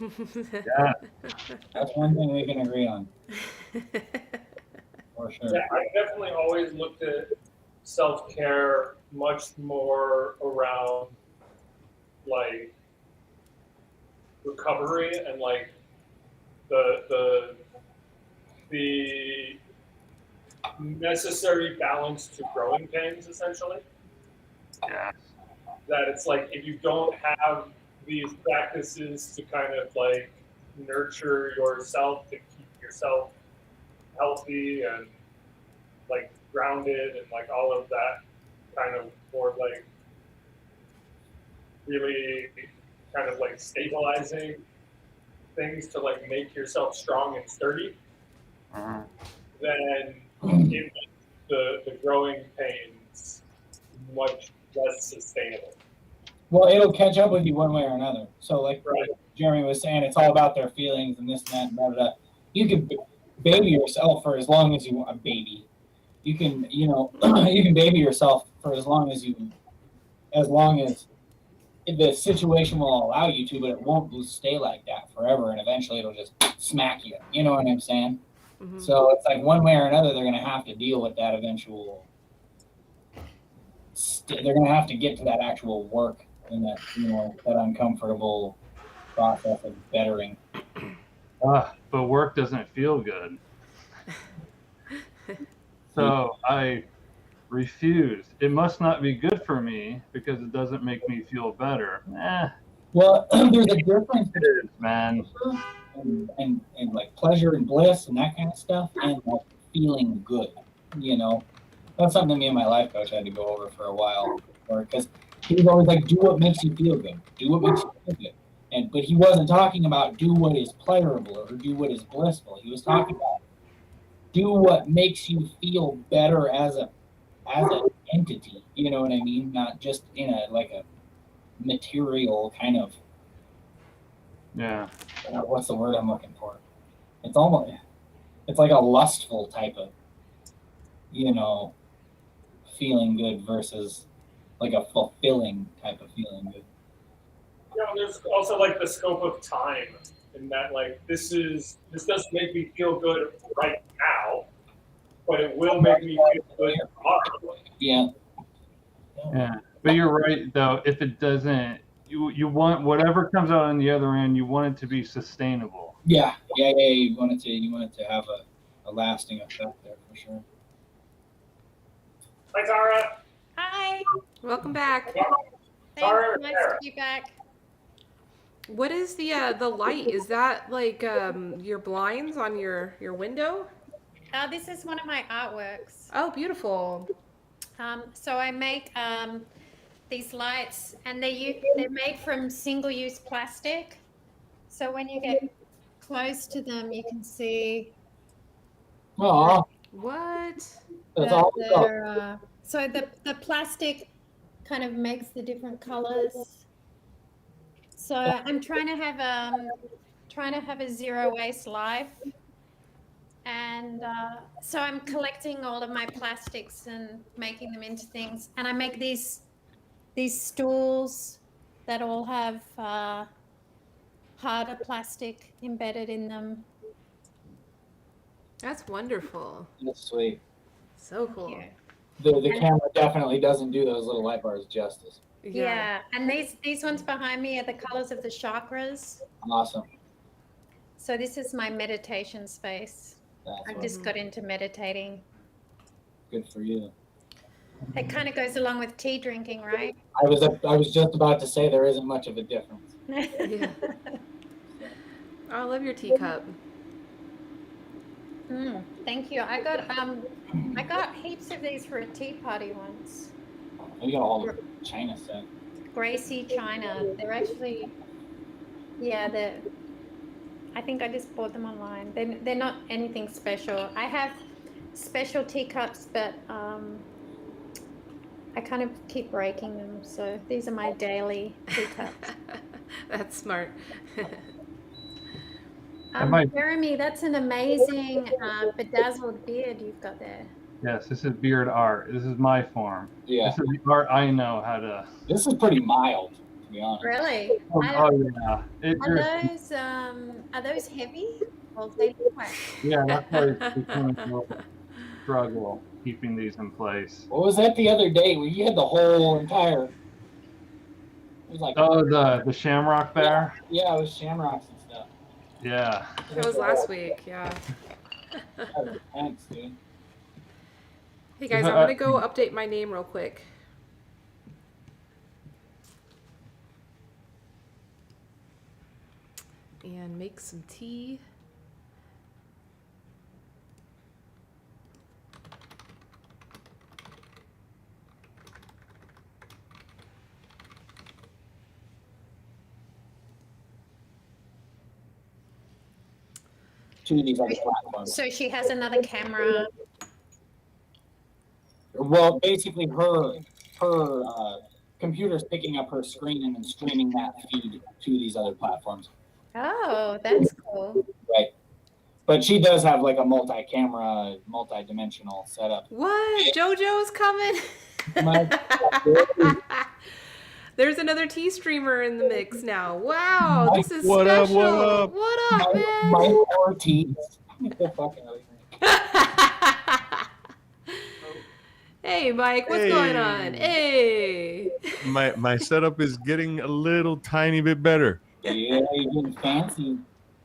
Yeah. That's one thing we can agree on, for sure. Yeah, I definitely always looked at self care much more around like recovery and like the necessary balance to growing pains, essentially. Yeah. That it's like if you don't have these practices to kind of like nurture yourself to keep yourself healthy and like grounded and like all of that kind of more like really kind of like stabilizing things to like make yourself strong and sturdy, Uh-huh. then it makes the growing pains much less sustainable. Well, it'll catch up with you one way or another. So, like Right. Jeremy was saying, it's all about their feelings and this and that and da da da. You can baby yourself for as long as you want. Baby, you can, you can baby yourself for as long as the situation will allow you to, but it won't stay like that forever, and eventually it'll just smack you. You know what I'm saying? Mhm. So it's like one way or another, they're going to have to deal with that eventual. They're going to have to get to that actual work and that that uncomfortable process of bettering. But work doesn't feel good. So I refuse. It must not be good for me because it doesn't make me feel better. Well, there's a difference It is, man. and like pleasure and bliss and that kind of stuff, and like feeling good. That's something me and my life coach had to go over for a while, because he was always like, "Do what makes you feel good. Do what makes you feel good." But he wasn't talking about do what is pleasurable or do what is blissful. He was talking about do what makes you feel better as an entity. You know what I mean? Not just in a material kind of. Yeah. What's the word I'm looking for? It's like a lustful type of, feeling good versus like a fulfilling type of feeling good. There's also like the scope of time, in that like this doesn't make me feel good right now, but it will make me feel good tomorrow. Yeah. Yeah. But you're right though. If it doesn't, you want whatever comes out on the other end. You want it to be sustainable. Yeah. You want it to have a lasting effect there for sure. Hi, Tara. Hi. Welcome back. Tara, Thanks. Nice Tara. to be back. What is the light? Is that like your blinds on your window? This is one of my artworks. Oh, beautiful. So I make these lights, and they're made from single-use plastic. So when you get close to them, you can see Oh, What? that's that all. they're so the plastic kind of makes the different colors. So I'm trying to have a zero waste life, and so I'm collecting all of my plastics and making them into things. And I make these stools that all have harder plastic embedded in them. That's wonderful. That's sweet. So cool. Yeah. The camera definitely doesn't do those little light bars justice. Yeah, and these ones behind me are the colors of the chakras. Awesome. So this is my meditation space. I That's just got into meditating. good for you. It kind of goes along with tea drinking, right? I was just about to say there isn't much of a difference. Yeah. Oh, I love your teacup. Thank you. I got heaps of these for a tea party once. We got all the China set. Gracie China. They're actually, yeah, I think I just bought them online. They're not anything special. I have special teacups, but I kind of keep breaking them. So these are my daily teacups. That's smart. Jeremy, that's an amazing bedazzled beard you've got there. Yes, this is beard art. This is my form. Yeah. This is the art I know how to. This is pretty mild. to be honest. Really? Oh, yeah. Are those heavy? Well, they look like. Yeah, that's why it's becoming more of a struggle keeping these in place. What was that the other day? We had the whole entire. It was like Oh, the shamrock bear. yeah, it was shamrocks and stuff. Yeah. That was last week. Yeah. That was intense, dude. Hey guys, I'm gonna go update my name real quick. And make some tea. To these other platforms. So she has another camera. Well, basically, her computer's picking up her screen and then streaming that feed to these other platforms. Oh, that's cool. Right. But she does have like a multi-camera, multi-dimensional setup. What? JoJo's coming? There's another tea streamer in the mix now. Wow, this is What up, special. what up? What up, man? My teeth. They're fucking out of here. Hey, Mike, what's going on? Hey. My setup is getting a little tiny bit better. Yeah, you're getting fancy.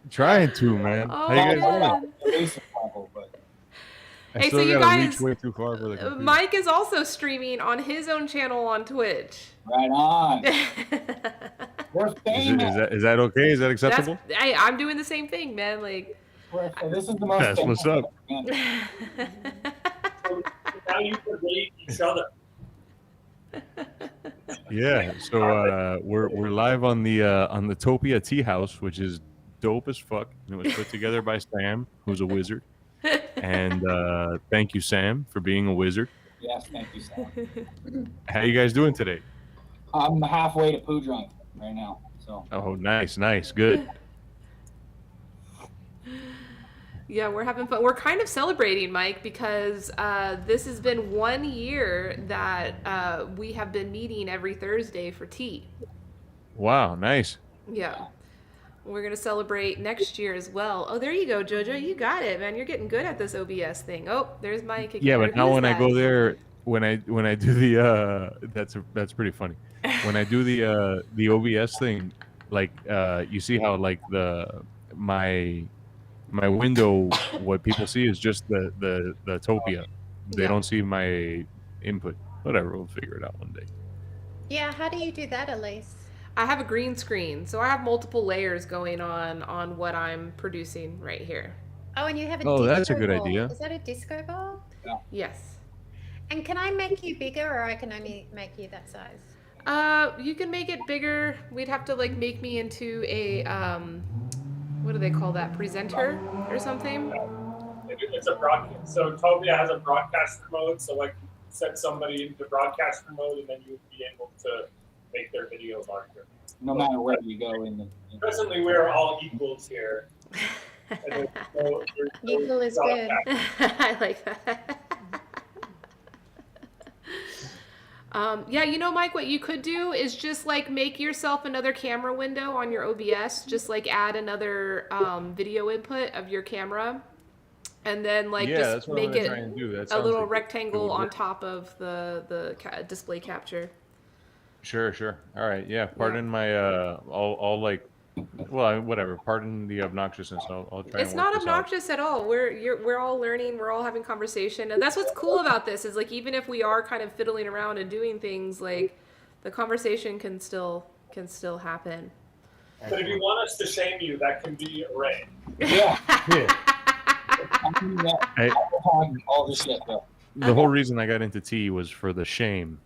Trying to, man. Oh, How you guys doing? man. Basic level, but I Hey, still so you gotta guys- reach way too far for the computer. Mike is also streaming on his own channel on Twitch. right on. We're famous. Is that okay? Is that acceptable? Hey, I'm doing the same thing, man. Like, This is the most. That's what's up. Man. Now you can rate each other. Yeah. So we're live on the Topia Tea House, which is dope as fuck. And it was put together by Sam, who's a wizard. And thank you, Sam, for being a wizard. Yes, thank you, Sam. How you guys doing today? I'm halfway to poo drunk right now. So Oh, nice, good. yeah, we're having fun. We're kind of celebrating, Mike, because this has been 1 year that we have been meeting every Thursday for tea. Wow, nice. Yeah. We're going to celebrate next year as well. Oh, there you go, JoJo. You got it, man. You're getting good at this OBS thing. Oh, there's Mike again. Yeah, Or but now who is when I that? go there, when I do the that's pretty funny. When I do the OBS thing, like you see how like my window, what people see is just the Topia. They Yeah. don't see my input. Whatever, we'll figure it out one day. Yeah, how do you do that, Elise? I have a green screen, so I have multiple layers going on what I'm producing right here. Oh, and you have a Oh, disco that's a good ball. idea. Is that a disco ball? Yes. And can I make you bigger, or I can only make you that size? You can make it bigger. We'd have to like make me into a what do they call that? Presenter or something? It's a broadcast. So Tobia has a broadcaster mode, so I can set somebody into broadcaster mode, and then you'll be able to make their video larger. no matter where you go in the. Presently, we're all equals here. And there's Equal is good. I like that. Yeah, you know, Mike, what you could do is just like make yourself another camera window on your OBS. Just like add another video input of your camera, and then like yeah, just that's what make I'm gonna it try and do. That a sounds little like it rectangle would on work. top of the display capture. Sure. All right. Yeah. Pardon my all like, well, whatever. Pardon the obnoxiousness. I'll try. It's and work not this out. obnoxious at all. We're all learning. We're all having conversation, and that's what's cool about this. Is like even if we are kind of fiddling around and doing things, like the conversation can still happen. But if you want us to shame you, that can be Ray. Yeah, Yeah. Hey, all this shit though. the whole reason I got into tea was for the shame.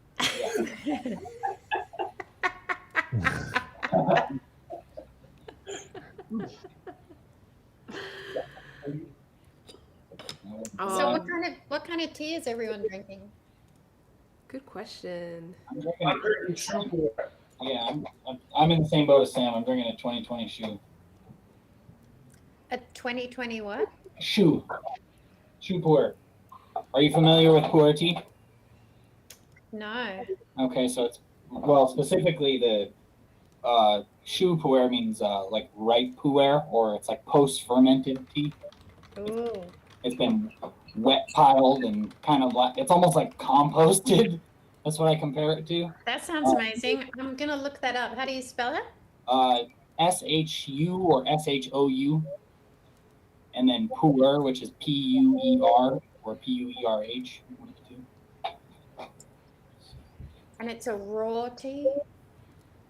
So Um, what kind of tea is everyone drinking? Good question. I'm drinking. I'm drinking true. Yeah, I'm in the same boat as Sam. I'm drinking a 2020 shoe. A 2020 what? Shoe pour. Are you familiar with pour tea? No. Okay, so it's well specifically Shu pu'er means like ripe pu'er, or it's like post-fermented tea. Ooh. It's been wet piled and kind of like, it's almost like composted. That's what I compare it to. That sounds amazing. I'm gonna look that up. How do you spell it? SHU or SHOU, and then pu'er, which is PUER or PUERH. And it's a raw tea.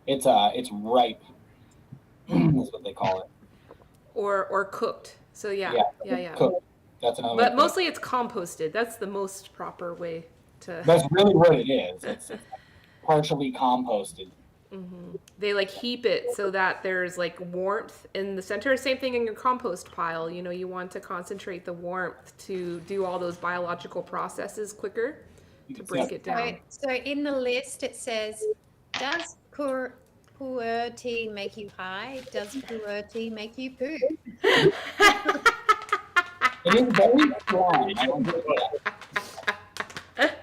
It's ripe. That's what they call it. Or cooked. So yeah. Cooked. That's another. But mostly it's composted. That's the most proper way to. That's really what it is. It's partially composted. They like heap it so that there's like warmth in the center. Same thing in your compost pile. You know, you want to concentrate the warmth to do all those biological processes quicker to break it down. So in the list it says, does pu'er tea make you high? Does pu'er tea make you poo? It is very strong. I don't get that.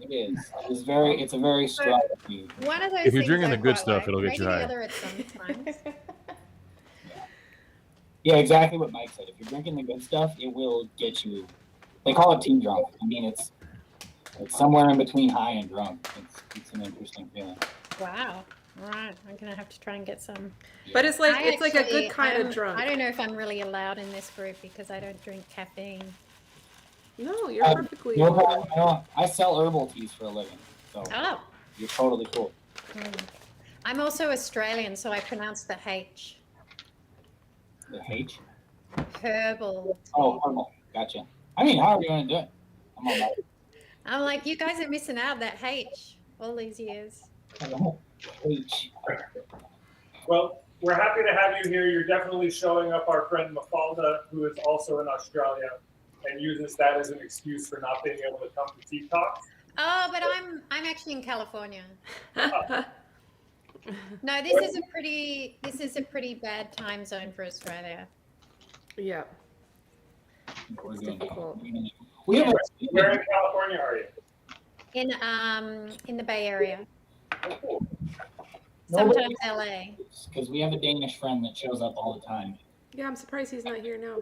It is. It's a very strong tea. One of those If you're things drinking I the good quite stuff, like. it'll get Maybe you the high. other at sometimes. Yeah, exactly what Mike said. If you're drinking the good stuff, it will get you. They call it tea drunk. I mean, it's somewhere in between high and drunk. It's an interesting feeling. Wow. All right. I'm gonna have to try and get some. But it's like a good Actually, kind of drunk. I don't know if I'm really allowed in this group because I don't drink caffeine. No, you're perfectly. No problem. I sell herbal teas for a living, so Oh. you're totally cool. I'm also Australian, so I pronounce the H. The H? Herbal. Oh, herbal. Gotcha. I mean, how are you going to do it? I'm on that. I'm like, you guys are missing out that H all these years. H. Well, we're happy to have you here. You're definitely showing up our friend Mafalda, who is also in Australia, and uses that as an excuse for not being able to come to Tea Talk. Oh, but I'm actually in California. No, this is a pretty bad time zone for Australia. Yeah. We're It's doing difficult. We have Where in California are you? In the Bay Area. Oh, cool. Sometimes LA. because we have a Danish friend that shows up all the time. Yeah, I'm surprised he's not here now.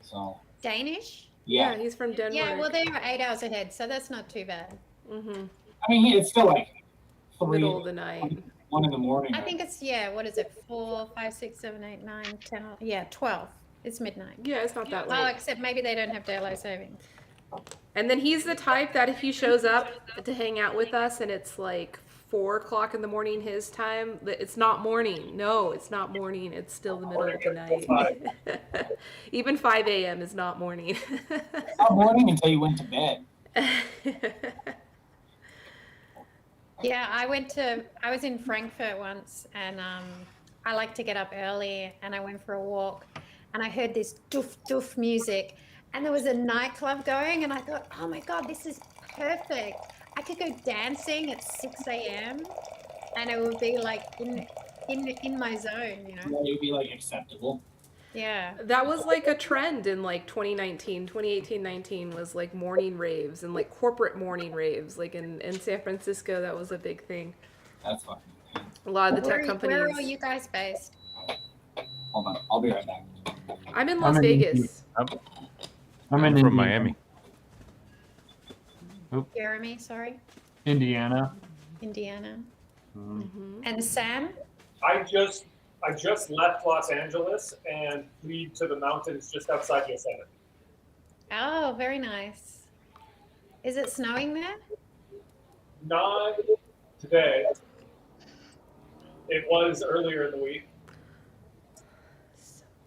So Danish? yeah, He's from Denmark. Yeah, well they're 8 hours ahead, so that's not too bad. Mm-hmm. I mean it's still like 3, Middle of the night. 1 in the morning. I think it's, what is it, 4, 5, 6, 7, 8, 9, 10, 12. It's midnight. Yeah, it's not that Oh, late. except maybe they don't have daylight saving. And then he's the type that if he shows up to hang out with us and it's like 4 o'clock in the morning his time, it's not morning. No, it's not morning. It's still the middle of the night. Even 5 a.m. is not morning. It's not morning until you went to bed. Yeah, I was in Frankfurt once, and I like to get up early, and I went for a walk, and I heard this doof doof music, and there was a nightclub going, and I thought, oh my God, this is perfect. I could go dancing at 6 a.m. and it would be like in my zone, you know? Yeah, it would be like acceptable. Yeah. That was like a trend in like 2018-19 was like morning raves and like corporate morning raves. Like in San Francisco, that was a big thing. That's fucking. A lot of the tech companies. Where are you guys based? Hold on, I'll be right back. I'm in Las I'm in Vegas. I'm I'm in from Indiana. Miami. Jeremy, sorry. Indiana. Indiana. Mm-hmm. And Sam? I just left Los Angeles and fleed to the mountains just outside Yosemite. Oh, very nice. Is it snowing there? Not today. It was earlier in the week,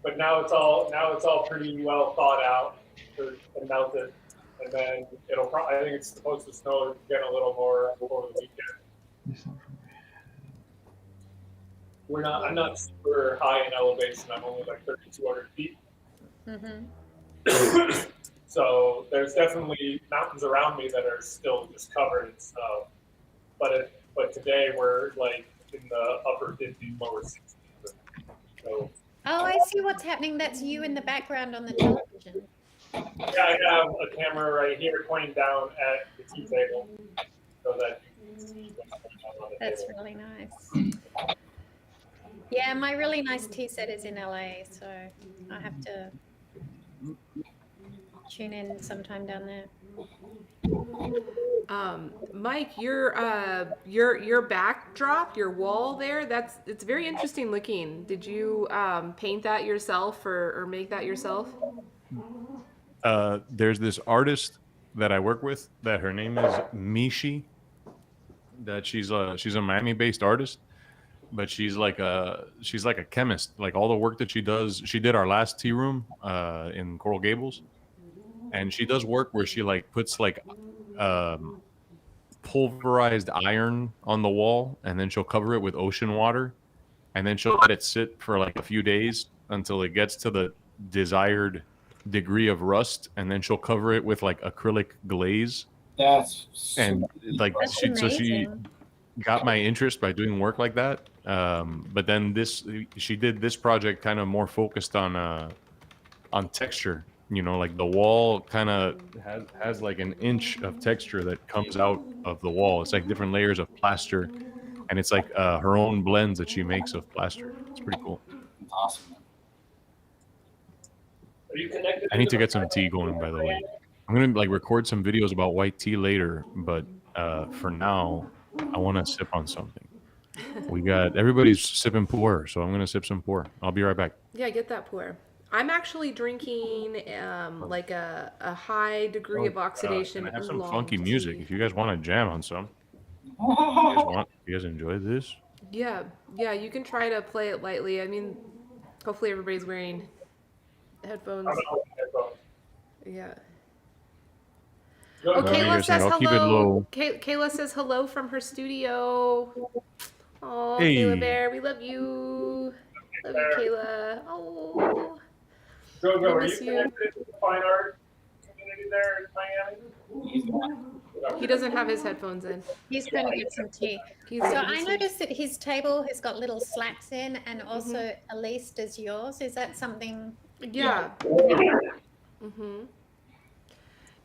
but now it's all pretty well thought out and melted, and then I think it's supposed to snow again a little more over the weekend. I'm not super high in elevation. I'm only like 3,200 feet. Mm-hmm. So there's definitely mountains around me that are still just covered in snow. But today we're like in the upper 50s, lower 60s. So Oh, I see what's happening. That's you in the background on the television. yeah, I have a camera right here pointing down at the tea table so that you can see what's going on the That's table. really nice. Yeah, my really nice tea set is in LA, so I have to tune in sometime down there. Mike, your backdrop, your wall there, it's very interesting looking. Did you paint that yourself or make that yourself? There's this artist that I work with that her name is Mishi. That she's a Miami-based artist, but she's like a chemist. Like all the work that she does, she did our last tea room in Coral Gables, and she does work where she like puts like um, pulverized iron on the wall, and then she'll cover it with ocean water, and then she'll let it sit for like a few days until it gets to the desired degree of rust, and then she'll cover it with like acrylic glaze. That's And like That's she amazing. got my interest by doing work like that. But then she did this project kind of more focused on texture. You know, like the wall kind of has like an inch of texture that comes out of the wall. It's like different layers of plaster, and it's like her own blends that she makes of plaster. It's pretty cool. awesome. Are you connected? I need to get some tea going, by the way. I'm gonna like record some videos about white tea later, but for now, I want to sip on something. We got everybody's sipping pour, so I'm gonna sip some pour. I'll be right back. Yeah, get that pour. I'm actually drinking like a high degree of oxidation. And I have some oolong funky music. tea. If you guys want to jam on some, you guys enjoy this? Yeah, you can try to play it lightly. I mean, hopefully everybody's wearing headphones. Yeah. Oh, Whatever Kayla you're saying, says I'll keep it hello. low. Kayla says hello from her studio. Oh, Hey. Kayla Bear, we love you. Love you, Kayla. Oh, Jojo, I are miss you you. connected to the fine art community there in Miami? He doesn't have his headphones in. He's going to get some tea. He's So I noticed that his table has got little slats in, and also Mm-hmm. at least as yours. Is that something? Yeah. Mm-hmm.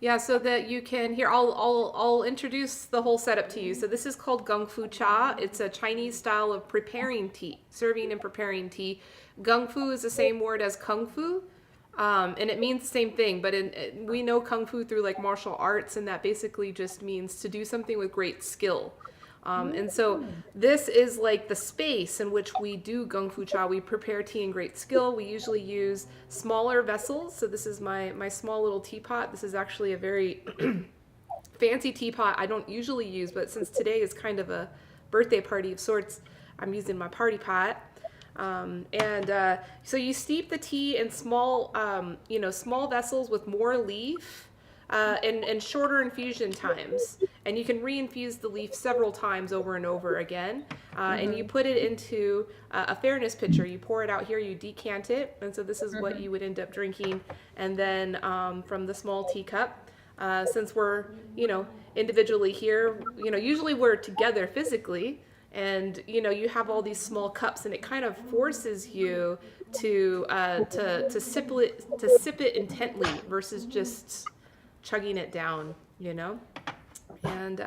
Yeah, so that you can here. I'll introduce the whole setup to you. So this is called Gung Fu Cha. It's a Chinese style of preparing tea, serving and preparing tea. Gung Fu is the same word as Kung Fu, and it means the same thing. But we know Kung Fu through like martial arts, and that basically just means to do something with great skill. And so this is like the space in which we do Gung Fu Cha. We prepare tea in great skill. We usually use smaller vessels. So this is my small little teapot. This is actually a very fancy teapot I don't usually use, but since today is kind of a birthday party of sorts, I'm using my party pot. So you steep the tea in small, small vessels with more leaf. And shorter infusion times. And you can re-infuse the leaf several times over and over again. And you put it into a fairness pitcher. You pour it out here, you decant it. And so this is what you would end up drinking. And then from the small teacup, since we're, individually here, usually we're together physically. And you have all these small cups, and it kind of forces you to sip it intently versus just chugging it down, And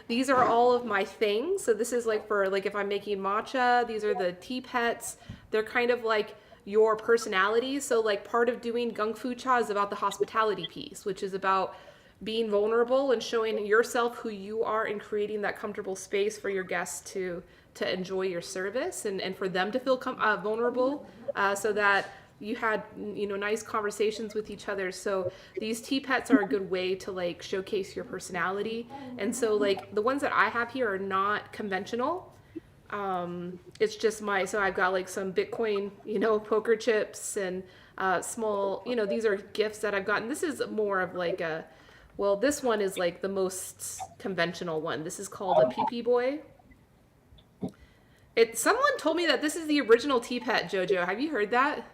these are all of my things. So this is like for like if I'm making matcha, these are the tea pets. They're kind of like your personality. So like part of doing Gung Fu Cha is about the hospitality piece, which is about being vulnerable and showing yourself who you are and creating that comfortable space for your guests to enjoy your service and for them to feel vulnerable so that you had nice conversations with each other. So these tea pets are a good way to like showcase your personality. And so like the ones that I have here are not conventional. It's just so I've got like some Bitcoin poker chips and small these are gifts that I've gotten. This is more of like this one is like the most conventional one. This is called a PP Boy. Someone told me that this is the original tea pet, Jojo. Have you heard that?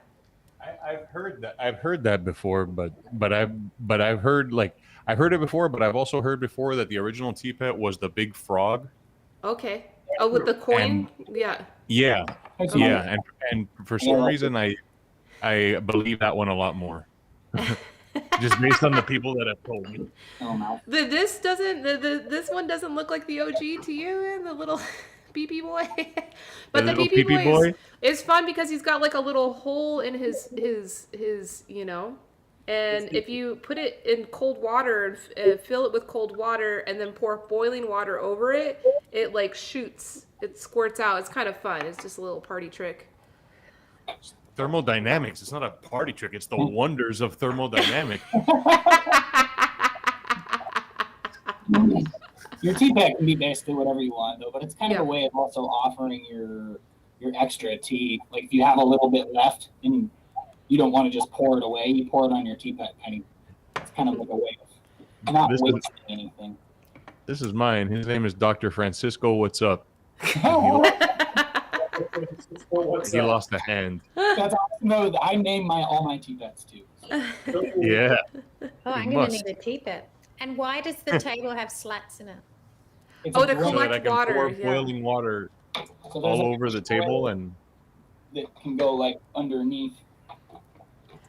I've heard that. I've heard that before, but I've heard it before, but I've also heard before that the original tea pet was the big frog. Okay. Oh, with the coin? Yeah, Okay. yeah, and for some reason I believe that one a lot more, just based on the people that have told me. Oh, no. This one doesn't look like the OG to you, and the little pee boy. But the little pee pee-pee boy boy? is fun because he's got like a little hole in his and if you put it in cold water and fill it with cold water and then pour boiling water over it, it like shoots. It squirts out. It's kind of fun. It's just a little party trick. Thermodynamics. It's not a party trick. It's the wonders of thermodynamics. Your tea bag can be basically whatever you want, though, but it's kind of Yeah. a way of also offering your extra tea. Like if you have a little bit left and you don't want to just pour it away, you pour it on your teapot. It's kind of like a way of not wasting anything. This is mine. His name is Dr. Francisco. What's up? What's He up? lost a hand. That's awesome. No, I name all my teapots too. So. Yeah. Oh, I'm You going to must. need a teapot. And why does the table have slats in it? It's Oh, a to drum So that I collect can water, pour yeah. boiling water so there's all a over the table and that can go like underneath,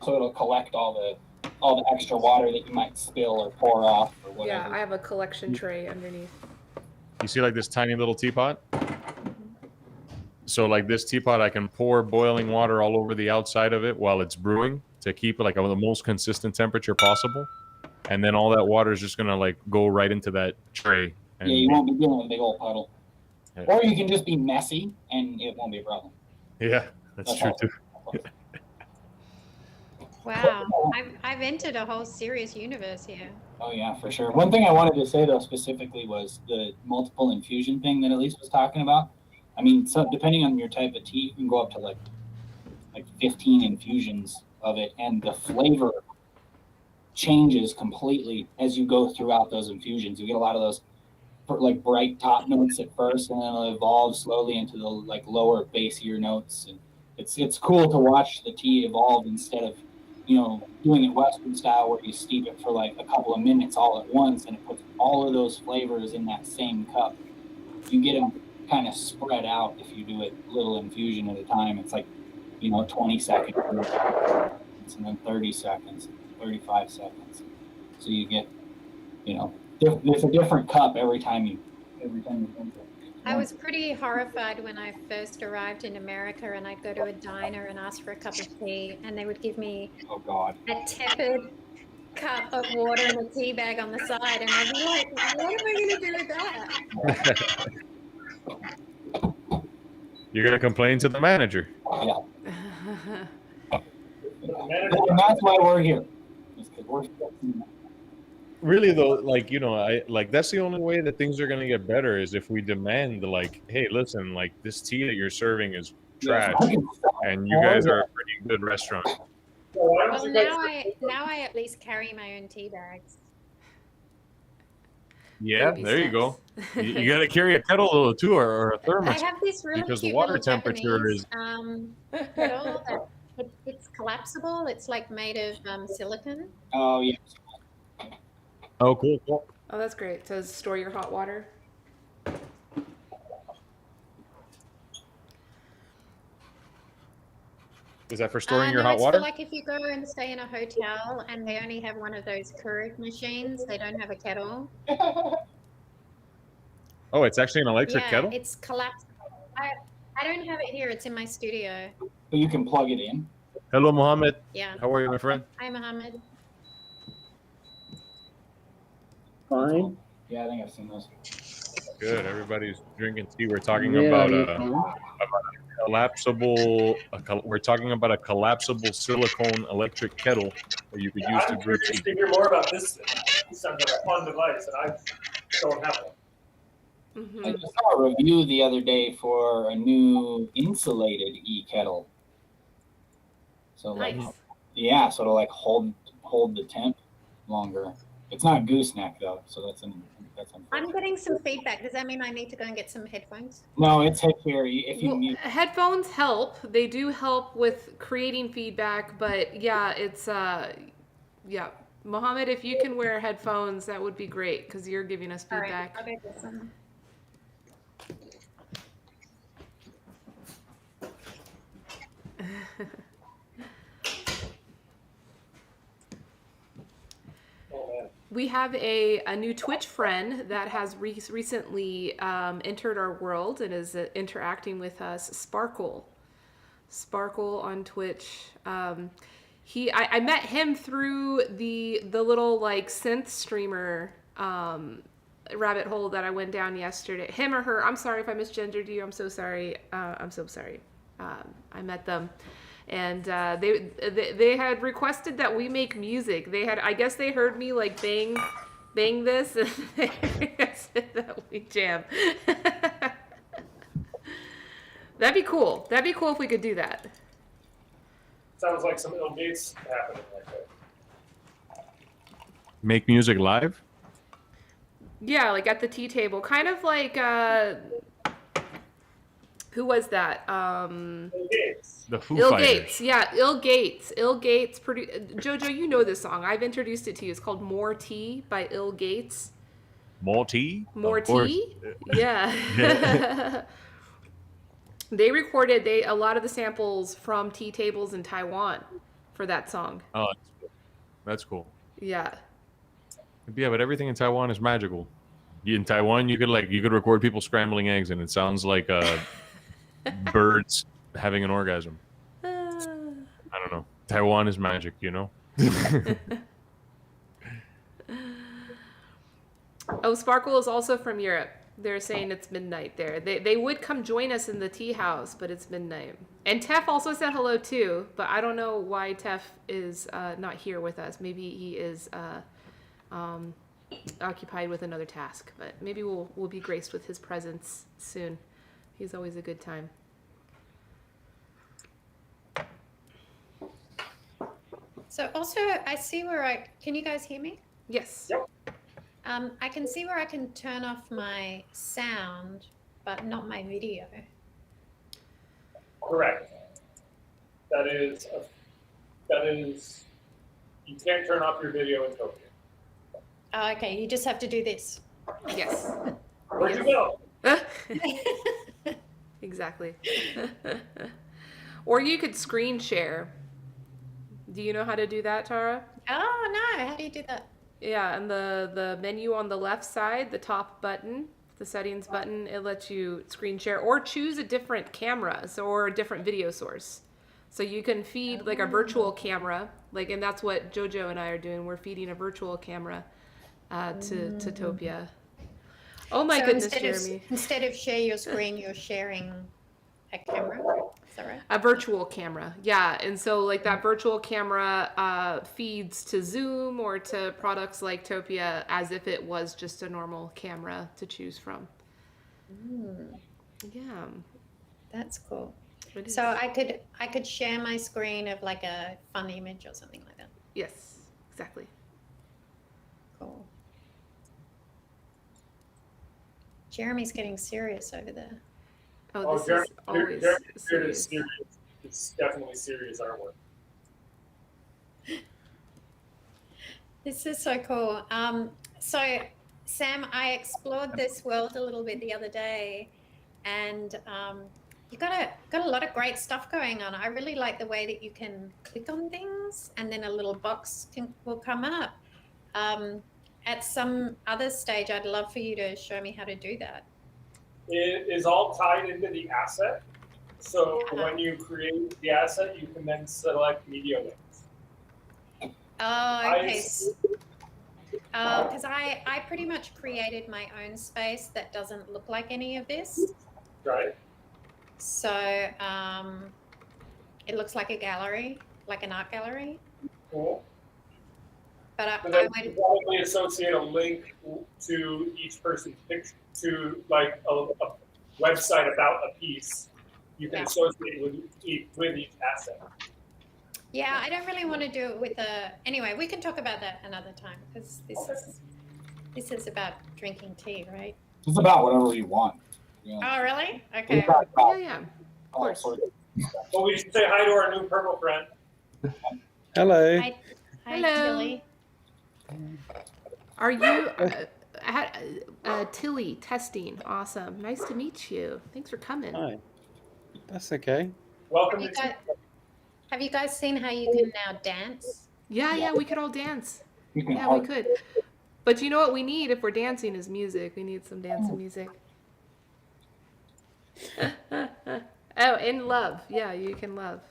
so it'll collect all the extra water that you might spill or pour off or Yeah, whatever. I have a collection tray underneath. you see like this tiny little teapot? So like this teapot, I can pour boiling water all over the outside of it while it's brewing to keep it like the most consistent temperature possible. And then all that water is just gonna like go right into that tray. And Yeah, you won't be dealing with a big old puddle. Yeah. Or you can just be messy and it won't be a problem. yeah, that's true too. Wow, I've entered a whole serious universe here. Oh yeah, for sure. One thing I wanted to say though specifically was the multiple infusion thing that Elise was talking about. I mean, so depending on your type of tea, you can go up to like 15 infusions of it, and the flavor changes completely as you go throughout those infusions. You get a lot of those like bright top notes at first, and then it'll evolve slowly into the like lower bassier notes. And it's cool to watch the tea evolve instead of doing it Western style where you steep it for like a couple of minutes all at once, and it puts all of those flavors in that same cup. You get them kind of spread out if you do it little infusion at a time. It's like 20 seconds and then 30 seconds, 35 seconds. So you get there's a different cup every time you drink it. I was pretty horrified when I first arrived in America and I'd go to a diner and ask for a cup of tea and they would give me Oh God. a tepid cup of water in a tea bag on the side and I'd be like, what am I going to do with that? You're gonna complain to the manager. Yeah. And that's why we're here. Is 'cause we're Really though, like I like that's the only way that things are gonna get better is if we demand like, hey, listen, like this tea that you're serving is trash, and you guys are a pretty good restaurant. So why don't Well, you guys now I at least carry my own tea bags. Yeah, Baby there you go. steps. You got to carry a kettle though too, or a I thermos. have this really Because the cute water little temperature Japanese, is- kettle that it's collapsible. It's like made of silicon. Oh yeah. Oh, cool. Oh, that's great. To store your hot water. Is that for storing your No, hot it's water? for like if you go and stay in a hotel and they only have one of those Keurig machines, they don't have a kettle. Oh, it's actually an electric Yeah, kettle. it's collapsible. I don't have it here. It's in my studio. But you can plug it in. Hello, Mohammed. Yeah. How are you, my friend? Hi, Mohammed. Fine. Yeah, I think I've seen those. Good. Everybody's drinking tea. We're talking Yeah, about you a fine? collapsible. We're talking about a collapsible silicone electric kettle that you could use to I'm brew curious tea. to hear more about this. This sounds like a fun device, and I don't have one. I just saw a review the other day for a new insulated e-kettle. So like, Nice. yeah, so it'll like hold the temp longer. It's not gooseneck though, so that's I'm unfortunate. getting some feedback. Does that mean I need to go and get some headphones? No, it's hit here. If you Well, mute. headphones help. They do help with creating feedback, but yeah, it's yeah. Mohammed, if you can wear headphones, that would be great because you're giving us All right, feedback. I'll go get some. Oh man. we have a new Twitch friend that has recently entered our world and is interacting with us. Sparkle on Twitch. I met him through the little like synth streamer rabbit hole that I went down yesterday. Him or her. I'm sorry if I misgendered you. I'm so sorry. I'm so sorry. I met them. And they had requested that we make music. I guess they heard me like bang this, and they requested that we jam. That'd be cool. That'd be cool if we could do that. Sounds like some ill gates happening like that. Make music live? Yeah, like at the tea table, kind of like who was that? Ill gates. The Foo Ill Fighters. Gates, yeah, Ill Gates. Jojo, you know this song. I've introduced it to you. It's called More Tea by Ill Gates. More tea? More Of course. Tea? Yeah. They recorded a lot of the samples from tea tables in Taiwan for that song. Oh, that's cool. Yeah. Yeah, but everything in Taiwan is magical. In Taiwan, you could record people scrambling eggs, and it sounds like birds having an orgasm. I don't know. Taiwan is magic, you know. Oh, Sparkle is also from Europe. They're saying it's midnight there. They would come join us in the tea house, but it's midnight. And Tef also said hello too, but I don't know why Tef is not here with us. Maybe he is occupied with another task, but maybe we'll be graced with his presence soon. He's always a good time. So also, I see where can you guys hear me? Yes. Yep. I can see where I can turn off my sound, but not my video. Correct. That is, you can't turn off your video in Tokyo. Oh, okay, you just have to do this. Yes. Where'd you go? Exactly. Or you could screen share. Do you know how to do that, Tara? Oh, no, how do you do that? Yeah, and the menu on the left side, the top button, the settings button, it lets you screen share or choose a different camera or a different video source. So you can feed like a virtual camera, and that's what Jojo and I are doing. We're feeding a virtual camera to Topia. Oh my goodness, Jeremy. Instead of share your screen, you're sharing a camera. Is that right? A virtual camera, yeah. And so like that virtual camera feeds to Zoom or to products like Topia as if it was just a normal camera to choose from. Yeah. That's cool. It So is. I could share my screen of like a fun image or something like that. Yes, exactly. Cool. Jeremy's getting serious over there. Oh, this is always serious. It's definitely serious artwork. This is so cool. So Sam, I explored this world a little bit the other day, and you got a lot of great stuff going on. I really like the way that you can click on things, and then a little box will come up. At some other stage, I'd love for you to show me how to do that. It is all tied into the asset. So when you create the asset, you can then select media links. Oh, okay. Because I pretty much created my own space that doesn't look like any of this. Right. So it looks like a gallery, like an art gallery. Cool. But So I then would, you probably associate a link to each person's picture, to like a website about a piece. You can associate with each asset. yeah, I don't really want to do it with anyway, we can talk about that another time, because this is about drinking tea, right? It's about whatever you want. You know. Oh, really? Okay. Yeah. Of course. Well, we should say hi to our new purple friend. Hello. Hi, Hello. Tilly. Are you Tilly testing? Awesome. Nice to meet you. Thanks for coming. Hi. That's okay. Welcome You to guys, have you guys seen how you can now dance? Yeah, we could all dance. You can Yeah, we art. could. But you know what we need if we're dancing is music. We need some dancing music. Oh, and love. Yeah, you can love.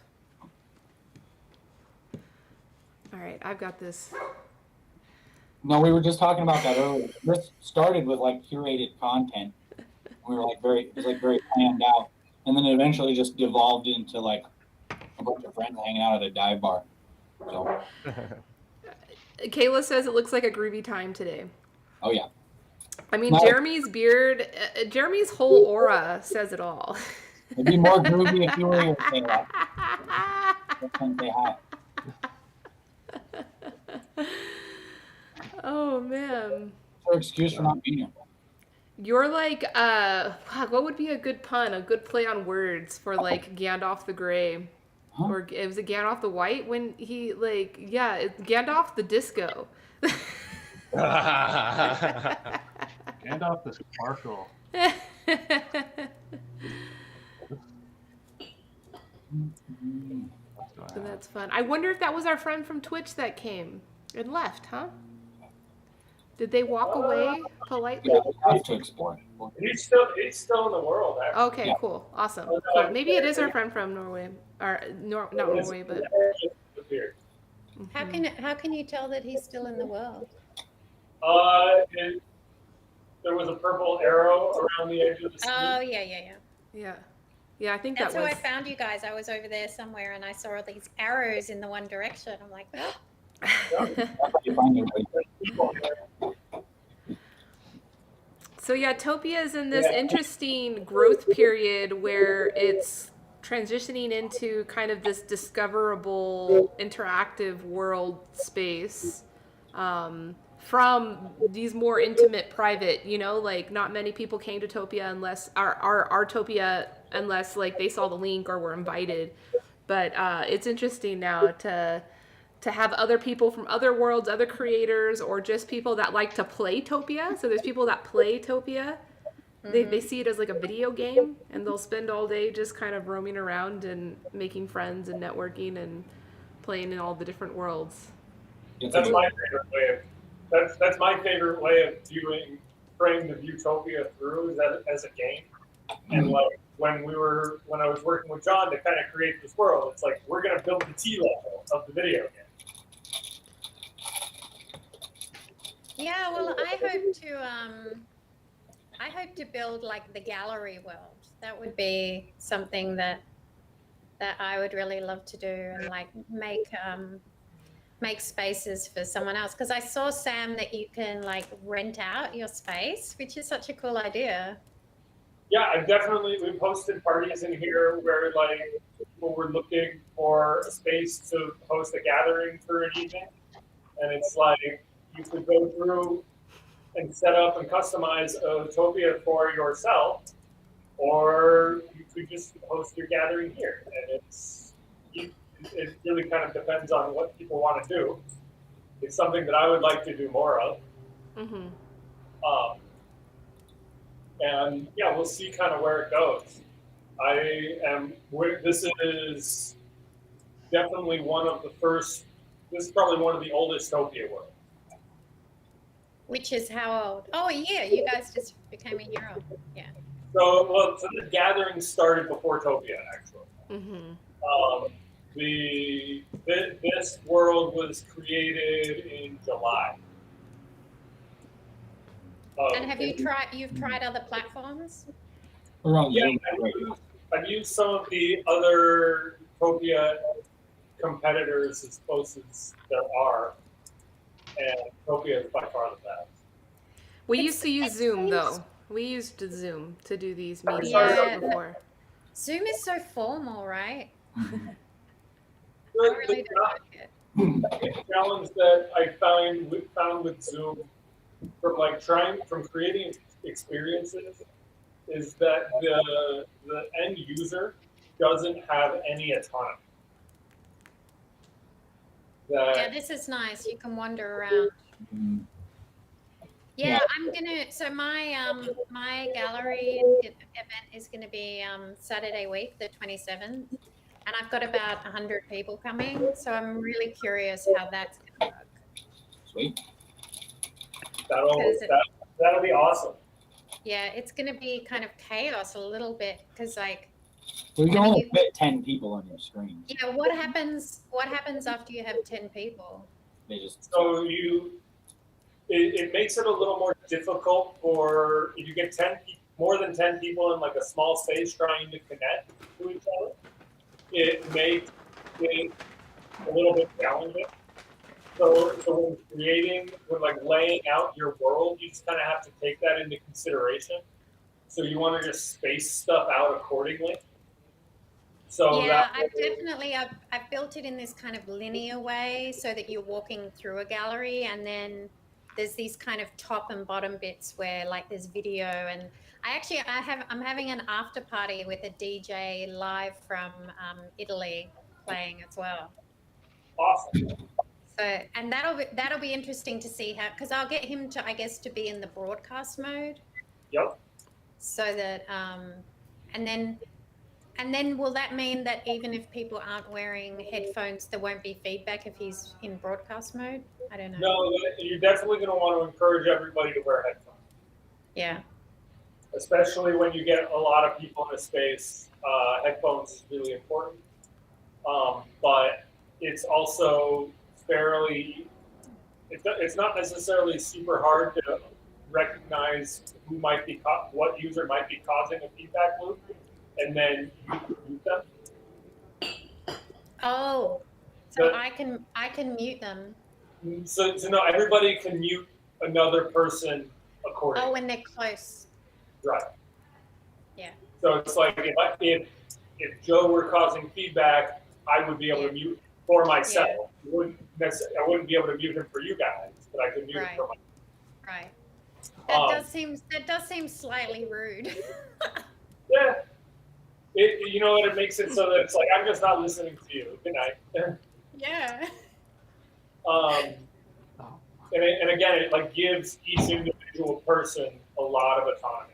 All right, I've got this. No, we were just talking about that earlier. This started with like curated content. We were like it was like very planned out, and then it eventually just devolved into like a bunch of friends hanging out at a dive bar. So, Kayla says it looks like a groovy time today. oh yeah. I mean, No. Jeremy's beard, Jeremy's whole aura says it all. It'd be more groovy if you were here, Kayla. Just come say hi. Oh man. What's your excuse for not being here? You're like, what would be a good pun, a good play on words for like Gandalf the Grey? Huh? Or was it Gandalf the White when he like, yeah, it's Gandalf the Disco. Gandalf the Sparkle. So that's fun. I wonder if that was our friend from Twitch that came and left, huh? Did they walk away politely? Yeah, I have to explore. He's still in the world, actually. Okay, cool. Awesome. Cool. Maybe it is our friend from Norway. Or not Norway, but How can you tell that he's still in the world? There was a purple arrow around the edge of the screen. Oh yeah. yeah. Yeah, I think That's that how was I found you guys. I was over there somewhere and I saw all these arrows in the one direction. I'm like, oh. That's how you find everybody. So yeah, Topia is in this interesting growth period where it's transitioning into kind of this discoverable interactive world space from these more intimate private, like not many people came to Topia unless our Topia unless like they saw the link or were invited. But it's interesting now to have other people from other worlds, other creators, or just people that like to play Topia. So there's people that play Topia. They see it as like a video game, and they'll spend all day just kind of roaming around and making friends and networking and playing in all the different worlds. That's my favorite way of that's my favorite way of trying to view Topia through is as a game. And like when I was working with John to kind of create this world, it's like we're gonna build the T level of the video game. Yeah, well, I hope to build like the gallery world. That would be something that I would really love to do, and like make spaces for someone else. Because I saw, Sam, that you can like rent out your space, which is such a cool idea. Yeah, we've hosted parties in here where like people were looking for a space to host a gathering for an evening, and it's like you could go through and set up and customize a Topia for yourself, or you could just host your gathering here. And it really kind of depends on what people want to do. It's something that I would like to do more of. Mm-hmm. And yeah, we'll see kind of where it goes. This is definitely this is probably one of the oldest Topia worlds. Which is how old? Oh yeah, you guys just became a year old. Yeah. So the gathering started before Topia, actually. Mm-hmm. This world was created in July. And have you've tried other platforms? Yeah, I've used some of the other Topia competitors as close as there are, and Topia is by far the best. We used to use Zoom though. We used Zoom to do these meetings before. Zoom is so formal, right? I The really don't like it. challenge that I found with Zoom from creating experiences is that the end user doesn't have any autonomy. Yeah, this is nice. You can wander around. Yeah, so my gallery event is gonna be Saturday week, the 27th, and I've got about 100 people coming. So I'm really curious how that's gonna work. Sweet. 'Cause That'll be awesome. yeah, it's going to be kind of chaos a little bit because like We can I mean, only fit 10 people on your screen. yeah, what happens after you have 10 people? They just So it makes it a little more difficult for if you get more than 10 people in like a small space trying to connect to each other. It makes it a little bit challenging. So when like laying out your world, you just kind of have to take that into consideration. So you want to just space stuff out accordingly. So Yeah, that I've built it in this kind of linear way so that you're walking through a gallery and then there's these kind of top and bottom bits where like there's video and I'm having an after party with a DJ live from Italy playing as well. awesome. So and that'll be interesting to see how because I'll get him to I guess to be in the broadcast mode Yep. so that and then will that mean that even if people aren't wearing headphones, there won't be feedback if he's in broadcast mode? I don't know. No, you're definitely going to want to encourage everybody to wear headphones, Yeah. especially when you get a lot of people in a space. Headphones is really important, but it's also fairly. It's not necessarily super hard to recognize who might be what user might be causing a feedback loop, and then you mute them. Oh, so I can mute them. So no, everybody can mute another person accordingly. Oh, when they're close. Right. Yeah. So it's like if Joe were causing feedback, I would be able to mute for myself. Yeah. I wouldn't be able to mute him for you guys, but I could mute him for myself. Right. That does seem slightly rude. Yeah. You know what? It makes it so that it's like I'm just not listening to you. Good night. Yeah. And again, it like gives each individual person a lot of autonomy.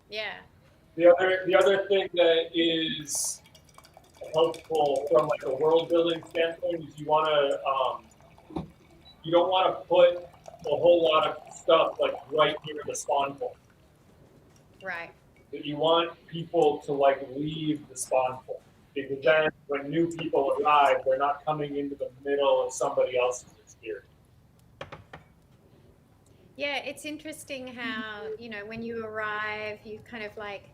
Yeah. The other thing that is helpful from like a world building standpoint is you don't want to put a whole lot of stuff like right near the spawn point. Right. That you want people to like leave the spawn point because then when new people arrive, they're not coming into the middle of somebody else's experience. Yeah, it's interesting how when you arrive, you kind of like,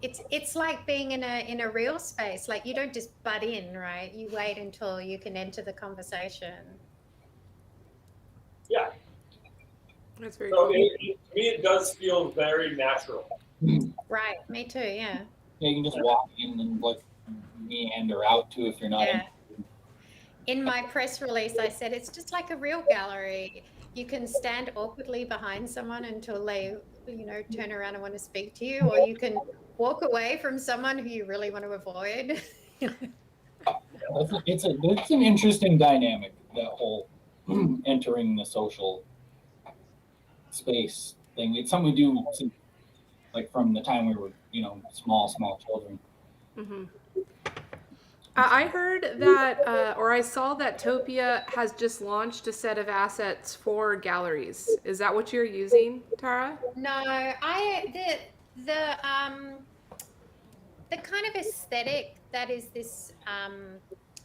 it's like being in a real space. Like you don't just butt in, right? You wait until you can enter the conversation. Yeah. That's very So cool. to me, it does feel very natural. Right. Me too. Yeah. Yeah, you can just walk in and like meander out too if you're not. Yeah. In my press release, I said it's just like a real gallery. You can stand awkwardly behind someone until they, turn around and want to speak to you, or you can walk away from someone who you really want to avoid. It's an interesting dynamic, that whole entering the social space thing. It's something we do since, like from the time we were, small children. Mm-hmm. I heard that, or I saw that Topia has just launched a set of assets for galleries. Is that what you're using, Tara? No, the kind of aesthetic that is this,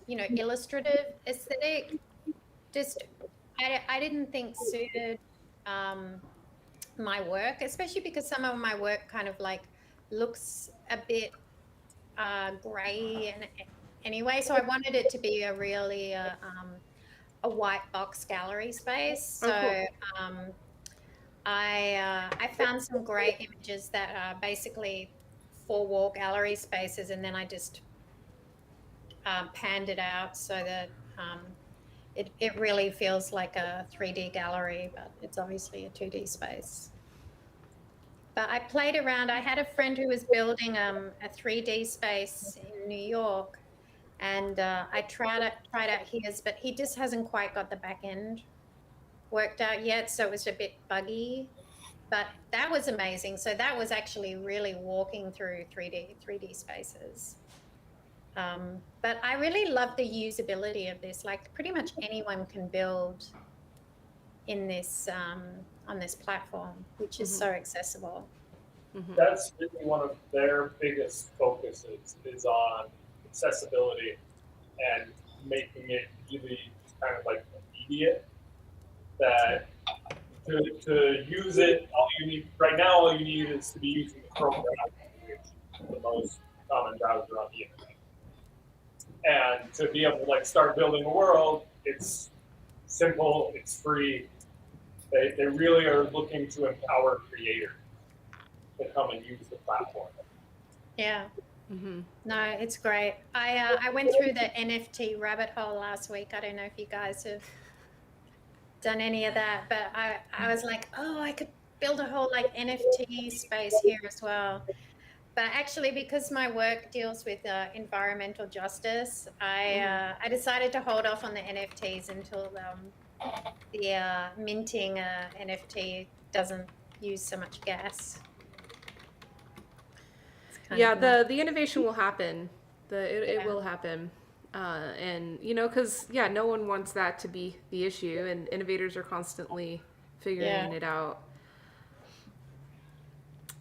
illustrative aesthetic, just I didn't think suited my work, especially because some of my work kind of like looks a bit gray and anyway, so I wanted it to be a really a white box gallery space. So cool. I found some great images that are basically 4-wall gallery spaces, and then I just panned it out so that it really feels like a 3D gallery, but it's obviously a 2D space. But I played around. I had a friend who was building a 3D space in New York, and I tried out his, but he just hasn't quite got the back end worked out yet, so it was a bit buggy. But that was amazing. So that was actually really walking through 3D spaces. But I really love the usability of this. Like pretty much anyone can build in this on this platform, which is so accessible. That's really one of their biggest focuses is on accessibility and making it really kind of like immediate. That to use it, all you need right now, all you need is to be using the Chrome browser, the most common browser on the internet. And to be able to like start building a world, it's simple, it's free. They really are looking to empower creators to come and use the platform. Yeah. No, it's great. I went through the NFT rabbit hole last week. I don't know if you guys have done any of that, but I was like, oh, I could build a whole like NFT space here as well. But actually, because my work deals with environmental justice, I decided to hold off on the NFTs until the minting NFT doesn't use so much gas. Yeah, the innovation will happen. It will happen. And, you know, because, yeah, no one wants that to be the issue, and innovators are constantly figuring it out.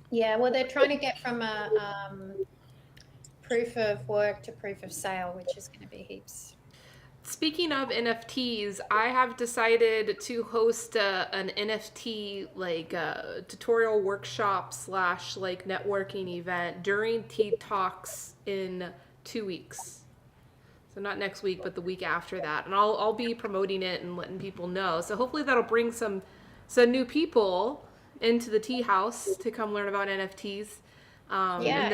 Yeah, well, they're trying to get from a proof of work to proof of sale, which is going to be heaps. Speaking of NFTs, I have decided to host an NFT tutorial workshop / like networking event during Tea Talks in 2 weeks. So not next week, but the week after that, and I'll be promoting it and letting people know. So hopefully that'll bring some new people into the tea house to come learn about NFTs. Yeah,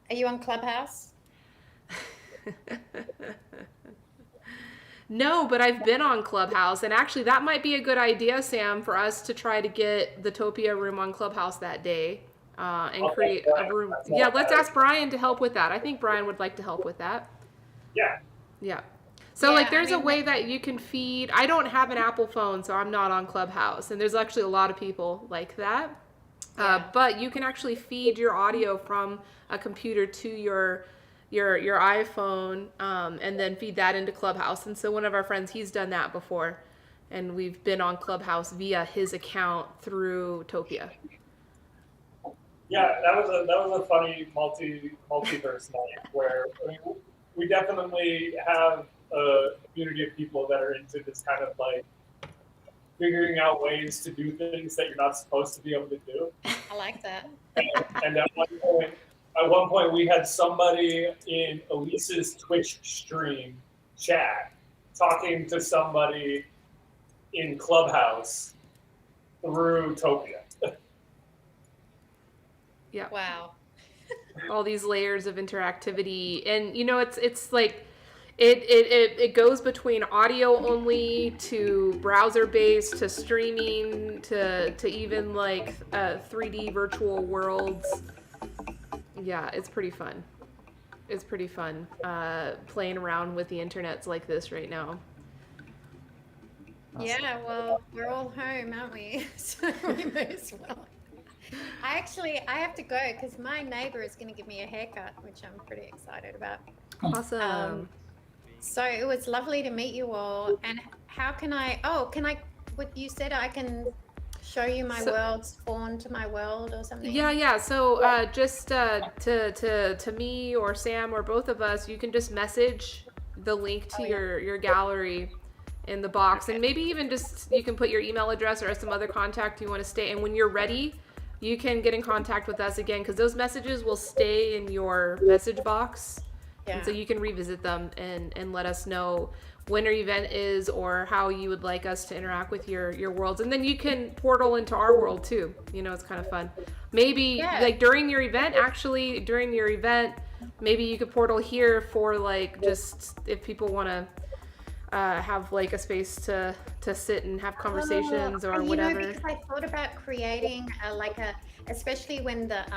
are you on Clubhouse? No, but I've been on Clubhouse, and actually that might be a good idea, Sam, for us to try to get the Topia room on Clubhouse that day and create a room. Yeah, let's ask Brian to help with that. I think Brian would like to help with that. Yeah. So there's a way that you can feed. I don't have an Apple phone, so I'm not on Clubhouse, and there's actually a lot of people like that. But you can actually feed your audio from a computer to your iPhone, and then feed that into Clubhouse. And so one of our friends, he's done that before, and we've been on Clubhouse via his account through Topia. Yeah, that was a funny multiverse night where we definitely have a community of people that are into this kind of like figuring out ways to do things that you're not supposed to be able to do. I like that. And at one point we had somebody in Elise's Twitch stream chat talking to somebody in Clubhouse through Topia. Yeah. Wow. All these layers of interactivity, and you know, it's like it goes between audio only to browser based to streaming to even like 3D virtual worlds. Yeah, it's pretty fun. It's pretty fun playing around with the internets like this right now. Awesome. Yeah, well, we're all home, aren't we? So we may as well. I have to go because my neighbor is going to give me a haircut, which I'm pretty excited about. Awesome. So it was lovely to meet you all. And how can what you said, I can show you my world, spawn to my world or something? Yeah. So just to me or Sam or both of us, you can just message the link to your gallery in the box. And maybe even just, you can put your email address or some other contact you want to stay. And when you're ready, you can get in contact with us again, because those messages will stay in your message box. Yeah. And so you can revisit them and let us know when your event is or how you would like us to interact with your worlds. And then you can portal into our world too. You know, it's kind of fun. Maybe like during your event, maybe you could portal here for like just if people want to have like a space to sit and have conversations or whatever. Because I thought about creating especially when the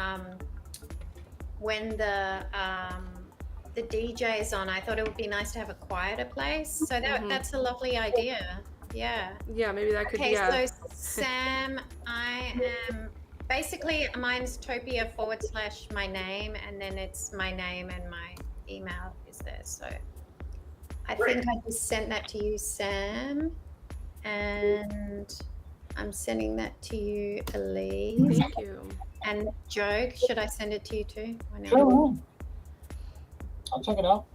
DJ is on, I thought it would be nice to have a quieter place. So that's a lovely idea. Yeah. Yeah, maybe that could be. Okay, so Sam, I am basically, mine's Topia /my name, and then it's my name and my email is there. So I think I just sent that to you, Sam. And I'm sending that to you, Elise. Thank you. And Joe, should I send it to you too? Why not? Sure. I'll check it out.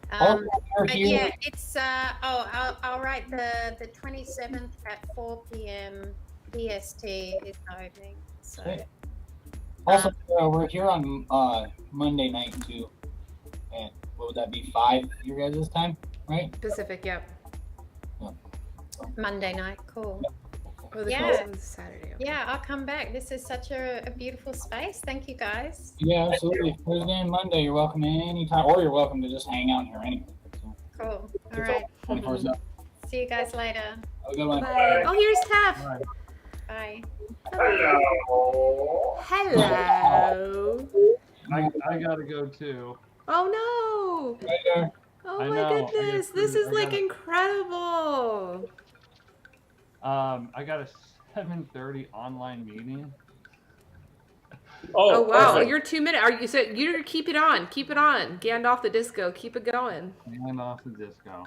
But yeah, it's I'll write the 27th at 4 p.m. BST is the opening. So Okay. Also, we're here on Monday night too. At what would that be, 5 your guys' time, right? Pacific, yep. Monday night, cool. Oh, the Yeah. is Saturday. Okay. Yeah, I'll come back. This is such a beautiful space. Thank you guys. Yeah, absolutely. Thursday and Monday, you're welcome anytime, or you're welcome to just hang out here anyway. So, Cool. All right. 24/7. See you guys later. Have a good one. Bye. Oh, here's Tef. Right. Bye. Hello. Hello. I gotta go too. Oh no. Later. Oh I my know, I goodness. gotta- This is I like gotta- incredible. I got a 7:30 online meeting. Oh wow, perfect. you're 2 minutes. Are you so you're keep it on. Keep it on. Gandalf the disco. Keep it going. And off the disco.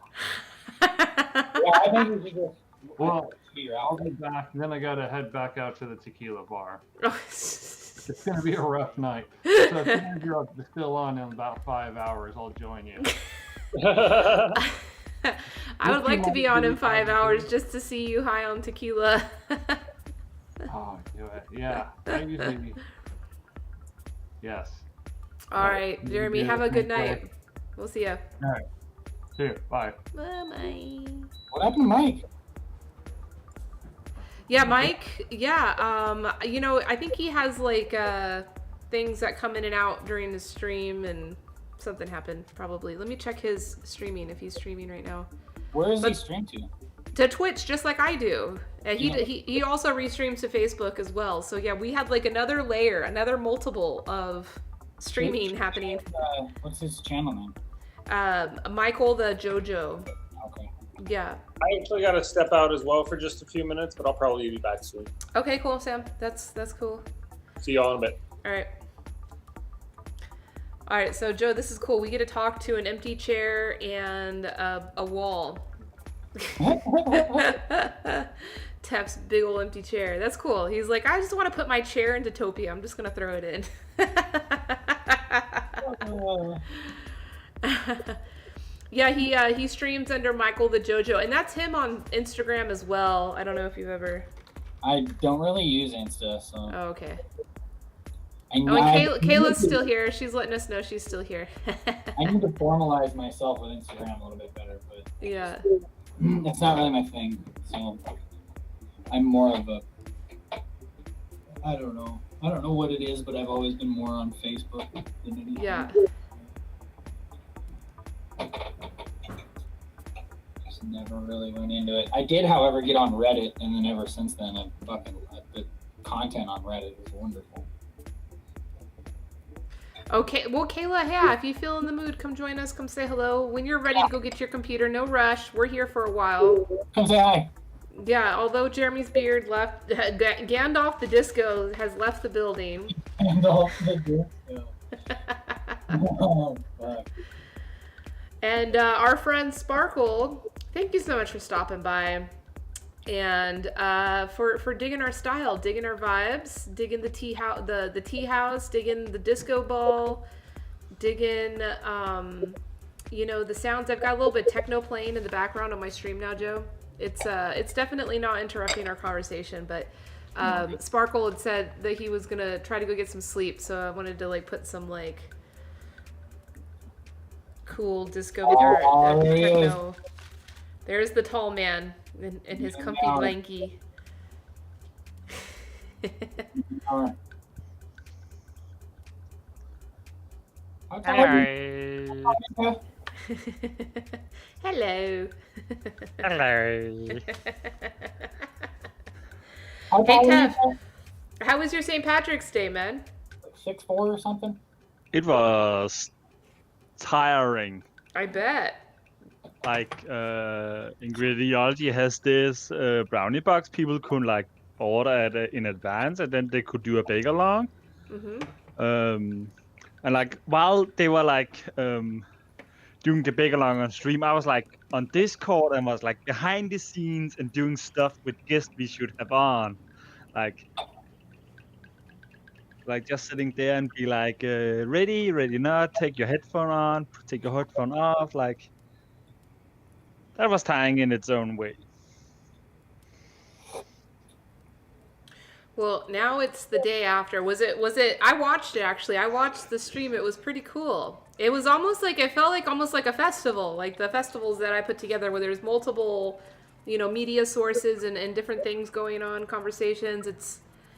Yeah, I think we should just Well, figure I'll out. be back. Then I gotta head back out to the tequila bar. Oh, It's gonna be a rough night. So if you guys are still on in about 5 hours, I'll join you. I would like to be on in 5 hours just to see you high on tequila. Oh, do it. Yeah. I usually. Yes. All right, Jeremy, have a good night. We'll see ya. All right. See you. Bye. Bye. What happened to Mike? Yeah, Mike. Yeah, you know, I think he has like things that come in and out during the stream, and something happened probably. Let me check his streaming if he's streaming right now. Where is he streamed to? To Twitch, just like I do. He also restreams to Facebook as well. So yeah, we had like another layer, another multiple of streaming happening. What's his channel name? Michael the JoJo. Okay. Yeah. I actually got to step out as well for just a few minutes, but I'll probably be back soon. Okay, cool, Sam. That's cool. See y'all in a bit. All right. All right, so Joe, this is cool. We get to talk to an empty chair and a wall. Tef's big old empty chair. That's cool. He's like, I just want to put my chair into Topia. I'm just gonna throw it in. Yeah, he streams under Michael the JoJo, and that's him on Instagram as well. I don't know if you've ever. I don't really use Insta, so. Oh, okay. I Oh, and Kayla's still here. She's letting us know she's still here. I need to formalize myself with Instagram a little bit better, but Yeah. that's not really my thing. So I'm more of a. I don't know. I don't know what it is, but I've always been more on Facebook than anything. Yeah. Just never really went into it. I did, however, get on Reddit, and then ever since then, the content on Reddit is wonderful. Okay, well, Kayla, yeah, if you feel in the mood, come join us. Come say hello. When you're ready to go get your computer, no rush. We're here for a while. Come say hi. Yeah, although Jeremy's beard left, Gandalf the Disco has left the building. Oh, fuck. And our friend Sparkle, thank you so much for stopping by. And for digging our style, digging our vibes, digging the tea house, digging the disco ball, digging you know, the sounds. I've got a little bit of techno playing in the background on my stream now, Joe. It's definitely not interrupting our conversation, but Sparkle had said that he was gonna try to go get some sleep, so I wanted to like put some like cool disco or there he is. techno. There's the tall man in his comfy blankie. All right. Hello. Hello. Hello. Hey, Tef. How was your St. Patrick's Day, man? 6'4" or something. It was tiring. I bet. Like, Ingrediology has this brownie box people could like order in advance, and then they could do a bake along. Mm-hmm. And like while they were like doing the big along on stream, I was like on Discord and was like behind the scenes and doing stuff with guests we should have on, like just sitting there and be like, ready, not, take your headphone on, take your headphone off, like that was tying in its own way. Well, now it's the day after. Was it, I watched it actually. I watched the stream. It was pretty cool. It was almost like, it felt like almost like a festival, like the festivals that I put together where there's multiple, you know, media sources and different things going on, conversations.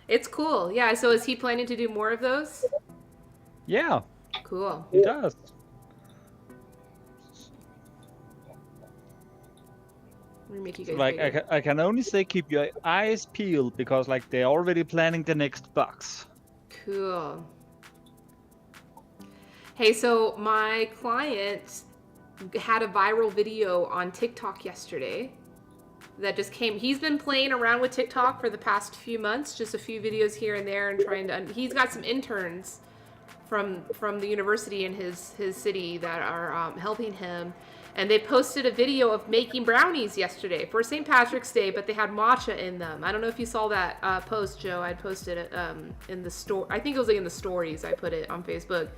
It's cool. Yeah. So is he planning to do more of those? Yeah. Cool. He does. Let me make you guys Like bigger. I can only say keep your eyes peeled because like they're already planning the next box. Cool. Hey, so my client had a viral video on TikTok yesterday that just came. He's been playing around with TikTok for the past few months, just a few videos here and there, and trying to. He's got some interns from the university in his city that are helping him. And they posted a video of making brownies yesterday for St. Patrick's Day, but they had matcha in them. I don't know if you saw that post, Joe. I posted it in the store. I think it was like in the stories. I put it on Facebook.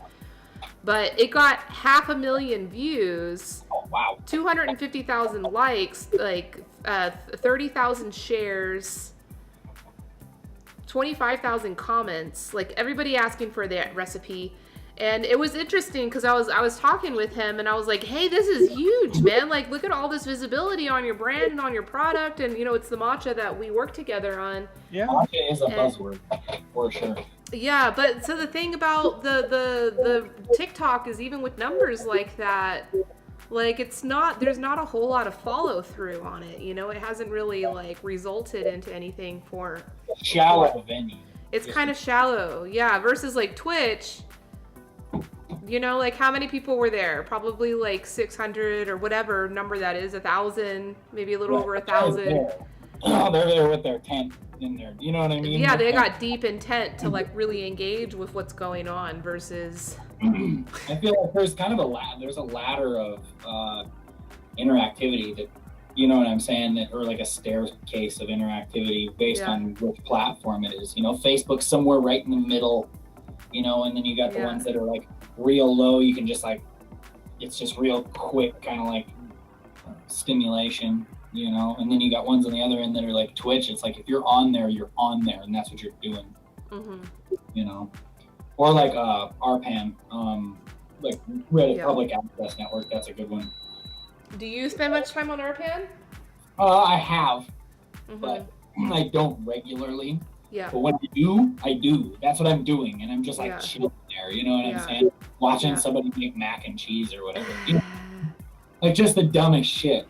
But it got 500,000 views. Oh, wow. 250,000 likes, like 30,000 shares, 25,000 comments. Like everybody asking for that recipe. And it was interesting because I was talking with him and I was like, hey, this is huge, man. Like, look at all this visibility on your brand and on your product. And, you know, it's the matcha that we work together on. Yeah. Matcha is a buzzword, for sure. Yeah, but so the thing about the TikTok is even with numbers like that, like there's not a whole lot of follow through on it. You know, it hasn't really like resulted into anything for Shallow venue. It's kind of shallow. Yeah, versus like Twitch. You know, like how many people were there? Probably like 600 or whatever number that is, 1,000, maybe a little over 1,000. Oh, they're there with their tent in there. You know what I mean? Yeah, they got deep intent to like really engage with what's going on versus. I feel like there's kind of there's a ladder of interactivity that, you know what I'm saying, that, or like a staircase of interactivity based on which platform it is. You know, Facebook's somewhere right in the middle. You know, and then you got the ones that are like real low. You can just like, it's just real quick, kind of like stimulation, you know. And then you got ones on the other end that are like Twitch. It's like if you're on there, and that's what you're doing. Mm-hmm. You know, or like RPAN, like Reddit Public Access Network. That's a good one. Do you spend much time on RPAN? I have, but I don't regularly. Yeah. But when I do. That's what I'm doing, and I'm just like chilling there. You know what I'm saying? Watching somebody make mac and cheese or whatever. You know? Like just the dumbest shit.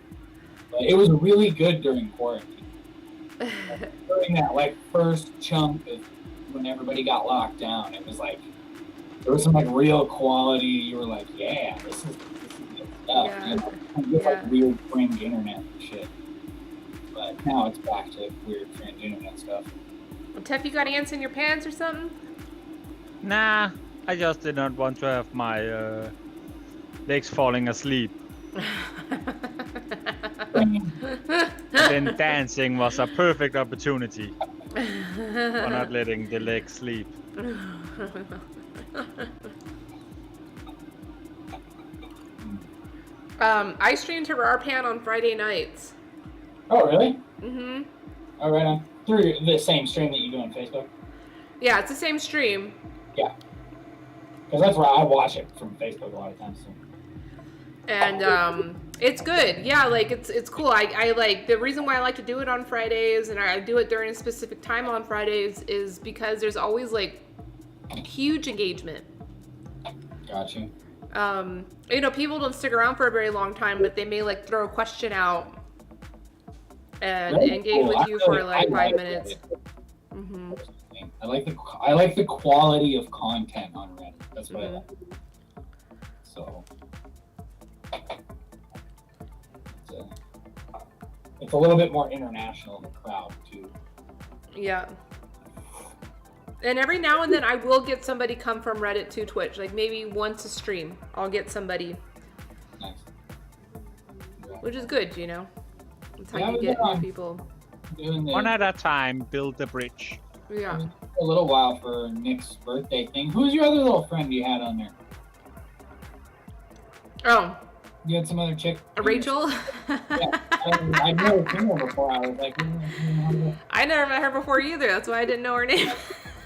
But it was really good during quarantine. During that like first chunk of when everybody got locked down, it was like there was some like real quality. You were like, yeah, this is good stuff. Yeah. You know? Just like weird fringe internet shit. But now it's back to weird fringe internet stuff. Tef, you got ants in your pants or something? Nah, I just did not want to have my legs falling asleep. Then dancing was a perfect opportunity for not letting the legs sleep. I streamed to RPAN on Friday nights. Oh, really? Mm-hmm. All right, on through the same stream that you do on Facebook? Yeah, it's the same stream. Yeah. Because that's where I watch it from Facebook a lot of times. So. And it's good. Yeah, like it's cool. I like the reason why I like to do it on Fridays and I do it during a specific time on Fridays is because there's always like huge engagement. Gotcha. You know, people don't stick around for a very long time, but they may like throw a question out and engage with you for like 5 minutes. Mm-hmm. I like the quality of content on Reddit. That's what I like. So it's a little bit more international, the crowd too. Yeah. And every now and then I will get somebody come from Reddit to Twitch. Like maybe once a stream, I'll get somebody. Nice. which is good, you know. That's how Yeah, you we've get been new on. people. Doing One the, at a time, build the bridge. Yeah. a little while for Nick's birthday thing. Who's your other little friend you had on there? Oh, You had some other chick. Rachel. I'd never seen her before. I was like, I never met her before either. That's why I didn't know her name.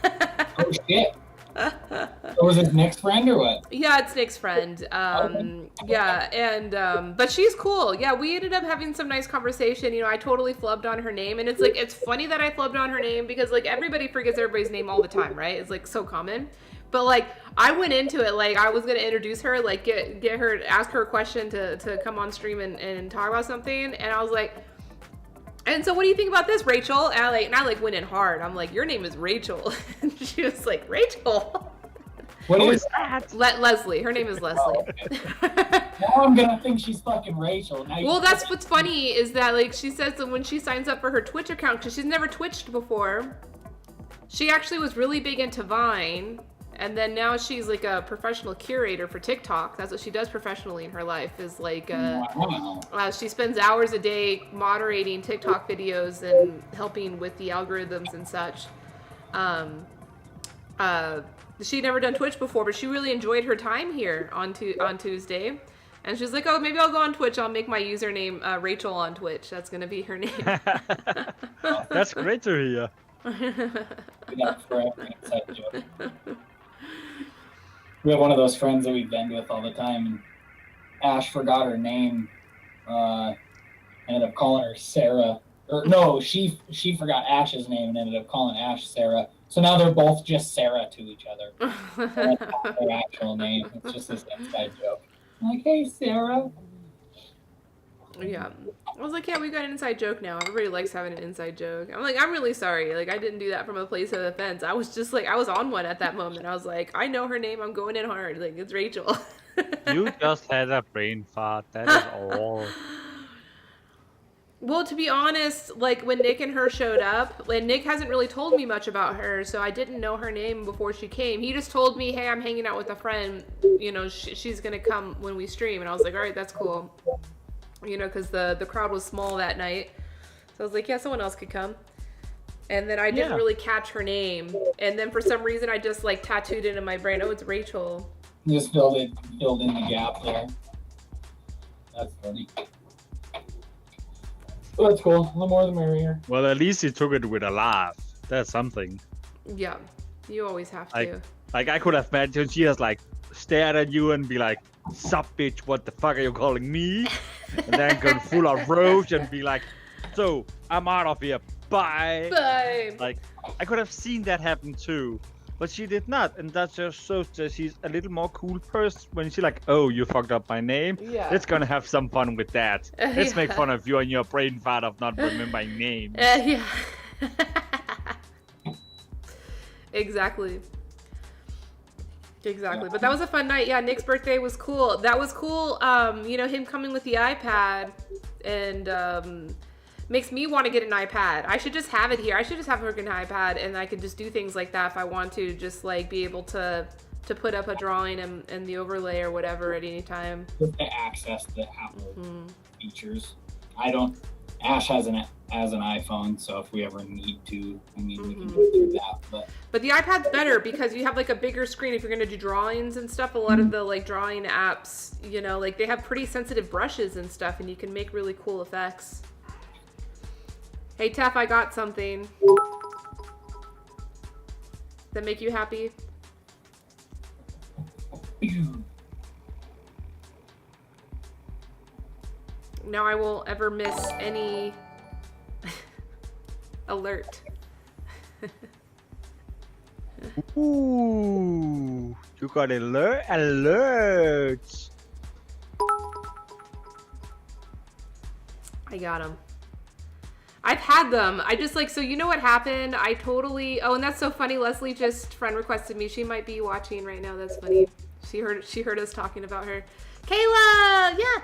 oh shit. So was it Nick's friend or what? Yeah, it's Nick's friend. Yeah, and but she's cool. Yeah, we ended up having some nice conversation. You know, I totally flubbed on her name, and it's like it's funny that I flubbed on her name because like everybody forgets everybody's name all the time, right? It's like so common. But like I went into it like I was gonna introduce her, like get her, ask her a question to come on stream and talk about something, and I was like. And so what do you think about this, Rachel? And I went in hard. I'm like, your name is Rachel. And she was like, Rachel? What Who is is that? Leslie. Her name is Leslie. Now I'm gonna think she's fucking Rachel. Now Well, that's what's funny is that like she says that when she signs up for her Twitch account, because she's never Twitched before, she actually was really big into Vine. And then now she's like a professional curator for TikTok. That's what she does professionally in her life is like, Wow. she spends hours a day moderating TikTok videos and helping with the algorithms and such. She'd never done Twitch before, but she really enjoyed her time here on Tuesday. And she's like, oh, maybe I'll go on Twitch. I'll make my username Rachel on Twitch. That's going to be her name. That's great to hear. We got a forever inside joke. We have one of those friends that we bend with all the time, and Ash forgot her name. Ended up calling her Sarah. Or no, she forgot Ash's name and ended up calling Ash Sarah. So now they're both just Sarah to each other. That's not their actual name. It's just this inside joke. I'm like, hey, Sarah. Yeah. I was like, yeah, we got an inside joke now. Everybody likes having an inside joke. I'm like, I'm really sorry. Like, I didn't do that from a place of offense. I was just like, I was on one at that moment. I was like, I know her name. I'm going in hard. Like, it's Rachel. You just had a brain fart. That is all. Well, to be honest, like when Nick and her showed up, and Nick hasn't really told me much about her, so I didn't know her name before she came. He just told me, hey, I'm hanging out with a friend. You know, she's going to come when we stream. And I was like, all right, that's cool. You know, because the crowd was small that night. So I was like, yeah, someone else could come. And then I didn't really catch her name. And then for some reason, I just like tattooed it in my brain. Oh, it's Rachel. Just filled in the gap there. That's funny. Well, that's cool. The more the merrier. Well, at least he took it with a laugh. That's something. Yeah, you always have to. Like I could have imagined she has like stared at you and be like, "Sup, bitch? What the fuck are you calling me?" And then go full of rage and be like, "So I'm out of here. Bye." Bye. Like I could have seen that happen too, but she did not, and that just shows that she's a little more cool person. When she's like, "Oh, you fucked up my name. Yeah. Let's gonna have some fun with that. Let's make fun of you and your brain fart of not remembering names." Yeah. Exactly. But that was a fun night. Yeah, Nick's birthday was cool. That was cool. You know, him coming with the iPad and makes me want to get an iPad. I should just have it here. I should just have a freaking iPad and I could just do things like that if I want to, just like be able to put up a drawing and the overlay or whatever at any time. Just to access the Apple features. Ash has an iPhone, so if we ever need to, we can do that. But the iPad's better because you have like a bigger screen if you're gonna do drawings and stuff. A lot of the like drawing apps, you know, like they have pretty sensitive brushes and stuff, and you can make really cool effects. Hey Tef, I got something. Does that make you happy? Now I won't ever miss any alert. Ooh, you got alerts. I got them. I've had them. I just like, so you know what happened? I totally, oh, and that's so funny. Leslie just friend requested me. She might be watching right now. That's funny. She heard us talking about her. Kayla! Yeah.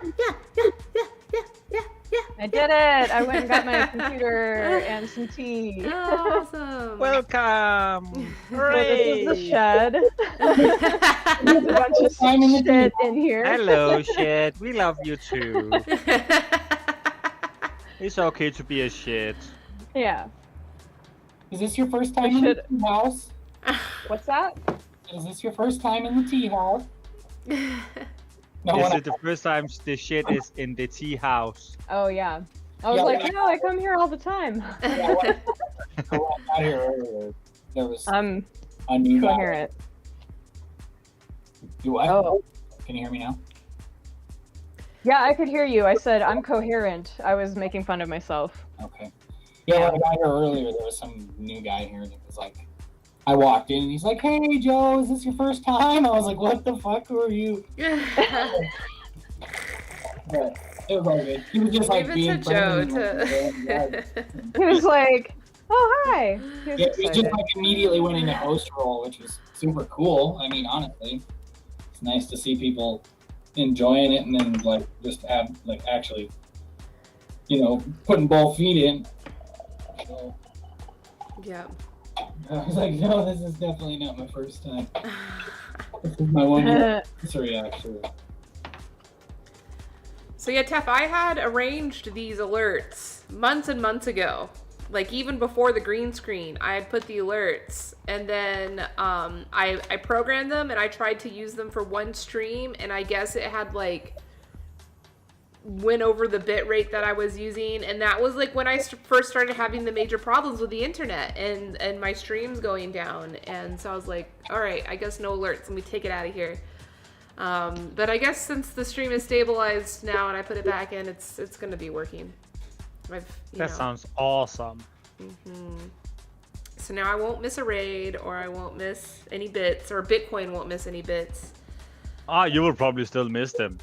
I did it! I went and got my computer and some tea. Awesome. Welcome. So this is the shed. There's a bunch of I'm in the shit in here. Hello, shit. We love you too. It's okay to be a shit. Yeah. Is this your first time We in the should- tea house? What's that? Is this your first time in the tea house? No, Is when it the first time the shit is in the tea house? Oh yeah. I was Yeah, like, yeah. no, I come here all the time. I got here earlier. There was I'm a new guy. coherent. You what? Oh. Can you hear me now? Yeah, I could hear you. I said I'm coherent. I was making fun of myself. Okay. Yeah, when I got here earlier, there was some new guy here that was like, I walked in and he's like, "Hey, Joe, is this your first time?" I was like, "What the fuck? Who are you?" But it was all good. He was just like Leave it being to Joe friendly. to. He was like, "Oh hi." He was Yeah, he excited. just like immediately went into host role, which was super cool. I mean, honestly, it's nice to see people enjoying it and then like just have like actually, you know, putting both feet in. So Yeah. I was like, no, this is definitely not my first time. This is my 1 year anniversary, actually. So yeah, Tef, I had arranged these alerts months and months ago. Like even before the green screen, I had put the alerts, and then I programmed them and I tried to use them for one stream, and I guess it had like went over the bit rate that I was using, and that was like when I first started having the major problems with the internet and my streams going down. And so I was like, all right, I guess no alerts. Let me take it out of here. But I guess since the stream is stabilized now and I put it back in, it's gonna be working. That sounds awesome. So now I won't miss a raid, or I won't miss any bits, or Bitcoin won't miss any bits. Ah, you will probably still miss them.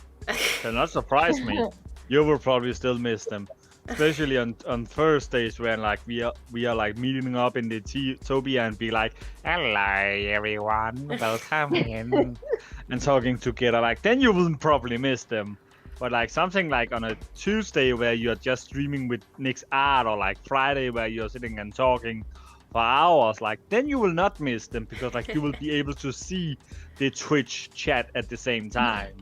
They'll not surprise me. You will probably still miss them, especially on Thursdays when like we are like meeting up in the Topia and be like, "Hello everyone, welcome in," and talking together. Like then you will probably miss them. But like something like on a Tuesday where you're just streaming with Nick's art, or like Friday where you're sitting and talking for hours, like then you will not miss them because like you will be able to see the Twitch chat at the same time.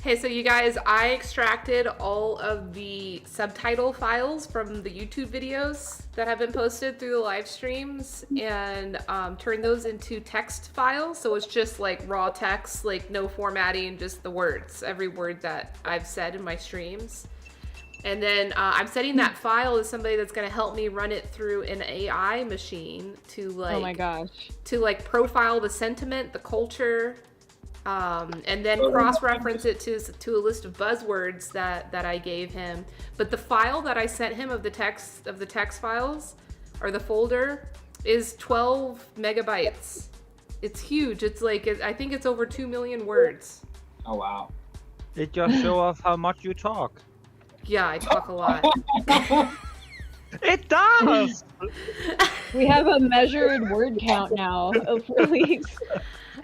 Hey, so you guys, I extracted all of the subtitle files from the YouTube videos that have been posted through the live streams and turned those into text files. So it's just like raw text, like no formatting, just the words, every word that I've said in my streams. And then I'm setting that file to somebody that's going to help me run it through an AI machine to like, Oh my gosh. to like profile the sentiment, the culture, and then cross-reference it to a list of buzzwords that I gave him. But the file that I sent him of the text files, or the folder, is 12 megabytes. It's huge. It's like, I think it's over 2 million words. Oh wow. It just show off how much you talk. Yeah, I talk a lot. It does. We have a measured word count now of release.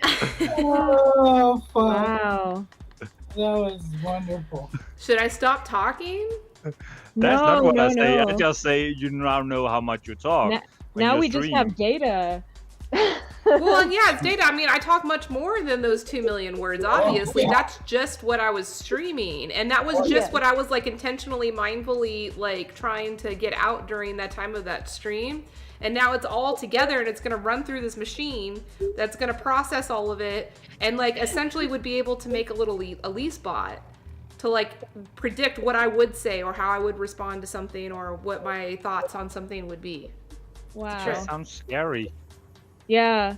Oh fuck. Wow. That was wonderful. Should I stop talking? That's not what I say. No. I just say you now know how much you talk. when Now you we just stream. have data. Well, and yeah, it's data. I mean, I talk much more than those 2 million words, obviously. That's just what I was streaming. And that was just what I was, like, intentionally, mindfully, like, trying to get out during that time of that stream. And now it's all together, and it's going to run through this machine that's going to process all of it and, like, essentially would be able to make a little Elise bot to, like, predict what I would say or how I would respond to something or what my thoughts on something would be. Wow. That sounds scary. Yeah.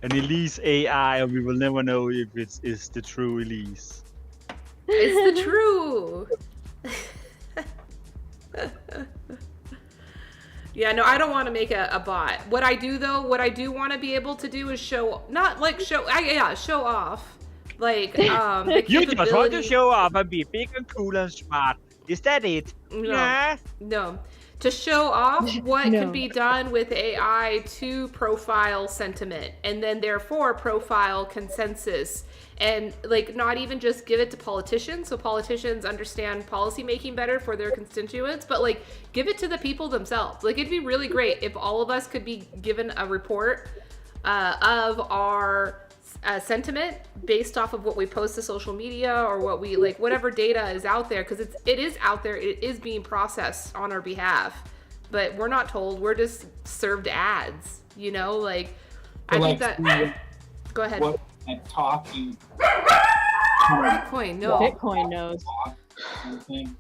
An Elise AI, and we will never know if it's the true Elise. It's the true. Yeah, no, I don't want to make a bot. What I do want to be able to do is show off. Like, the You just want to capability- show off and be big and cool and smart. Is that it? No. Yeah. No. To show off what No. can be done with AI to profile sentiment and then therefore profile consensus and like not even just give it to politicians so politicians understand policy making better for their constituents, but like give it to the people themselves. Like it'd be really great if all of us could be given a report of our sentiment based off of what we post to social media or what we like, whatever data is out there, because it is out there, it is being processed on our behalf, but we're not told, we're just served ads, you know, like So, I like, think that go ahead. What kind of talk you Bitcoin, no. Bitcoin knows. kind of thing?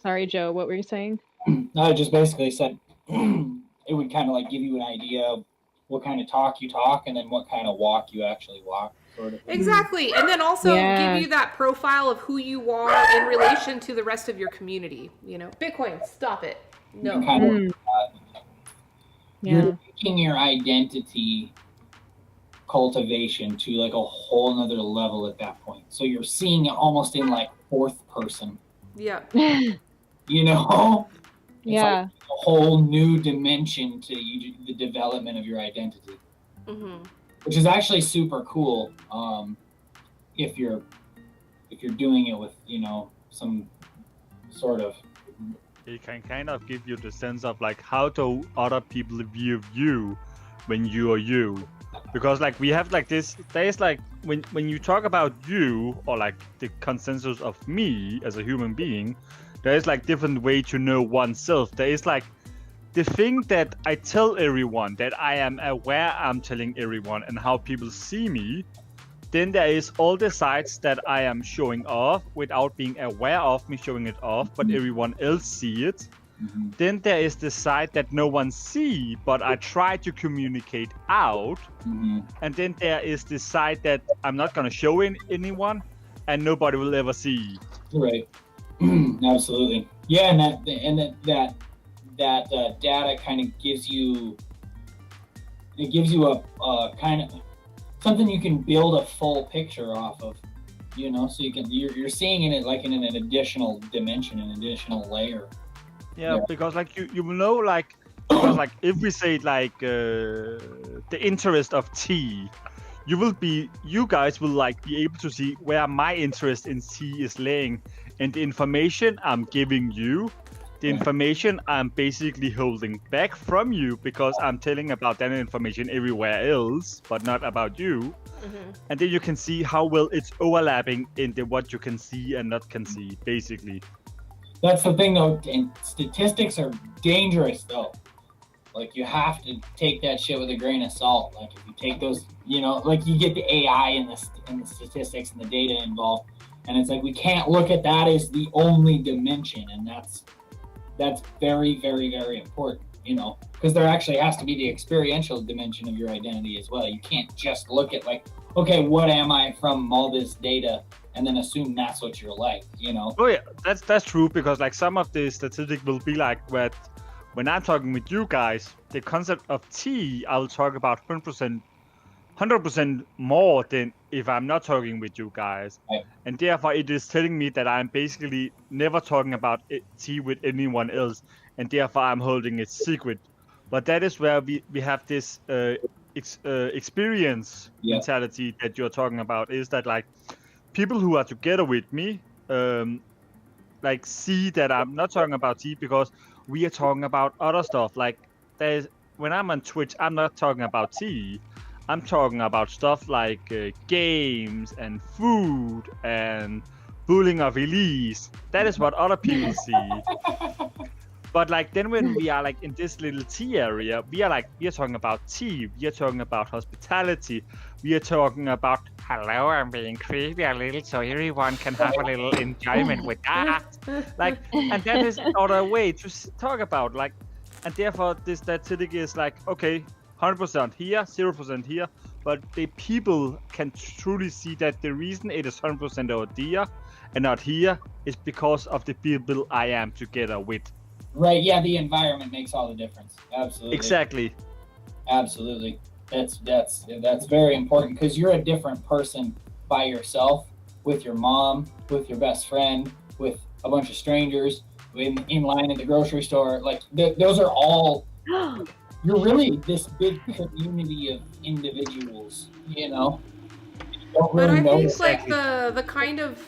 Sorry, Joe. What were you saying? No, I just basically said it would kind of like give you an idea of what kind of talk you talk and then what kind of walk you actually walk, sort of thing. Exactly. And then also Yeah. give you that profile of who you are in relation to the rest of your community. You know, Bitcoin, stop it. No. And kind of, Mm. Yeah. you're taking your identity cultivation to like a whole nother level at that point. So you're seeing it almost in like fourth person, Yeah. you know? It's Yeah. like a whole new dimension to you, the development of your identity, Mm-hmm. which is actually super cool. If you're doing it with, you know, some sort of It can kind of give you the sense of like how do other people view you when you are you, because like we have like this, there's like when you talk about you or like the consensus of me as a human being, there is like different way to know oneself. There is like the thing that I tell everyone that I am aware I'm telling everyone and how people see me. Then there is all the sides that I am showing off without being aware of me showing it off, but everyone else see it. Then there is the side that no one see, but I try to communicate out. And then there is the side that I'm not gonna show anyone, and nobody will ever see. right. Absolutely. Yeah, and that data kind of gives you a kind of something you can build a full picture off of, you know, so you're seeing it like in an additional dimension, an additional layer. Yeah, Yeah. because like you will know like, because like if we say like the interest of tea, you guys will like be able to see where my interest in tea is laying, and the information I'm giving you, the information I'm basically holding back from you because I'm telling about that information everywhere else, but not about you. Mm-hmm. And then you can see how well it's overlapping into what you can see and not can see, basically. That's the thing though, and statistics are dangerous though. Like you have to take that shit with a grain of salt. Like if you take those, you know, like you get the AI and the statistics and the data involved, and it's like we can't look at that as the only dimension, and that's very, very, very important, you know, because there actually has to be the experiential dimension of your identity as well. You can't just look at like, okay, what am I from all this data, and then assume that's what you're like, you know. Oh yeah, that's true, because like some of the statistics will be like that when I'm talking with you guys, the concept of tea, I'll talk about 100% more than if I'm not talking with you guys. Right. And therefore it is telling me that I'm basically never talking about tea with anyone else, and therefore I'm holding it secret. But that is where we have this experience mentality that you're talking about, is that like people who are together with me like see that I'm not talking about tea because we are talking about other stuff. Like when I'm on Twitch, I'm not talking about tea. I'm talking about stuff like games and food and bullying of Elise. That is what other people see. But like then when we are like in this little tea area, we are talking about tea. We are talking about hospitality. We are talking about, hello, I'm being creepy a little so everyone can have a little enjoyment with that. Like, and that is another way to talk about like, and therefore this statistic is like, okay, 100% here, 0% here, but the people can truly see that the reason it is 100% over there and not here is because of the people I am together with. Right, yeah, the environment makes all the difference. Absolutely. Exactly. Absolutely. That's very important, because you're a different person by yourself, with your mom, with your best friend, with a bunch of strangers, in line at the grocery store. Like those are all, you're really this big community of individuals, you know? don't But really I know. think Exactly. like the kind of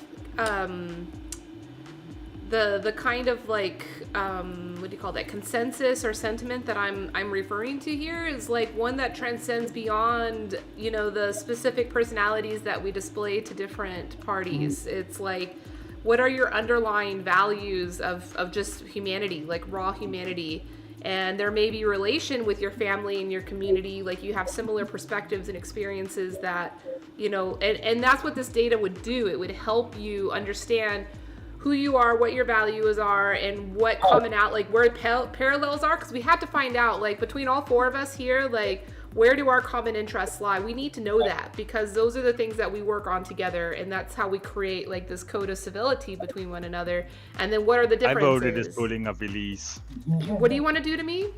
the kind of like what do you call that, consensus or sentiment that I'm referring to here is like one that transcends beyond, you know, the specific personalities that we display to different parties. It's like, what are your underlying values of just humanity, like raw humanity? And there may be relation with your family and your community, like you have similar perspectives and experiences that, you know, and that's what this data would do. It would help you understand who you are, what your values are, and what common out, like where parallels are, because we have to find out, like between all four of us here, like where do our common interests lie? We need to know that, because those are the things that we work on together, and that's how we create like this code of civility between one another. And then what are the I differences? vote it is bullying of Elise. What do you want to do to me?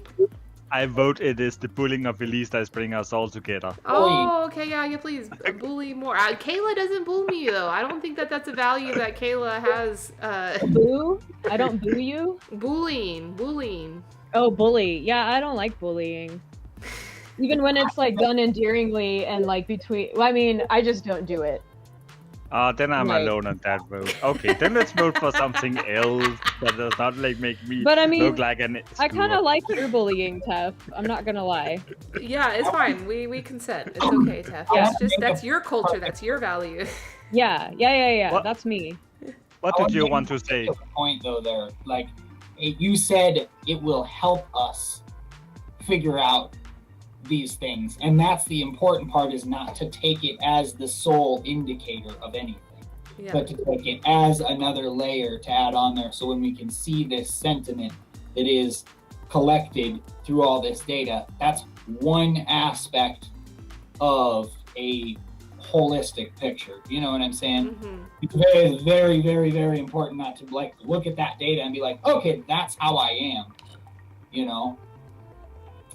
I vote it is the bullying of Elise that is bringing us all together. Oh, okay, yeah, please bully more. Kayla doesn't bully me though. I don't think that that's a value that Kayla has. Boo? I don't boo you? Bullying. Oh, bully. Yeah, I don't like bullying. Even when it's like done endearingly and like between. Well, I mean, I just don't do it. Then I'm Right. alone on that vote. Okay, then let's vote for something else that does not like make me But I mean, look like an. I kind of like your bullying, Tef. I'm not gonna lie. Yeah, it's fine. We consent. It's okay, Tef. Yeah. It's just that's your culture. That's your value. Yeah. What? That's me. What did you want to say? Point though, there, like you said, it will help us figure out these things, and that's the important part, is not to take it as the sole indicator of anything, Yeah. but to take it as another layer to add on there, so when we can see this sentiment that is collected through all this data, that's one aspect of a holistic picture. You know what I'm saying? Mm-hmm. It's very, very, very important not to like look at that data and be like, okay, that's how I am, you know,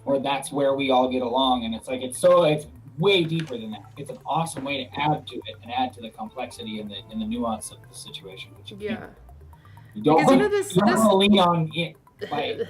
or that's where we all get along. And it's like, it's way deeper than that. It's an awesome way to add to it and add to the complexity and the nuance of the situation. Which Yeah. you don't, Because, you know, this- you don't this- want to lean on it. Like,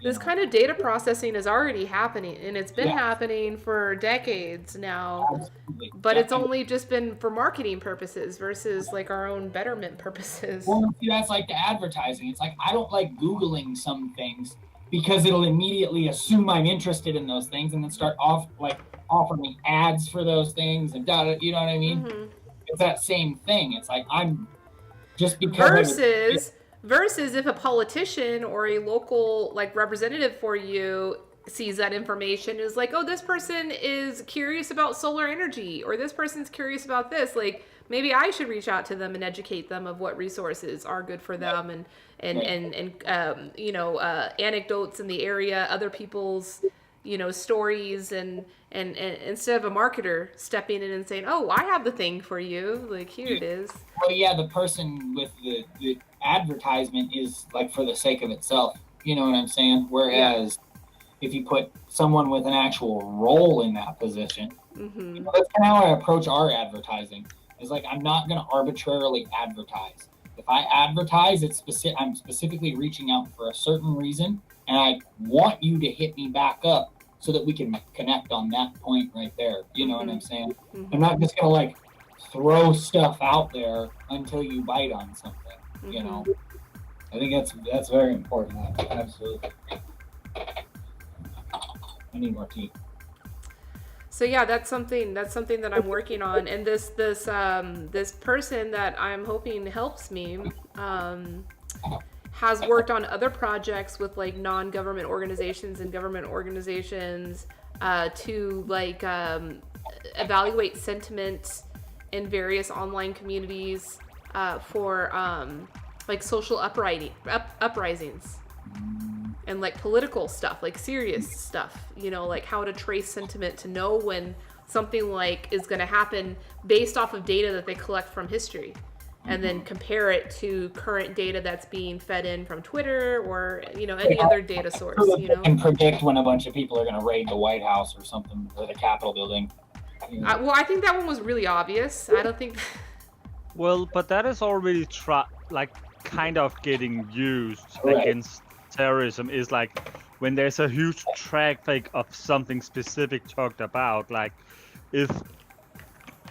This kind of data processing is already happening, and it's been Yeah. happening for decades now. absolutely. But Yeah. it's only just been for marketing purposes versus like our own betterment purposes. Well, see, that's like the advertising. It's like, I don't like Googling some things because it'll immediately assume I'm interested in those things and then start offering me ads for those things and you know what I mean? Mhm. It's that same thing. It's like, I'm just because Versus if a politician or a local like representative for you sees that information, is like, oh, this person is curious about solar energy, or this person's curious about this, like maybe I should reach out to them and educate them of what resources are good for them, and you know, anecdotes in the area, other people's, you know, stories, and instead of a marketer stepping in and saying, oh, I have the thing for you, like here it is. well, yeah, the person with the advertisement is like for the sake of itself. You know what I'm saying? Whereas if you put someone with an actual role in that position, Mm-hmm. you know, that's kind of how I approach our advertising. It's like, I'm not going to arbitrarily advertise. If I advertise, I'm specifically reaching out for a certain reason, and I want you to hit me back up so that we can connect on that point right there. You know what I'm saying? Mhm. I'm not just going to like throw stuff out there until you bite on something. You know, I think that's very important. Absolutely. I need more tea. So yeah, that's something that I'm working on, and this person that I'm hoping helps me has worked on other projects with like non-government organizations and government organizations to like evaluate sentiment in various online communities for like social uprisings. And like political stuff, like serious stuff, you know, like how to trace sentiment to know when something like is going to happen based off of data that they collect from history, and then compare it to current data that's being fed in from Twitter or, you know, any other data source, you know. And predict when a bunch of people are going to raid the White House or something, or the Capitol building. You know. Well, I think that one was really obvious. I don't think. Well, but that is already kind of getting used Right. against terrorism. Is like when there's a huge traffic of something specific talked about, like if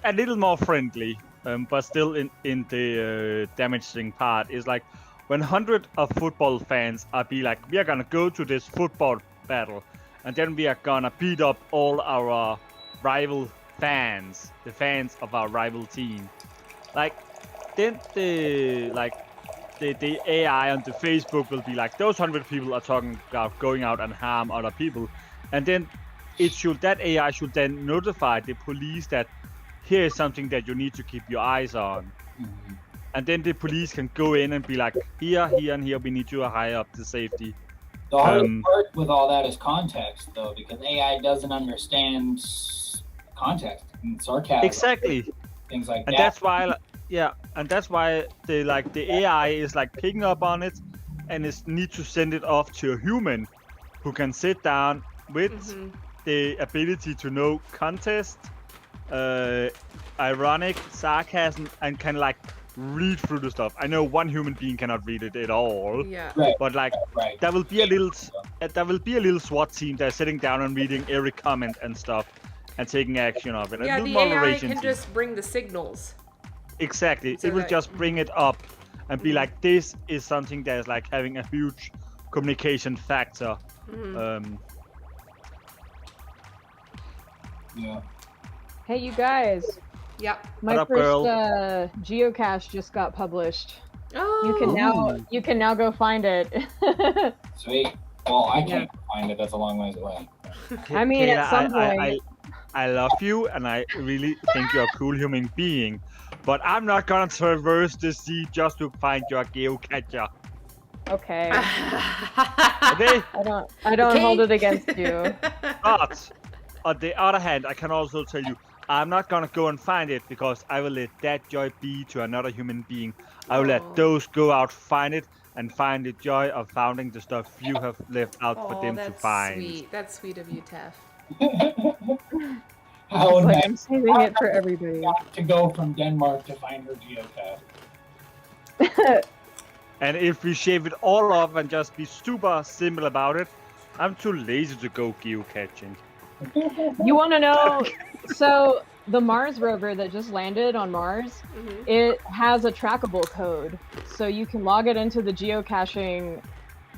a little more friendly, but still in the damaging part is like when 100 of football fans are be like, we are gonna go to this football battle, and then we are gonna beat up all our rival fans, the fans of our rival team. Like, then the AI on the Facebook will be like, those 100 people are talking about going out and harm other people, and then that AI should then notify the police that here is something that you need to keep your eyes on. And then the police can go in and be like, here, here, and here, we need you to higher up the safety. The hardest part with all that is context, though, because AI doesn't understand context and sarcasm. Exactly. Things like and that. That's why, and that's why the AI is like picking up on it, and is need to send it off to a human who can sit down with the ability to know context, ironic, sarcasm, and can like read through the stuff. I know one human being cannot read it at all. Yeah. But like there will be a little SWAT team that's sitting down and reading every comment and stuff and taking action of it. Yeah, the AI can just bring the signals. Exactly. So it will just bring it up and be like, this is something that is like having a huge communication factor. Yeah. Hey, you guys. Yep. My up, first girl? geocache just got published. Oh. You can now go find it. Sweet. Well, I can't find it. That's a long ways away. I mean, Kayla, at some point. I love you, and I really think you're a cool human being, but I'm not gonna traverse the sea just to find your geocacher. Okay. Okay? I don't hold it against you. But on the other hand, I can also tell you, I'm not gonna go and find it because I will let that joy be to another human being. I will let those go out, find it, and find the joy of finding the stuff you have left out for them to find. Sweet. That's sweet of you, Tef. How It's like nice I'm saving it for everybody. to go from Denmark to find her geocache. And if we shave it all off and just be super simple about it, I'm too lazy to go geocaching. You want to know? So the Mars rover that just landed on Mars, it has a trackable code, so you can log it into the geocaching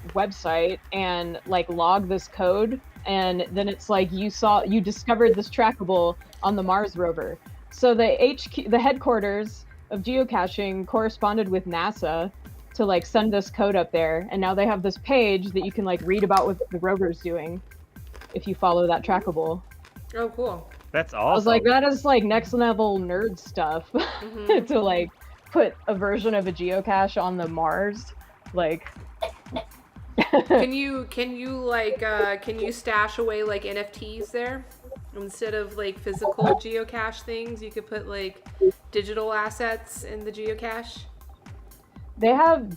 website and like log this code, and then it's like you discovered this trackable on the Mars rover. So the headquarters of geocaching corresponded with NASA to like send this code up there, and now they have this page that you can like read about what the rover's doing if you follow that trackable. Oh, cool. That's awesome. I was like, that is like next level nerd stuff to like put a version of a geocache on the Mars. Like, can you stash away like NFTs there instead of like physical geocache things? You could put like digital assets in the geocache. they have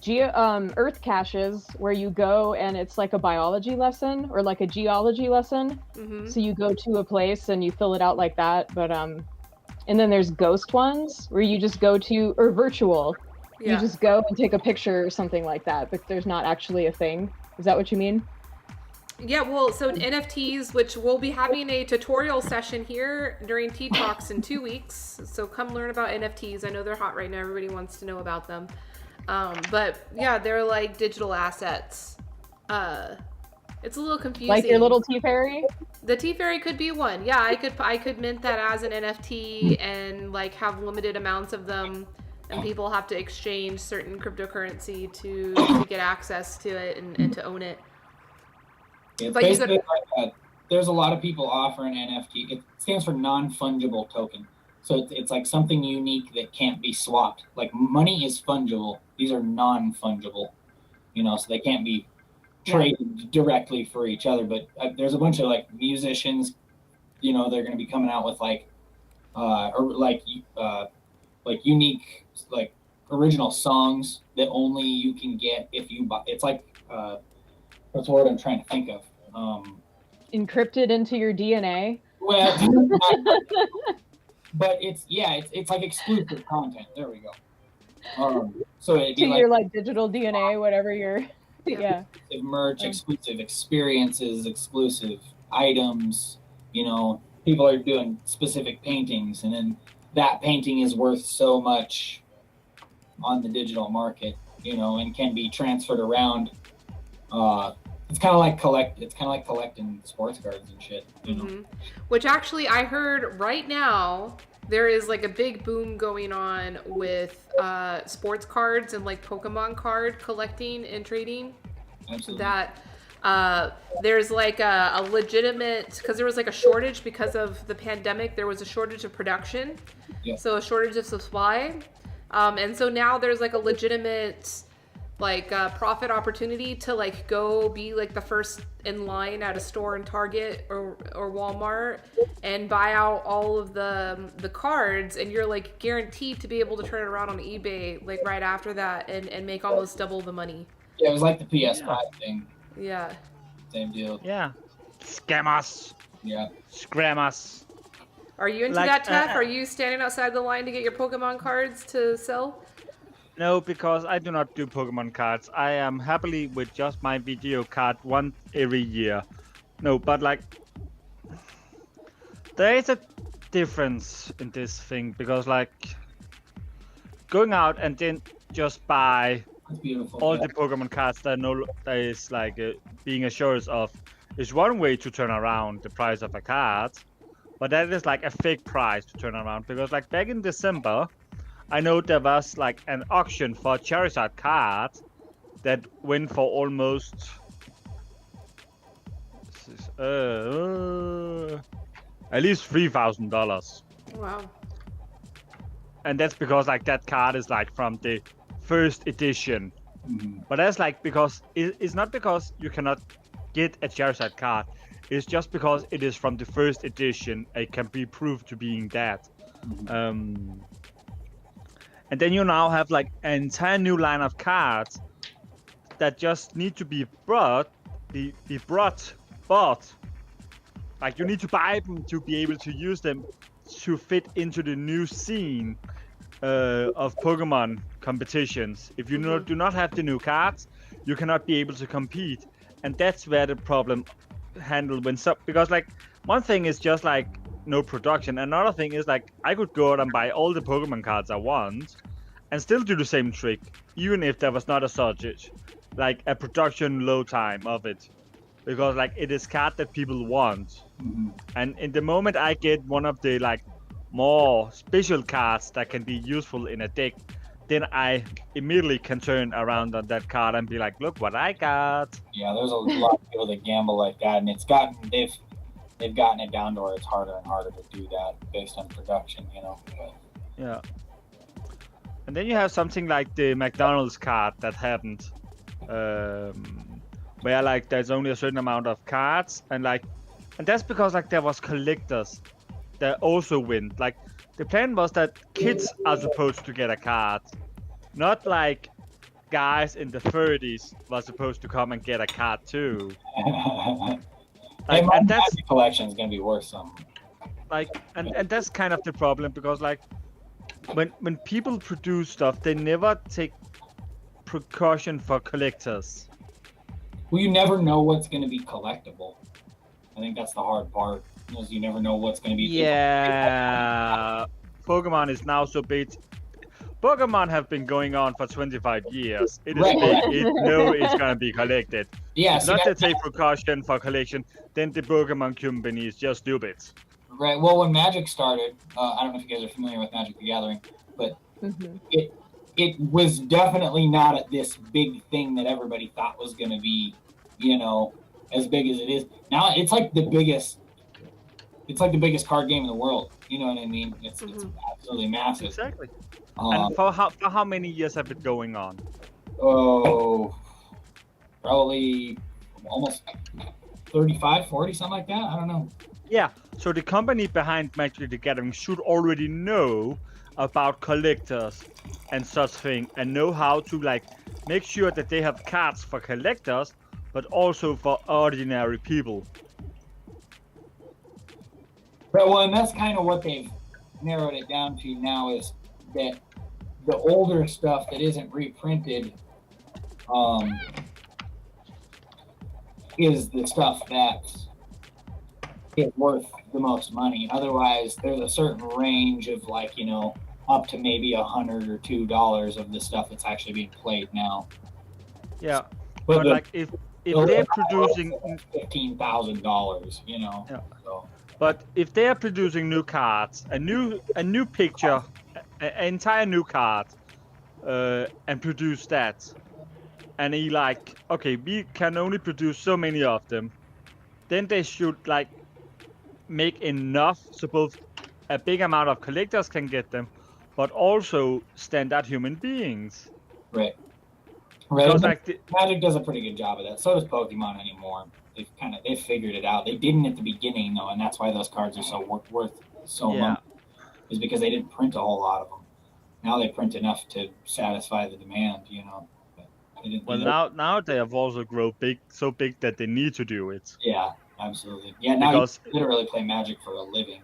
Earth caches where you go and it's like a biology lesson or like a geology lesson. So you go to a place and you fill it out like that. But and then there's ghost ones where you just go to, or virtual. Yeah. You just go and take a picture or something like that, but there's not actually a thing. Is that what you mean? Yeah, well, so NFTs, which we'll be having a tutorial session here during Tea Talks in 2 weeks. So come learn about NFTs. I know they're hot right now. Everybody wants to know about them. But yeah, they're like digital assets. It's a little confusing. Like your little tea fairy? The tea fairy could be one. Yeah, I could mint that as an NFT and like have limited amounts of them, and people have to exchange certain cryptocurrency to get access to it and to own it. It's But you basically could- like that. There's a lot of people offering NFT. It stands for non-fungible token. So it's like something unique that can't be swapped. Like money is fungible. These are non-fungible, so they can't be traded directly for each other. But there's a bunch of like musicians, they're going to be coming out with like unique, like original songs that only you can get if you buy. It's like, what's the word I'm trying to think of? Encrypted into your DNA? Well, but it's like exclusive content. There we go. So it'd be To your like digital DNA, whatever your yeah. exclusive merch, exclusive experiences, exclusive items. People are doing specific paintings, and then that painting is worth so much on the digital market, you know, and can be transferred around. It's kind of like collecting sports cards and shit, you know. Which actually, I heard right now there is like a big boom going on with sports cards and like Pokemon card collecting and trading. Absolutely. That there's like a legitimate, because there was like a shortage because of the pandemic. There was a shortage of production, so a shortage of supply, and so now there's like a legitimate like profit opportunity to like go be like the first in line at a store in Target or Walmart and buy out all of the cards, and you're like guaranteed to be able to turn it around on eBay like right after that and make almost double the money. Yeah, it was like the PS5 thing. Yeah. Same deal. Yeah. Scammers. Yeah. Scrammers. Are you into that, Tef? Are you standing outside the line to get your Pokemon cards to sell? No, because I do not do Pokemon cards. I am happily with just my video card once every year. No, but like, there is a difference in this thing because like, going out and then just buy all the Pokemon cards that is like being assured of is one way to turn around the price of a card, but that is like a fake price to turn around because like back in December, I know there was like an auction for a Charizard card that went for almost at least $3,000. Wow. And that's because like that card is like from the first edition. But that's like because it's not because you cannot get a Charizard card. It's just because it is from the first edition. It can be proved to being that. And then you now have like an entire new line of cards that just need to be bought. Like you need to buy them to be able to use them to fit into the new scene of Pokemon competitions. If you do not have the new cards, you cannot be able to compete, and that's where the problem handled because like one thing is just like no production. Another thing is like I could go out and buy all the Pokemon cards I want and still do the same trick, even if there was not a shortage, like a production low time of it, because like it is card that people want. And in the moment I get one of the like more special cards that can be useful in a deck, then I immediately can turn around on that card and be like, look what I got. Yeah, there's a lot of people that gamble like that, and they've gotten it down to where it's harder and harder to do that based on production, you know. But... Yeah. And then you have something like the McDonald's card that happened, where like there's only a certain amount of cards, and that's because like there was collectors that also win. Like the plan was that kids are supposed to get a card, not like guys in the 30s were supposed to come and get a card too. Like, and that's collection is gonna be worth something. Like, and that's kind of the problem because like when people produce stuff, they never take precaution for collectors. Well, you never know what's gonna be collectible. I think that's the hard part. Is you never know what's going to be. Yeah, Pokemon is now so big. Pokemon have been going on for 25 years. It is big. It know it's going to be collected. Yeah, so not to take precaution for collection, then the Pokemon company is just stupid. Right. Well, when Magic started, I don't know if you guys are familiar with Magic the Gathering, but it was definitely not this big thing that everybody thought was going to be, you know, as big as it is. Now it's like the biggest. It's like the biggest card game in the world. You know what I mean? It's absolutely massive. Exactly. And for how many years have it going on? Oh, probably almost 35, 40, something like that. I don't know. Yeah. So the company behind Magic the Gathering should already know about collectors and such thing, and know how to like make sure that they have cards for collectors, but also for ordinary people. But well, and that's kind of what they've narrowed it down to now is that the older stuff that isn't reprinted is the stuff that is worth the most money. Otherwise, there's a certain range of like, you know, up to maybe $100 or $2 of the stuff that's actually being played now. Yeah, But but like if they're producing, $15,000, you know. Yeah. So, but if they're producing new cards, a new picture, an entire new card, and produce that, and he like, okay, we can only produce so many of them, then they should like make enough so both a big amount of collectors can get them, but also standard human beings. right. Because Right. like Magic does a pretty good job of that. So does Pokemon anymore. They've figured it out. They didn't at the beginning though, and that's why those cards are so worth so Yeah. much. Is because they didn't print a whole lot of them. Now they print enough to satisfy the demand, you know. But they didn't, well you know, now they have also grown so big that they need to do it. yeah, absolutely. Yeah, now Because you literally play Magic for a living.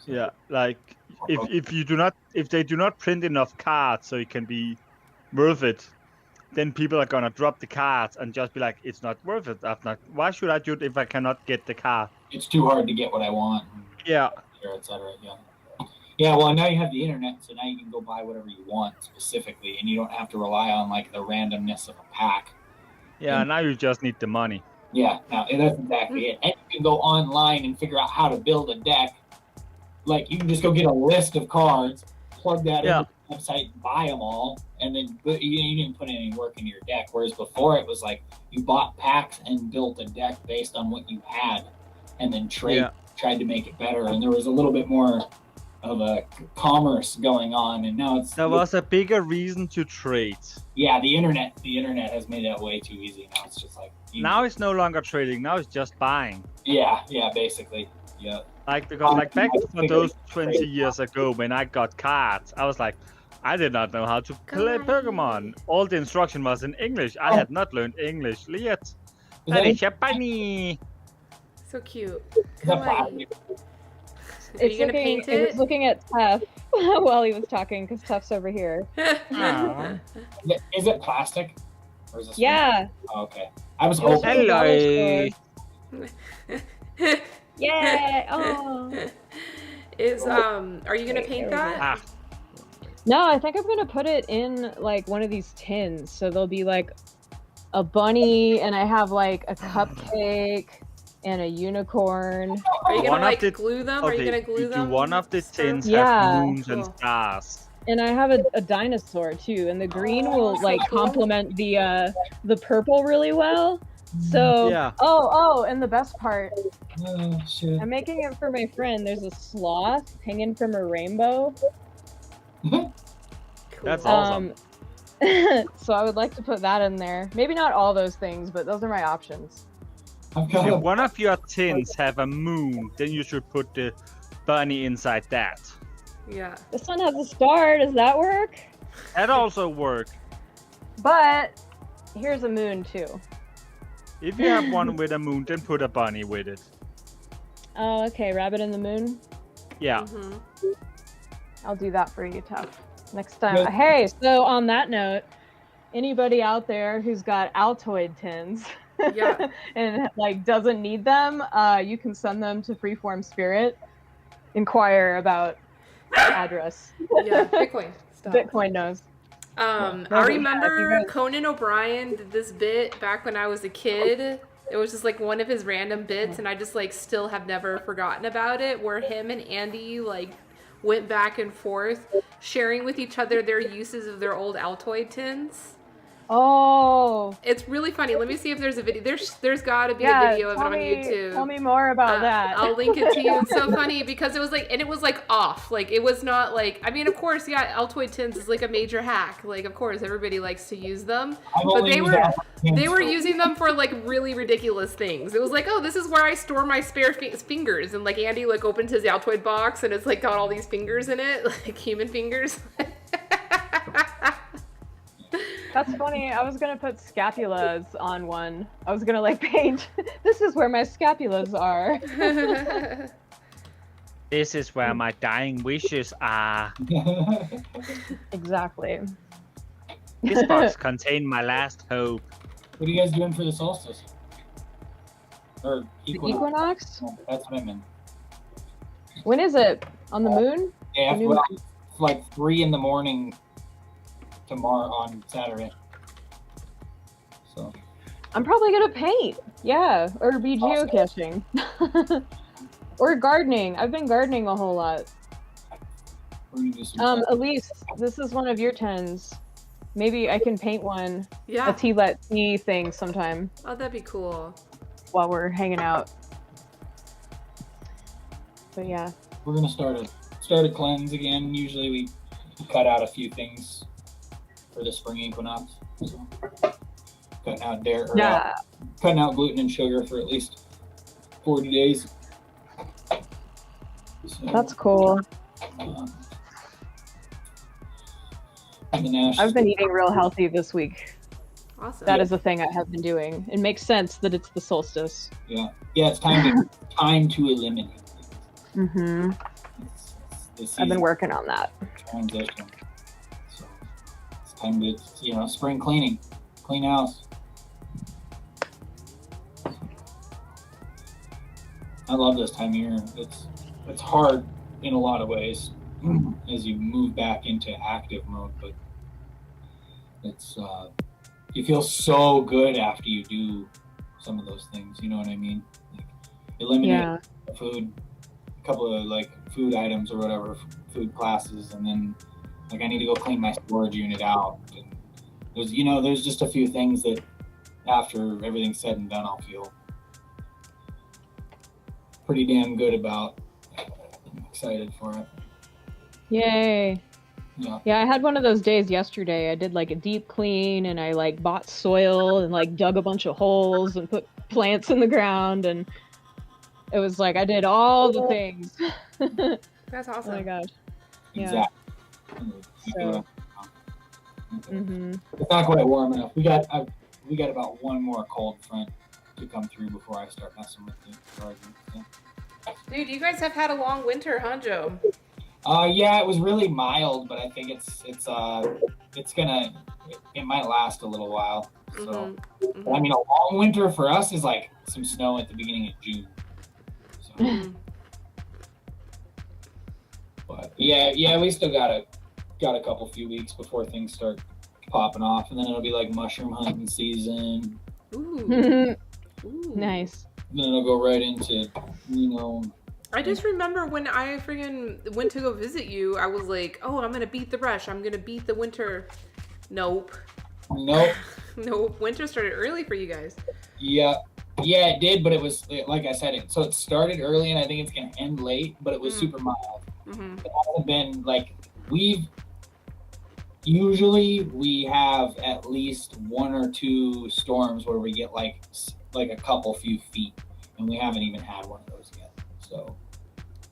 So, yeah, like if they do not print enough cards so it can be worth it, then people are gonna drop the cards and just be like, it's not worth it. Why should I do it if I cannot get the card? it's too hard to get what I want. Yeah. Et cetera. Yeah. Yeah, well, now you have the internet, so now you can go buy whatever you want specifically, and you don't have to rely on like the randomness of a pack. Yeah, now you just need the money. Yeah, now that's exactly it. And you can go online and figure out how to build a deck. Like you can just go get a list of cards, plug that Yeah. into the website, buy them all, and then you didn't put any work into your deck. Whereas before it was like you bought packs and built a deck based on what you had, and then tried to make it better. And there was a little bit more of a commerce going on, and now There was a bigger reason to trade. yeah, the internet has made that way too easy. Now it's just like Now it's no longer trading. Now it's just buying. yeah, basically, yeah. Like because like back for those 20 years ago when I got cards, I was like, I did not know how to play Pokemon. All the instruction was in English. I had not learned English yet. Is that And it's Japanese. So cute. Is that Kawaii. plastic? Are you gonna paint It was it? looking at Tuff while he was talking because Tuff's over here. Aw. Is it plastic? Or is this Yeah. Oh, okay. I was It was hoping. from Hello. the dollar store. Yeah. Oh. Are you gonna paint that? Ah, No, I think I'm gonna put it in like one of these tins. So there'll be like a bunny, and I have like a cupcake and a unicorn. Are you One gonna of like the- glue them? Are you okay, gonna glue do them? one of the tins Yeah. have moons and Cool. stars? And I have a dinosaur too, and the green will so like cool. complement the purple really well. So Yeah. oh, and the best part, Oh, shit. I'm making it for my friend. There's a sloth hanging from a rainbow. Cool. That's awesome. So I would like to put that in there. Maybe not all those things, but those are my options. I've got If a, one of your tins have a moon, then you should put the bunny inside that. Yeah. This one has a star. Does that work? That also works. But here's a moon too. If you have one with a moon, then put a bunny with it. Oh, okay. Rabbit in the moon. Yeah. Mhm. I'll do that for you, Tough. Next time. Good. Hey, so on that note, anybody out there who's got Altoid tins Yeah. and like doesn't need them, you can send them to Freeform Spirit. Inquire about address. Yeah. Bitcoin. Stop. Bitcoin knows. I Yeah, remember you guys- Conan O'Brien did this bit back when I was a kid. It was just like one of his random bits, and I just like still have never forgotten about it. Where him and Andy like went back and forth, sharing with each other their uses of their old Altoid tins. Oh, It's really funny. Let me see if there's a video. There's got to be yeah. a video of it on YouTube. Tell me more about that. I'll link it to you. It's so funny because it was like, and it was like off. Like it was not like, I mean, of course, yeah, Altoid tins is like a major hack. Like, of course, everybody likes to use them. I've But only they used were that for they were hints. using them for like really ridiculous things. It was like, oh, this is where I store my spare fingers, and like Andy like opens his Altoid box and it's like got all these fingers in it, like human fingers. That's funny. I was gonna put scapulas on one. I was gonna like paint. This is where my scapulas are. This is where my dying wishes are. Exactly. This box contains my last hope. What are you guys doing for the solstice? Or The equinox? equinox? No, that's women. When is it? On the moon? Yeah, The new well, it's like 3 in the morning tomorrow on Saturday. So I'm probably gonna paint. Yeah, or be geocaching. Or gardening. I've been gardening a whole lot. we're gonna do some Elise, this is one of your 10s. Maybe I can paint one. Yeah. A tea let tea thing sometime Oh, that'd be cool. while we're hanging out. But yeah. we're gonna start a cleanse again. Usually we cut out a few things for the spring equinox. So cutting out Yeah. cutting out gluten and sugar for at least 40 days. So, That's cool. and the Nash, I've been eating real healthy this week. Awesome. That is the thing I have been doing. It makes sense that it's the solstice. yeah, it's time to eliminate things. Mm-hmm. It's the I've season been working on that. transition. So it's time to spring cleaning, clean house. I love this time of year. It's hard in a lot of ways as you move back into active mode, but it's you feel so good after you do some of those things. You know what I mean? Like eliminate food, a couple of like food items or whatever, food classes, and then like I need to go clean my storage unit out. And there's just a few things that after everything's said and done, I'll feel pretty damn good about. I'm excited for it. Yay. Yeah, I had one of those days yesterday. I did like a deep clean and I like bought soil and like dug a bunch of holes and put plants in the ground, and it was like I did all the things. That's Oh awesome. my gosh. Yeah. Exactly. So, mm-hmm. It's not quite warm enough. We got about one more cold front to come through before I start messing with the garden. So. Dude, you guys have had a long winter, huh, Joe? Yeah, it was really mild, but I think it might last a little while. So, Mm-hmm. But, I mean, a long winter for us is like some snow at the beginning of June. So, but yeah, we still got a couple few weeks before things start popping off, and then it'll be like mushroom hunting season. Ooh. Nice. Then it'll go right into, I just remember when I friggin' went to go visit you, I was like, oh, I'm gonna beat the rush. I'm gonna beat the winter. Nope. Nope. Winter started early for you guys. Yeah, it did, but it was like I said. So it started early, and I think it's gonna end late. But it was super mild. Mm-hmm. It hasn't been like we have at least 1 or 2 storms where we get like a couple few feet, and we haven't even had one of those yet. So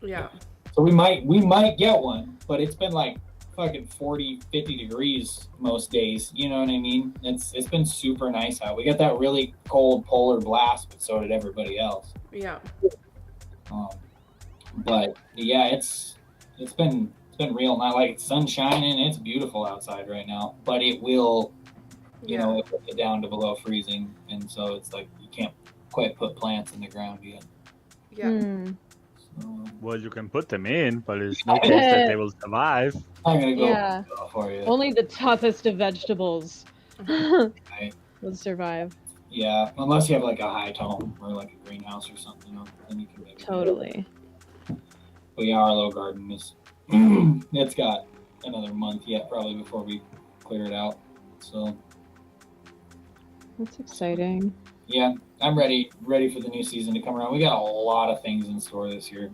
Yeah. So we might get one, but it's been like fucking 40, 50 degrees most days. You know what I mean? It's been super nice out. We got that really cold polar blast, but so did everybody else. Yeah. But yeah, it's been real nice. Like, sun's shining, it's beautiful outside right now. But it will, it'll get down to below freezing, and so it's like you can't quite put plants in the ground yet. Yeah. Well, you can put them in, but there's no chance that they will survive. I'm gonna go for you. Only the toughest of vegetables Right. will survive. Yeah, unless you have like a high tone or like a greenhouse or something, then you can maybe. Totally. But yeah, our low garden is it's got another month yet probably before we clear it out. So That's exciting. yeah, I'm ready for the new season to come around. We got a lot of things in store this year.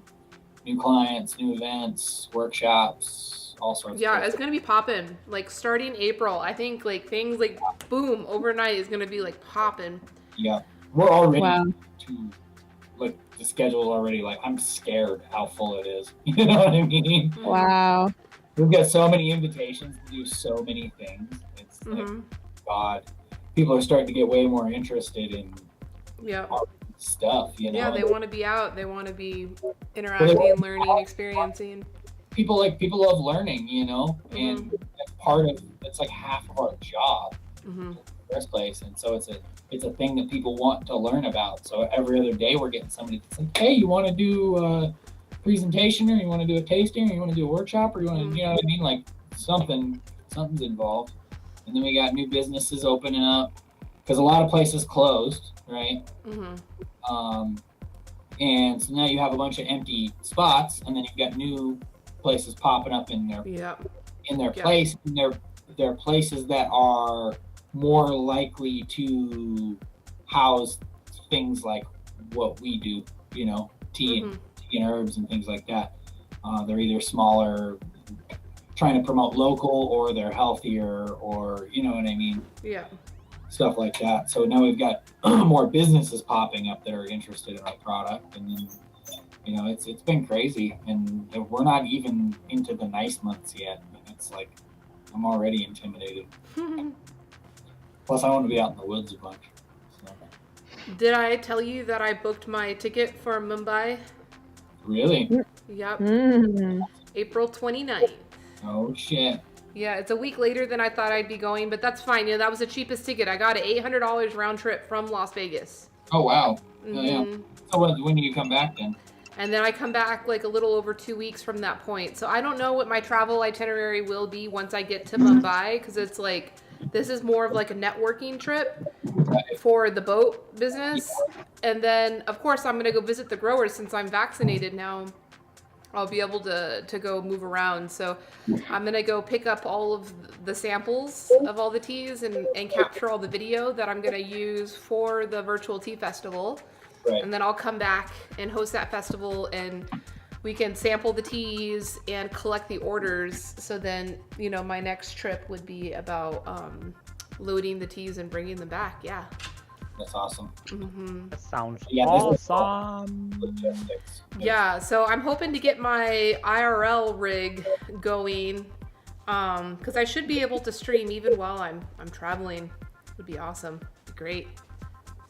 New clients, new events, workshops, all sorts of stuff. It's gonna be popping. Like starting April, I think like things like boom overnight is gonna be like popping. Yeah, we're already Wow. like the schedule already. Like, I'm scared how full it is. You know what I mean? Wow. We've got so many invitations to do so many things. It's like, God, people are starting to get way more interested in stuff. Yeah, they want to be out. They want to be interacting, learning, experiencing. People love learning, and it's like half of our job in the first place. And so it's a thing that people want to learn about. So every other day we're getting somebody that's like, hey, you want to do presentation, or you want to do a tasting, or you want to do a workshop, or you want to, you know what I mean? Like something's involved. And then we got new businesses opening up because a lot of places closed, right? And so now you have a bunch of empty spots, and then you've got new places popping up in their place. And they're places that are more likely to house things like what we do, you know, tea and herbs and things like that. They're either smaller, trying to promote local, or they're healthier, or you know what I mean? Yeah. Stuff like that. So now we've got more businesses popping up that are interested in our product, and then, you know, it's been crazy, and we're not even into the nice months yet. And it's like I'm already intimidated. Plus, I want to be out in the woods a bunch. So. Did I tell you that I booked my ticket for Mumbai? Really? Yep. April 29th. Oh shit. Yeah, it's a week later than I thought I'd be going, but that's fine. You know, that was the cheapest ticket. I got it $800 round trip from Las Vegas. Oh wow. Oh, yeah. So when do you come back then? And then I come back like a little over 2 weeks from that point. So I don't know what my travel itinerary will be once I get to Mumbai, because it's like, this is more of like a networking trip for the boat business. And then, of course, I'm going to go visit the growers since I'm vaccinated now. I'll be able to go move around. So I'm going to go pick up all of the samples of all the teas and capture all the video that I'm going to use for the virtual tea festival. Right. And then I'll come back and host that festival, and we can sample the teas and collect the orders. So then, you know, my next trip would be about loading the teas and bringing them back. Yeah. That's awesome. That sounds Yeah, awesome. Logistics. Yeah, so I'm hoping to get my IRL rig going, because I should be able to stream even while I'm traveling. It would be awesome. Great.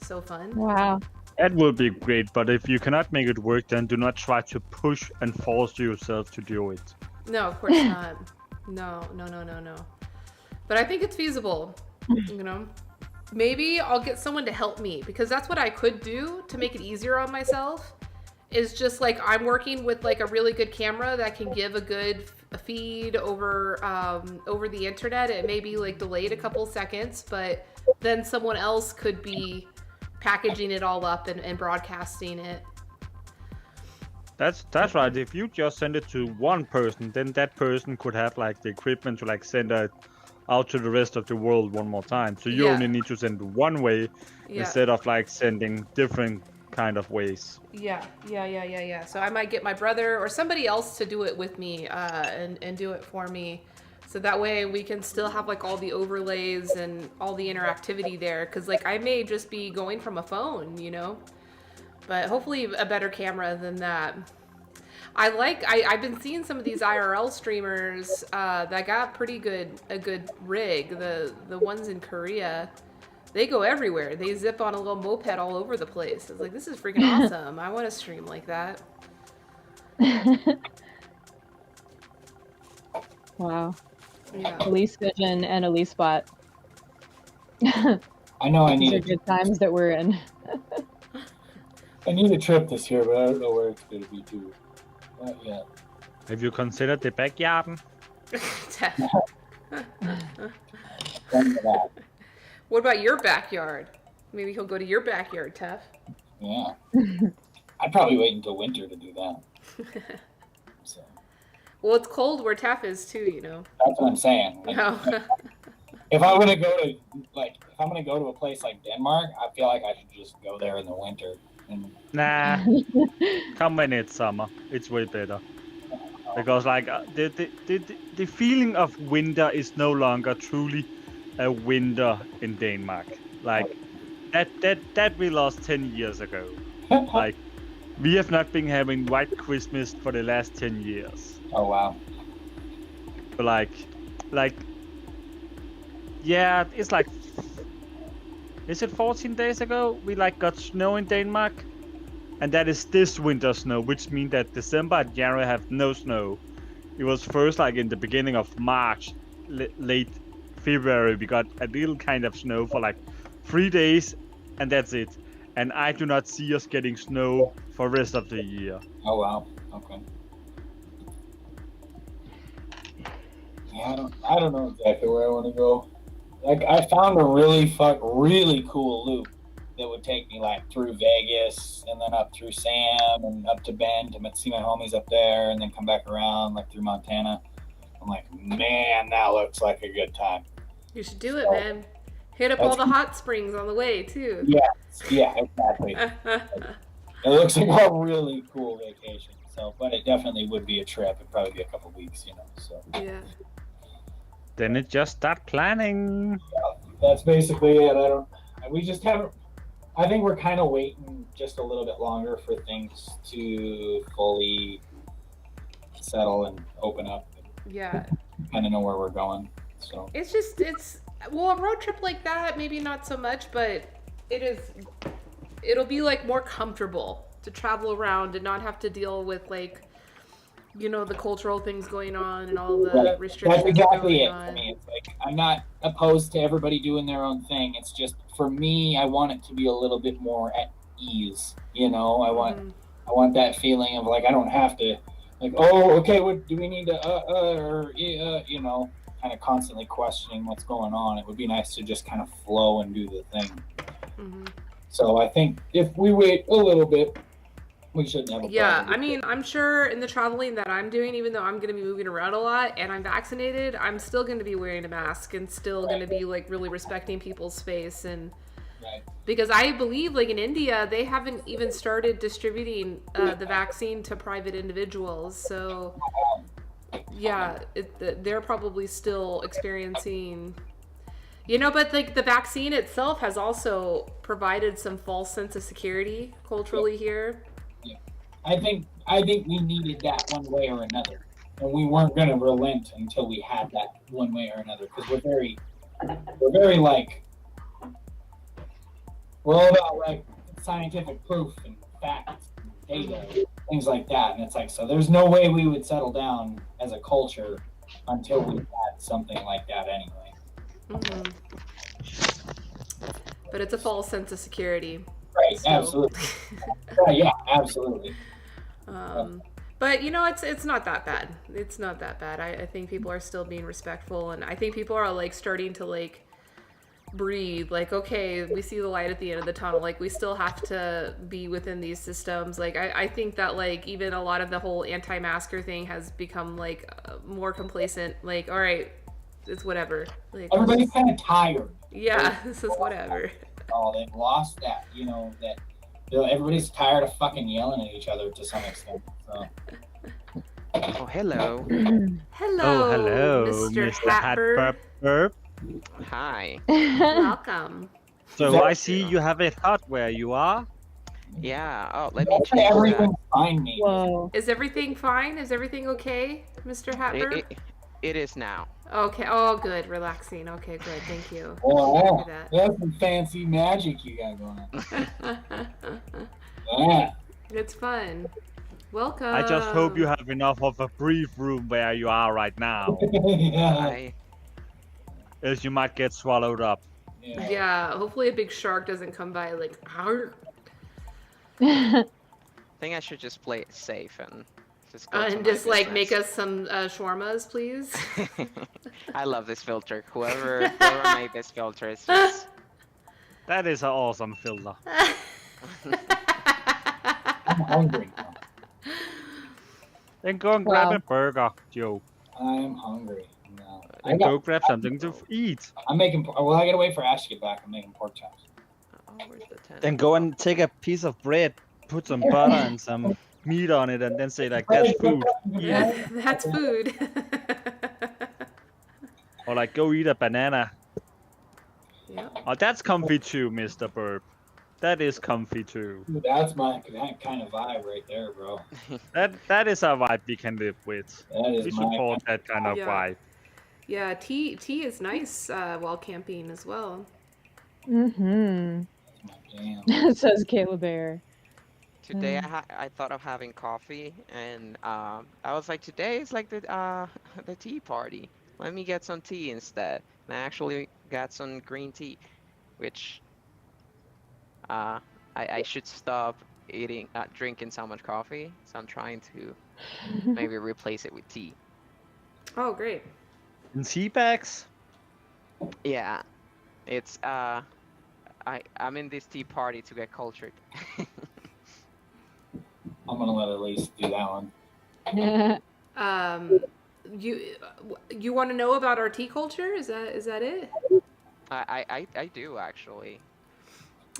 So fun. Wow. That would be great, but if you cannot make it work, then do not try to push and force yourself to do it. No, of course not. No. But I think it's feasible, you know? Maybe I'll get someone to help me, because that's what I could do to make it easier on myself, is just like I'm working with like a really good camera that can give a good feed over the internet. It may be like delayed a couple seconds, but then someone else could be packaging it all up and broadcasting it. That's right. If you just send it to one person, then that person could have like the equipment to like send it out to the rest of the world one more time. So you only need to send one way instead of like sending different kind of ways. Yeah. So I might get my brother or somebody else to do it with me and do it for me. So that way we can still have like all the overlays and all the interactivity there. Cause like I may just be going from a phone, you know, but hopefully a better camera than that. I've been seeing some of these IRL streamers that got a good rig. The ones in Korea, they go everywhere. They zip on a little moped all over the place. It's like, this is freaking awesome. I want to stream like that. Wow. Yeah. Elise Vision and Elise Spot. I know I These need are good times that we're in. I need a trip this year, but I don't know where it's going to be too. Not yet. Have you considered the backyard? What about your backyard? Maybe he'll go to your backyard, Tef. Yeah. I'd probably wait until winter to do that. So. Well, it's cold where Tef is too, you know. That's what I'm saying. Like, if I'm gonna go to a place like Denmark, I feel like I should just go there in the winter. Nah, come when it's summer. It's way better. Because like the feeling of winter is no longer truly a winter in Denmark. Like that we lost 10 years ago. Like we have not been having White Christmas for the last 10 years. Oh wow. But like yeah, it's like, is it 14 days ago we like got snow in Denmark? And that is this winter snow, which means that December and January have no snow. It was first like in the beginning of March, late February, we got a little kind of snow for like 3 days, and that's it. And I do not see us getting snow for the rest of the year. Oh wow. Okay. Yeah, I don't know exactly where I want to go. Like, I found a really cool loop that would take me like through Vegas and then up through Sam and up to Bend to see my homies up there and then come back around like through Montana. I'm like, man, that looks like a good time. You should do it, man. Hit up all the hot springs on the way too. Yeah, exactly. It looks like a really cool vacation. So, but it definitely would be a trip. It'd probably be a couple weeks, you know. So Yeah. Then it just start planning. that's basically it. We just haven't. I think we're kind of waiting just a little bit longer for things to fully settle and open up. Yeah. Kind of know where we're going. So Well, a road trip like that, maybe not so much, but it'll be like more comfortable to travel around and not have to deal with like, you know, the cultural things going on and all the restrictions. That's exactly going it on. for me. It's like I'm not opposed to everybody doing their own thing. It's just for me, I want it to be a little bit more at ease. You know, I want that feeling of like I don't have to like, oh, okay, what do we need to you know, kind of constantly questioning what's going on. It would be nice to just kind of flow and do the thing. Mm-hmm. So I think if we wait a little bit, we shouldn't have a problem. Yeah, I mean, I'm sure in the traveling that I'm doing, even though I'm going to be moving around a lot and I'm vaccinated, I'm still going to be wearing a mask and still going to be like really respecting people's space. And because I believe like in India, they haven't even started distributing the vaccine to private individuals. So yeah, they're probably still experiencing, you know, but like the vaccine itself has also provided some false sense of security culturally here. Yeah. I think we needed that one way or another, and we weren't going to relent until we had that one way or another, because we're very like, we're all about like scientific proof and facts and data, things like that, and it's like, so there's no way we would settle down as a culture until we had something like that anyway. Mm-hmm. But it's a false sense of security. Right, so. Absolutely. Yeah, absolutely. But you know, it's not that bad. It's not that bad. I think people are still being respectful, and I think people are like starting to like breathe. Like, okay, we see the light at the end of the tunnel. Like, we still have to be within these systems. Like, I think that like even a lot of the whole anti-masker thing has become like more complacent. Like, all right, it's whatever. Like, everybody's kind of tired. Yeah, this is whatever. Oh, they've lost that. You know that. Everybody's tired of fucking yelling at each other to some extent. So. Oh, hello. Hello. Oh, hello, Mr. Hatbird. Hi. Welcome. So I see you have it hot where you are. Yeah. Oh, let me change Everything's fine, maybe. Whoa. Is everything fine? Is everything okay, Mr. Hatbird? It is now. Okay. Oh, good. Relaxing. Okay, good. Thank you. Oh, That. that's some fancy magic you got going on. Yeah. It's fun. Welcome. I just hope you have enough of a brief room where you are right now, Yeah. else you might get swallowed up. Yeah. Hopefully a big shark doesn't come by like. Arr. I think I should just play it safe and just go to And my just like business. make us some shawarmas, please. I love this filter. Whoever made this filter is just. That is an awesome filter. I'm hungry now. Then go and grab a burger, Joe. I'm hungry now. And go grab something to eat. I'm making. Well, I gotta wait for Ash to get back. I'm making pork chops. Oh, where's the 10? Then go and take a piece of bread, put some butter and some meat on it, and then say like, that's food. Yeah, that's food. Or like, go eat a banana. Yeah. Oh, that's comfy too, Mr. Burp. That is comfy too. That's that kind of vibe right there, bro. That is a vibe we can live with. That is We my. support that kind of Yeah. vibe. Yeah, tea is nice while camping as well. Mm-hmm. Jam. Says Kayla Bear. Today I thought of having coffee, and I was like, today is like the tea party. Let me get some tea instead. And I actually got some green tea, which I should stop drinking so much coffee, so I'm trying to maybe replace it with tea. Oh, great. In tea bags? Yeah, it's I'm in this tea party to get cultured. I'm gonna let Elise do that one. You want to know about our tea culture? Is that it? I do actually.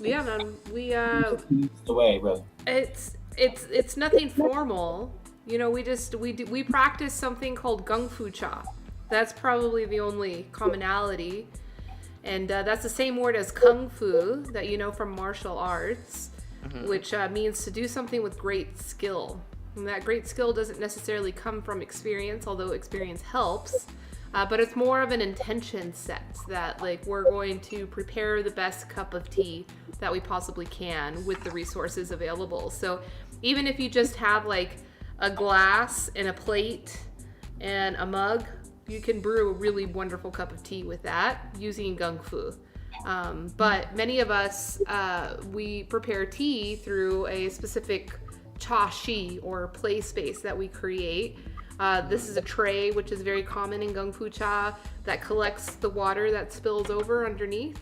Yeah, man. It's the way, brother. It's nothing formal. You know, we practice something called Gung Fu Cha. That's probably the only commonality. And that's the same word as Kung Fu that you know from martial arts, which means to do something with great skill. And that great skill doesn't necessarily come from experience, although experience helps. But it's more of an intention set that, like, we're going to prepare the best cup of tea that we possibly can with the resources available. So even if you just have, like, a glass and a plate and a mug, you can brew a really wonderful cup of tea with that using Gung Fu. But many of us, we prepare tea through a specific cha shi or play space that we create. This is a tray, which is very common in Gung Fu Cha, that collects the water that spills over underneath.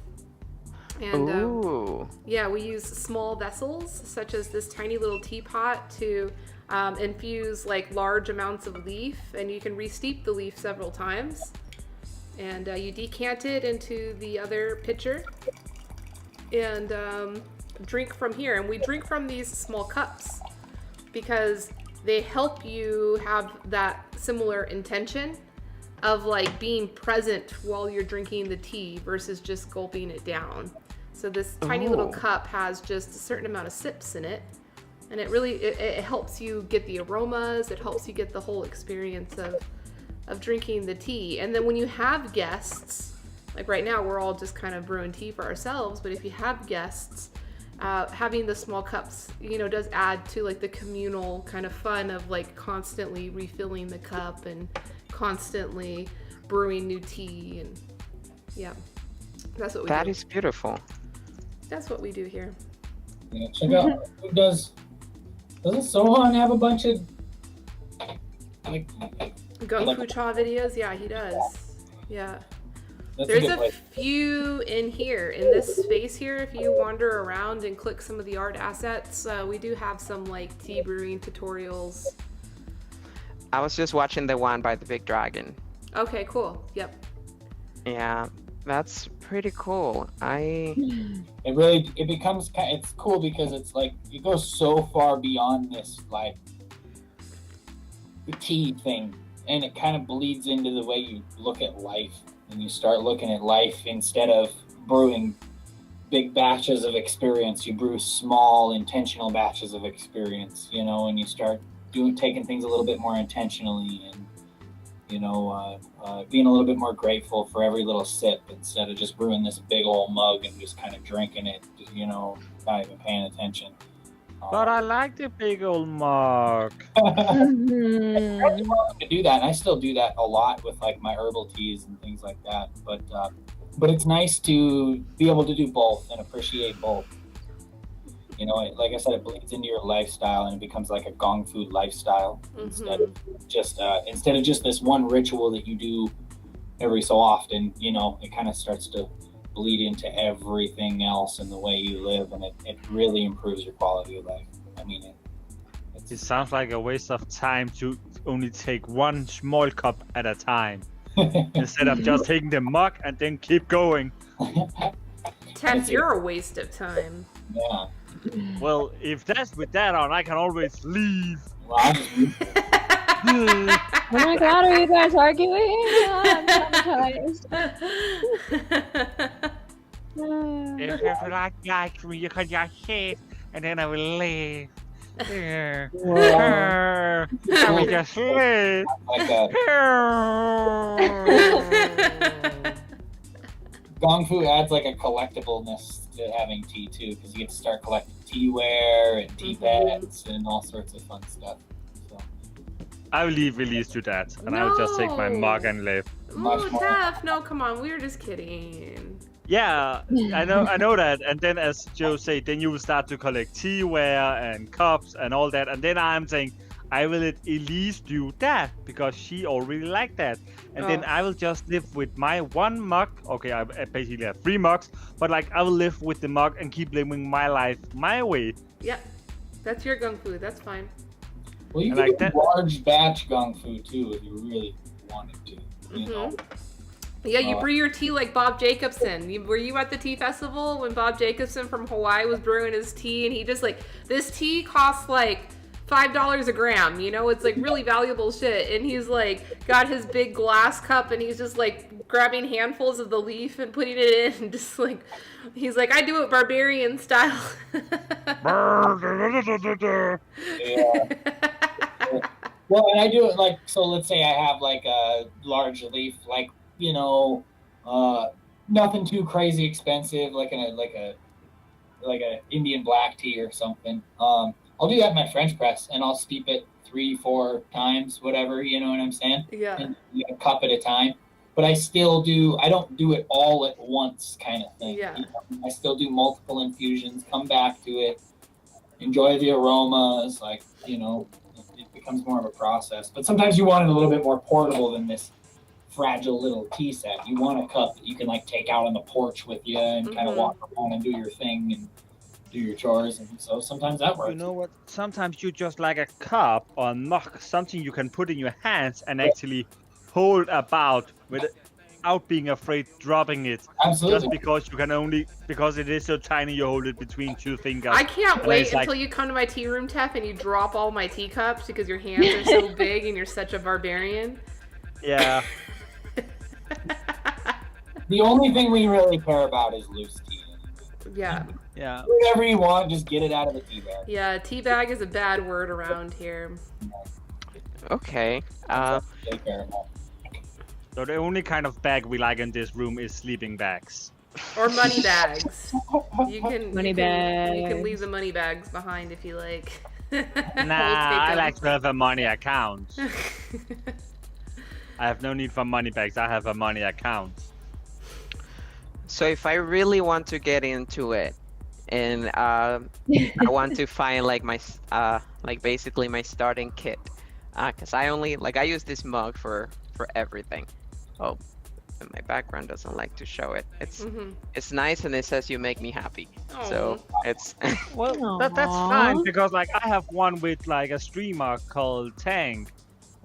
And yeah, we use small vessels, such as this tiny little teapot, to infuse like large amounts of leaf, and you can re-steep the leaf several times. And you decant it into the other pitcher and drink from here. And we drink from these small cups because they help you have that similar intention of like being present while you're drinking the tea versus just gulping it down. So this tiny little cup has just a certain amount of sips in it, and it really it helps you get the aromas. It helps you get the whole experience of drinking the tea. And then when you have guests, like right now we're all just kind of brewing tea for ourselves, but if you have guests, having the small cups, you know, does add to like the communal kind of fun of like constantly refilling the cup and constantly brewing new tea. And yeah, that's what we do. That is beautiful. That's what we do here. Yeah, check out. Doesn't Sohan have a bunch of like Gung Fu Cha videos? Yeah, he does. Yeah. That's There's good a place. few in here, in this space here. If you wander around and click some of the art assets, we do have some like tea brewing tutorials. I was just watching the one by the big dragon. Okay, cool. Yep. Yeah, that's pretty cool. It becomes it's cool because it's like it goes so far beyond this like the tea thing, and it kind of bleeds into the way you look at life. And you start looking at life, instead of brewing big batches of experience, you brew small intentional batches of experience, you know, and you start taking things a little bit more intentionally, and you know, being a little bit more grateful for every little sip instead of just brewing this big old mug and just kind of drinking it, you know, not even paying attention. But I like the big old mug. You're welcome to do that, and I still do that a lot with like my herbal teas and things like that. But it's nice to be able to do both and appreciate both. You know, like I said, it bleeds into your lifestyle, and it becomes like a gong fu lifestyle instead of just this one ritual that you do every so often. You know, it kind of starts to bleed into everything else in the way you live, and it really improves your quality of life. I mean, It sounds like a waste of time to only take one small cup at a time instead of just taking the mug and then keep going. Tess, you're a waste of time. Yeah. Well, if that's with that on, I can always leave. Well, I just Oh my god, are you guys arguing? Oh, I'm traumatized. If you like me, you can just sit, and then I will leave. I will just leave. like Gong Fu adds like a collectibleness to having tea too, because you get to start collecting teaware and tea bags and all sorts of fun stuff. So I will leave Elise to that, and I will just take my mug and leave. Much Ooh, more. Tef, no, come on, we were just kidding. Yeah, I know that. And then, as Joe said, then you will start to collect teaware and cups and all that. And then I'm saying, I will at least do that because she already liked that. And then I will just live with my one mug. Okay, I basically have 3 mugs, but like I will live with the mug and keep living my life my way. Yeah, that's your gung fu. That's fine. Well, you I can like do that. large batch gung fu too if you really wanted to. You know? Yeah, you brew your tea like Bob Jacobson. Were you at the tea festival when Bob Jacobson from Hawaii was brewing his tea, and he just like, this tea costs like $5 a gram, you know, it's like really valuable shit, and he's like got his big glass cup and he's just like grabbing handfuls of the leaf and putting it in and just like, he's like, I do it barbarian style. Yeah. Well, and I do it like, so let's say I have like a large leaf, like, you know, nothing too crazy expensive, like a Indian black tea or something. I'll do that in my French press and I'll steep it 3-4 times, whatever, you know what I'm saying? Yeah. And a cup at a time. But I don't do it all at once kind of thing. Yeah. You know? I still do multiple infusions, come back to it, enjoy the aromas, like, you know, it becomes more of a process. But sometimes you want it a little bit more portable than this fragile little tea set. You want a cup that you can like take out on the porch with you and kind of walk around and do your thing and do your chores, and so sometimes that works. You know what? Sometimes you just like a cup or a mug, something you can put in your hands and actually hold about without being afraid dropping it. Absolutely. Just because you can because it is so tiny, you hold it between 2 fingers. I can't wait like, until you come to my tea room, Tef, and you drop all my teacups because your hands are so big and you're such a barbarian. Yeah. The only thing we really care about is loose tea. Yeah. Yeah. Whatever you want, just get it out of the tea bag. Yeah, tea bag is a bad word around here. Okay. Take care of that. So the only kind of bag we like in this room is sleeping bags. Or money bags. You can Money you bags. can leave the money bags behind if you like. Nah, We'll take I them. like to have a money account. I have no need for money bags. I have a money account. So if I really want to get into it, and I want to find like my basically my starting kit, because I use this mug for everything. Oh, and my background doesn't like to show it. It's nice and it says you make me happy. So it's Well, that's fine because like I have one with like a streamer called Tank,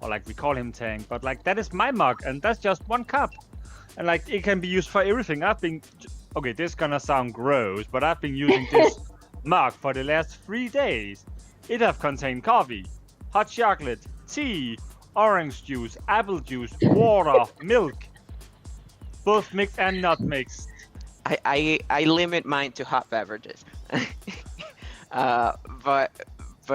or like we call him Tank, but like that is my mug and that's just 1 cup, and like it can be used for everything. Okay, this gonna sound gross, but I've been using this mug for the last 3 days. It have contained coffee, hot chocolate, tea, orange juice, apple juice, water, milk, both mixed and not mixed. I limit mine to hot beverages. But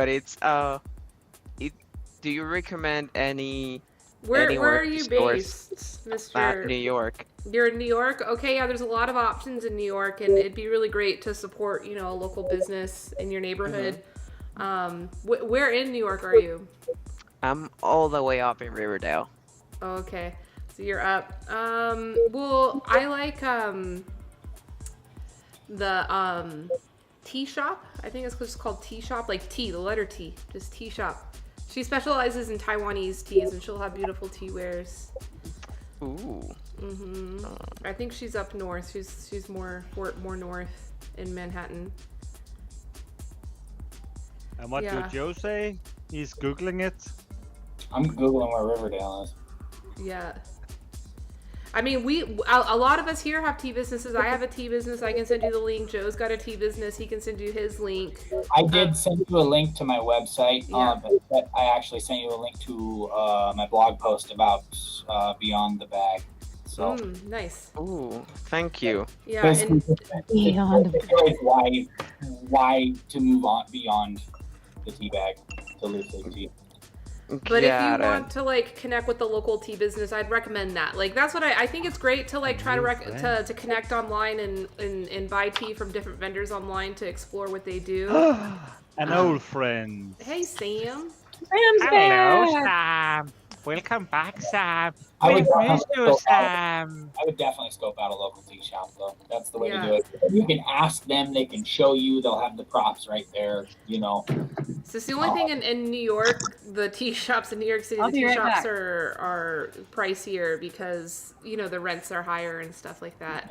it's do you recommend any? Where anywhere are you stores? based, Mr. New York. You're in New York? Okay, yeah, there's a lot of options in New York, and it'd be really great to support, you know, a local business in your neighborhood. Where in New York are you? I'm all the way up in Riverdale. Oh, okay, so you're up. Well, I like the tea shop. I think it's just called tea shop, like tea, the letter T, just tea shop. She specializes in Taiwanese teas, and she'll have beautiful tea wares. Ooh. I think she's up north. She's more north in Manhattan. And what Yeah. did Joe say? He's Googling it. I'm Googling where Riverdale is. Yeah. I mean, a lot of us here have tea businesses. I have a tea business. I can send you the link. Joe's got a tea business. He can send you his link. I did send you a link to my website, Yeah. but I actually sent you a link to my blog post about Beyond the Bag. So Nice. Ooh, thank you. Yeah, basically, and Beyond why to move on beyond the tea bag to loose leaf tea. but if Got you it. want to like connect with the local tea business, I'd recommend that. Like that's what I think it's great to like try to to connect online and buy tea from different vendors online to explore what they do. An old friend. Hey Sam. Sam's Hello, back. Sam. Welcome back, Sam. I would We definitely missed you, scope out. Sam. I would definitely scope out a local tea shop, though. That's the way Yeah. to do it. You can ask them; they can show you. They'll have the props right there. You know. So it's the only thing in New York, the tea shops in New York City, I'll the be tea right shops back. are pricier because the rents are higher and stuff like that.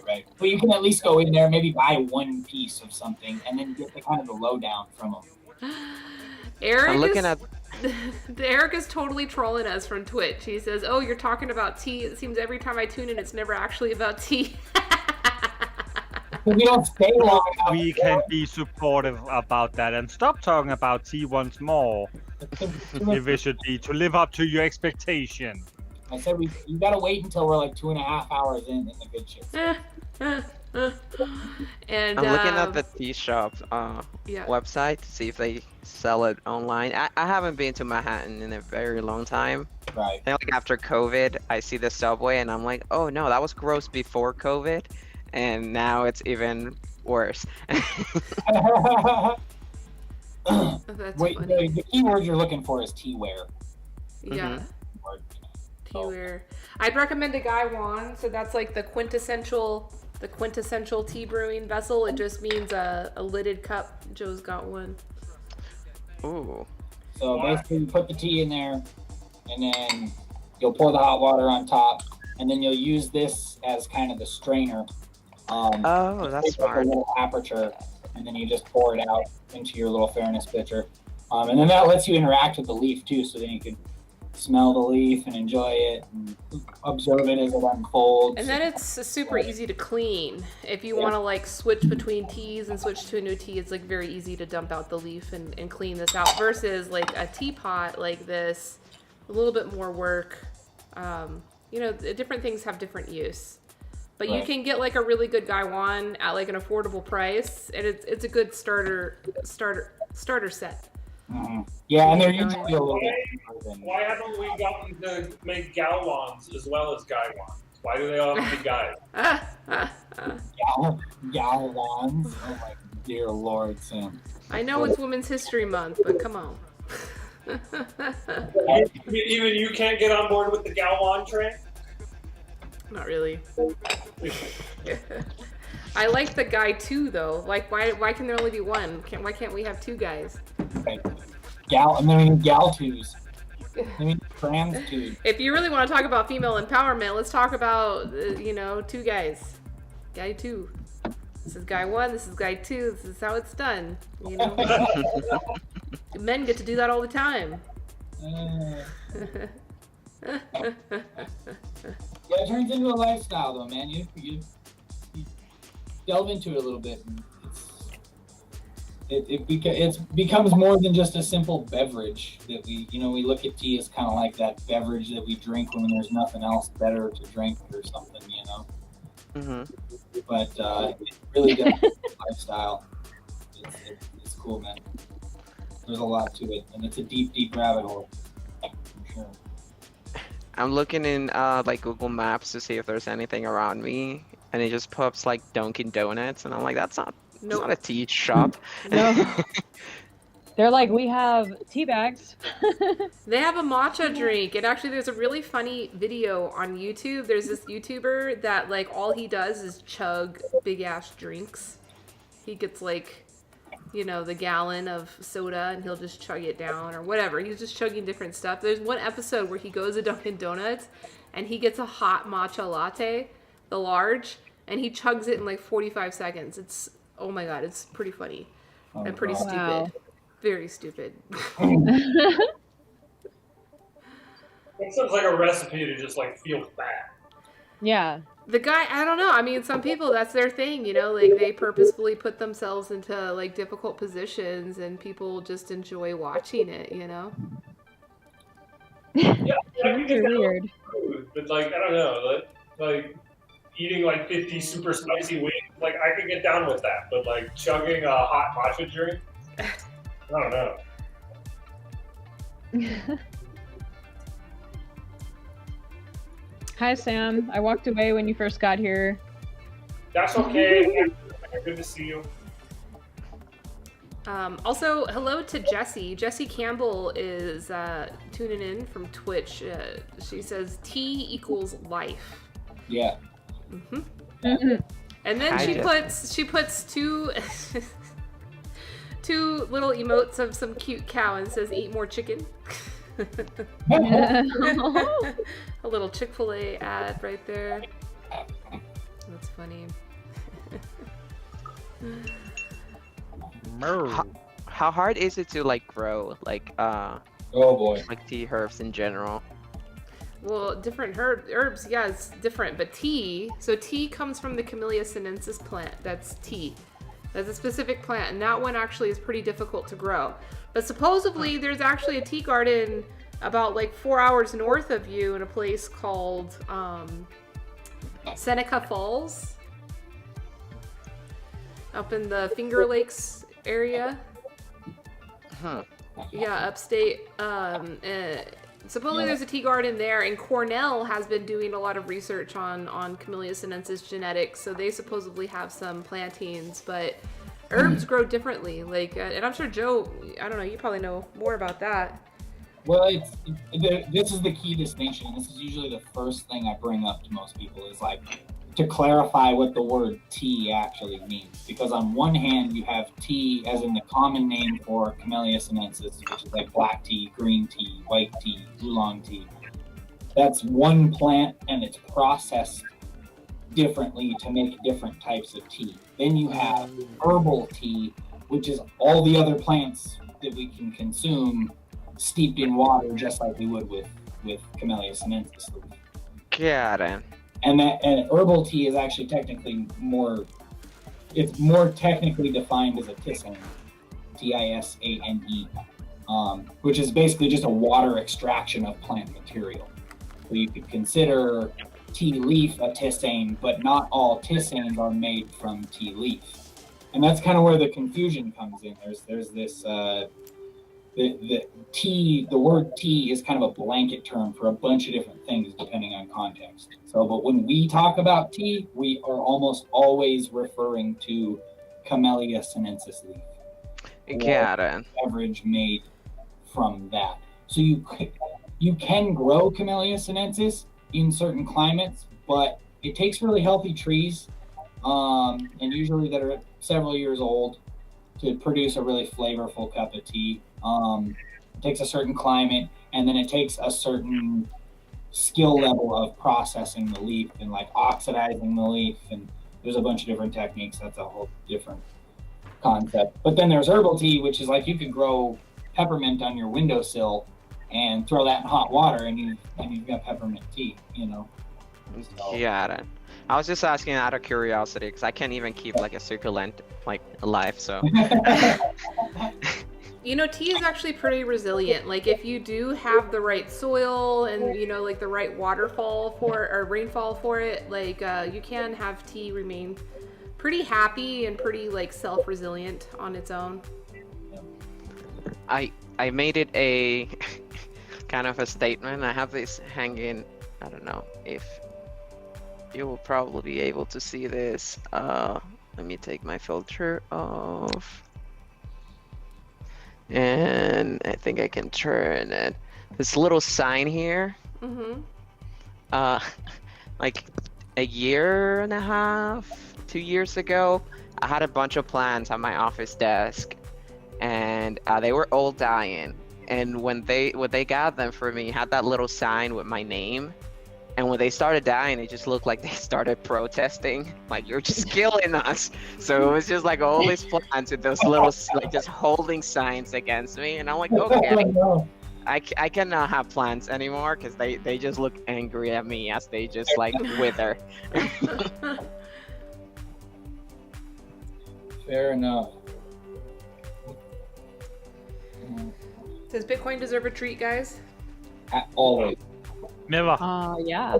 Right. But you can at least go in there, maybe buy one piece of something, and then get the kind of the lowdown from them. Eric I'm looking at. Eric is totally trolling us from Twitch. He says, "Oh, you're talking about tea. It seems every time I tune in, it's never actually about tea." We don't stay long enough. We can be supportive about that and stop talking about tea once more. If it should be to live up to your expectation. I said you gotta wait until we're like 2.5 hours in the good shit. And I'm looking at the tea shop yeah. website to see if they sell it online. I haven't been to Manhattan in a very long time. Right. And like after COVID, I see the subway and I'm like, oh no, that was gross before COVID, and now it's even worse. That's Wait, funny. the keyword you're looking for is teaware. Yeah. Or, Teaware. I'd recommend a Gaiwan. So that's like the quintessential tea brewing vessel. It just means a lidded cup. Joe's got one. Ooh. So basically, you put the tea in there, and then you'll pour the hot water on top, and then you'll use this as kind of the strainer. Oh, that's It's like smart. a little aperture, and then you just pour it out into your little fairness pitcher. And then that lets you interact with the leaf too, so then you can smell the leaf and enjoy it and observe it as it unfolds. And then it's super easy to clean. If you want to like switch between teas and switch to a new tea, it's like very easy to dump out the leaf and clean this out versus like a teapot like this, a little bit more work. Different things have different use. But you Right. can get like a really good Gaiwan at like an affordable price, and it's a good starter set. Mhm. Yeah, and they're usually a little bit cheaper than. Why haven't we gotten to make Galwans as well as Gaiwans? Why do they all have to be guys? Galwans. Oh my dear Lord, Sam. I know it's Women's History Month, but come on. Even you can't get on board with the Galwan train? Not really. I like the guy too, though. Like, why can there only be one? Why can't we have two guys? Okay. And then we need gal twos. I mean, trans twos. If you really want to talk about female empowerment, let's talk about two guys. Guy two. This is guy one. This is guy two. This is how it's done. You know, men get to do that all the time. Yeah, it turns into a lifestyle, though, man. You delve into it a little bit, and it becomes more than just a simple beverage that we look at tea as kind of like that beverage that we drink when there's nothing else better to drink or something, But it really does a lifestyle. It's cool, man. There's a lot to it, and it's a deep, deep rabbit hole. For sure. I'm looking in like Google Maps to see if there's anything around me, and it just pops like Dunkin' Donuts, and I'm like, that's not a tea shop. No. They're like, we have tea bags. They have a matcha drink, and actually there's a really funny video on YouTube. There's this YouTuber that like all he does is chug big ass drinks. He gets like, the gallon of soda and he'll just chug it down or whatever. He's just chugging different stuff. There's one episode where he goes to Dunkin' Donuts and he gets a hot matcha latte, the large, and he chugs it in like 45 seconds. It's, oh my God, it's pretty funny and pretty stupid. Wow. Very stupid. That sounds like a recipe to just like feel fat. Yeah. The guy, I don't know. I mean, some people, that's their thing, like they purposefully put themselves into like difficult positions and people just enjoy watching it, Yeah, I It's can get down weird. with food, but like I don't know, like eating like 50 super spicy wings, like I could get down with that. But like chugging a hot matcha drink, I don't know. Hi, Sam. I walked away when you first got here. That's okay. Good to see you. Also, hello to Jessie. Jessie Campbell is tuning in from Twitch. She says tea equals life. Yeah. And then Hi, she puts two two little emotes of some cute cow and says eat more chicken. A little Chick-fil-A ad right there. That's funny. How hard is it to like grow like Oh boy. like tea herbs in general? Well, different herbs, yeah, it's different. But tea, so tea comes from the Camellia sinensis plant. That's tea. That's a specific plant, and that one actually is pretty difficult to grow. But supposedly, there's actually a tea garden about like 4 hours north of you in a place called Seneca Falls, up in the Finger Lakes area. Huh. Yeah, upstate. Supposedly there's a tea garden there, and Cornell has been doing a lot of research on Camellia sinensis genetics, so they supposedly have some plantings, but herbs grow differently. Like, and I'm sure Joe, I don't know, you probably know more about that. Well, this is the key distinction, and this is usually the first thing I bring up to most people is like to clarify what the word tea actually means. Because on one hand, you have tea as in the common name for Camellia sinensis, which is like black tea, green tea, white tea, oolong tea. That's one plant, and it's processed differently to make different types of tea. Then you have herbal tea, which is all the other plants that we can consume steeped in water, just like we would with Camellia sinensis. Got it. And herbal tea is actually technically more technically defined as a tisane, Tisane, which is basically just a water extraction of plant material. So you could consider tea leaf a tisane, but not all tisanes are made from tea leaf. And that's kind of where the confusion comes in. There's this the word tea is kind of a blanket term for a bunch of different things depending on context. So, but when we talk about tea, we are almost always referring to Camellia sinensis leaf. Got it. Beverage made from that. So you can grow Camellia sinensis in certain climates, but it takes really healthy trees, and usually that are several years old, to produce a really flavorful cup of tea. It takes a certain climate, and then it takes a certain skill level of processing the leaf and like oxidizing the leaf, and there's a bunch of different techniques. That's a whole different concept. But then there's herbal tea, which is like you could grow peppermint on your windowsill and throw that in hot water, and you've got peppermint tea, you know. So, Got it. I was just asking out of curiosity because I can't even keep like a succulent like alive. So You know, tea is actually pretty resilient. Like, if you do have the right soil and, you know, like the right waterfall for or rainfall for it, like, you can have tea remain pretty happy and pretty, like, self-resilient on its own. I made it a kind of a statement. I have this hanging. I don't know if you will probably be able to see this. Let me take my filter off. And I think I can turn it. This little sign here. Like a year and a half, 2 years ago, I had a bunch of plants on my office desk, and they were all dying. And when they got them for me, had that little sign with my name. And when they started dying, it just looked like they started protesting, like, you're just killing us. So it was just like all these plants with those little, like, just holding signs against me. And I'm like, okay, I cannot have plants anymore because they just look angry at me as they just like wither. fair enough. Does Bitcoin deserve a treat, guys? Always. Never. Yeah.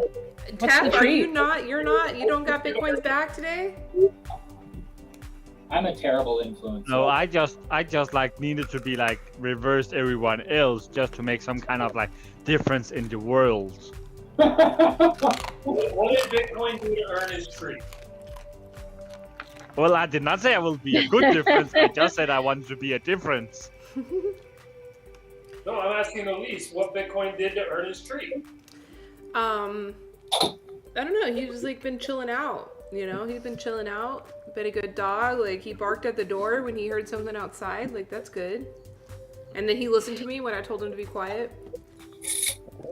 Tap, the are you treat? not? You're not? You don't got Bitcoins back today? I'm a terrible influence. No, I just like needed to be like reversed everyone else just to make some kind of like difference in the world. What did Bitcoin do to earn his treat? Well, I did not say I will be a good difference. I just said I wanted to be a difference. No, I'm asking Elise what Bitcoin did to earn his tree. I don't know. He's just like been chilling out. You know, he's been chilling out. Been a good dog. Like he barked at the door when he heard something outside. Like that's good. And then he listened to me when I told him to be quiet.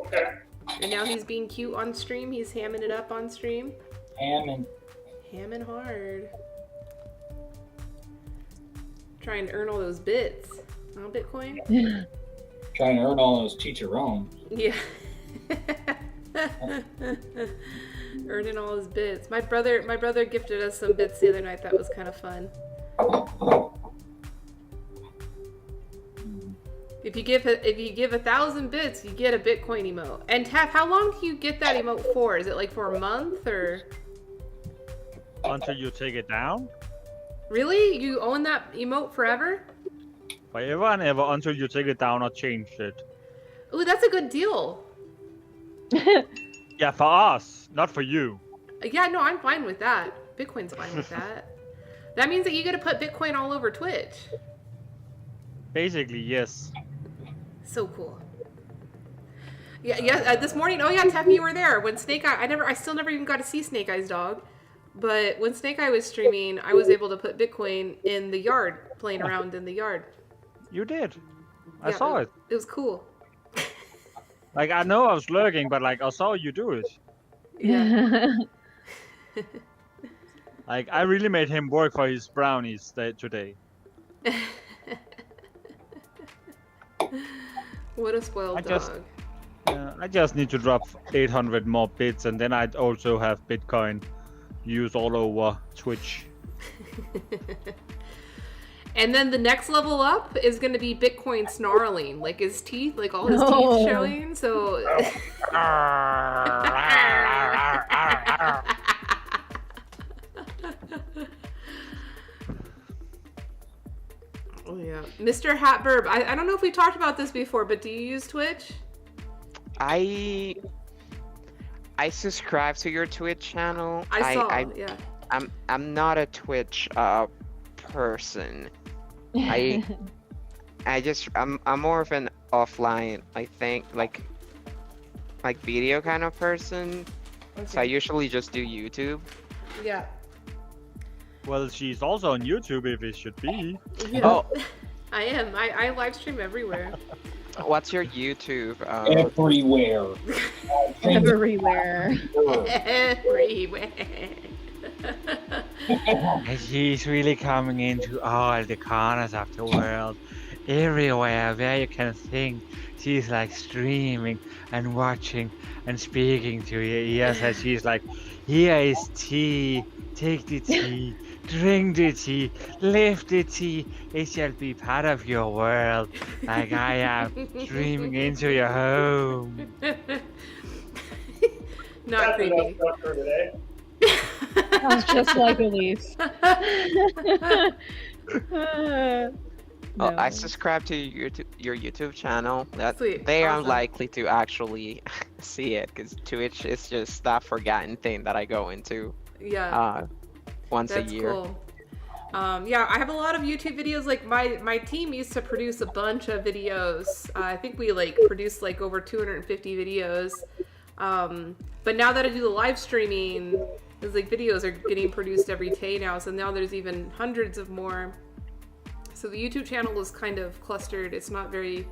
Okay. And now he's being cute on stream. He's hamming it up on stream. Hamming hard. Trying to earn all those bits. On Bitcoin. Trying to earn all those chicharrones. Yeah. Earning all his bits. My brother gifted us some bits the other night. That was kind of fun. If you give 1,000 bits, you get a Bitcoin emote. And Taff, how long do you get that emote for? Is it like for a month or? Until you take it down. Really? You own that emote forever? Forever and ever until you take it down or change it. Ooh, that's a good deal. Yeah, for us, not for you. Yeah, no, I'm fine with that. Bitcoin's fine with that. That means that you get to put Bitcoin all over Twitch. Basically, yes. So cool. Yeah. This morning, oh yeah, Taffy, you were there when Snake Eye. I still never even got to see Snake Eye's dog, but when Snake Eye was streaming, I was able to put Bitcoin in the yard, playing around in the yard. You did. I saw it. It was cool. Like I know I was lurking, but like I saw you do it. Yeah. Like I really made him work for his brownies today. What a spoiled dog. I just need to drop 800 more bits, and then I'd also have Bitcoin used all over Twitch. And then the next level up is going to be Bitcoin snarling, like his teeth, like all his teeth showing. So. Oh yeah, Mr. Hatburb. I don't know if we talked about this before, but do you use Twitch? I subscribe to your Twitch channel. Yeah. I'm not a Twitch person. I'm more of an offline, I think, like video kind of person. Okay. So I usually just do YouTube. Yeah. Well, she's also on YouTube if it should be. Yeah. Oh. I am. I live stream everywhere. What's your YouTube? Everywhere. Everywhere. Everywhere. She's really coming into all the corners of the world. Everywhere where you can think, she's like streaming and watching and speaking to your ears as she's like, here is tea, take the tea, drink the tea, live the tea, it shall be part of your world, like I am streaming into your home. Not creepy. Sounds just like Elise. No. I subscribe to your YouTube channel. Sweet. They are Awesome. unlikely to actually see it because Twitch is just that forgotten thing that I go into. Yeah. Once That's a year. Cool. Yeah, I have a lot of YouTube videos. Like my team used to produce a bunch of videos. I think we produced over 250 videos. But now that I do the live streaming, it's videos are getting produced every day now. So now there's even hundreds of more. So the YouTube channel is kind of clustered. It's not very...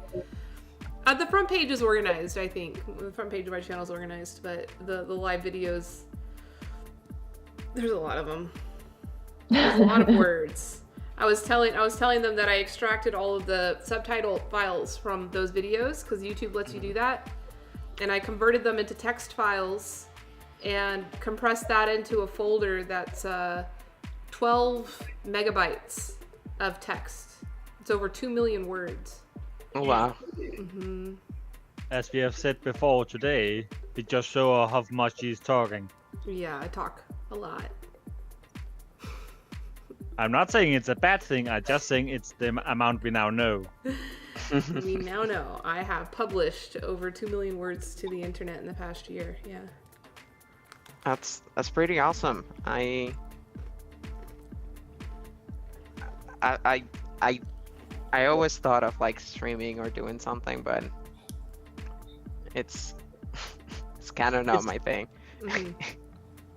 the front page is organized, I think. The front page of my channel is organized, but the live videos, there's a lot of them. There's a lot of words. I was telling them that I extracted all of the subtitle files from those videos because YouTube lets you do that. And I converted them into text files and compressed that into a folder that's 12 megabytes of text. It's over 2 million words. Oh, wow. Mm-hmm. As we have said before today, it just shows how much he's talking. Yeah, I talk a lot. I'm not saying it's a bad thing, I'm just saying it's the amount we now know. We now know. I have published over 2 million words to the internet in the past year. Yeah. That's pretty awesome. I always thought of like streaming or doing something, but it's kind of not my thing. Mhm.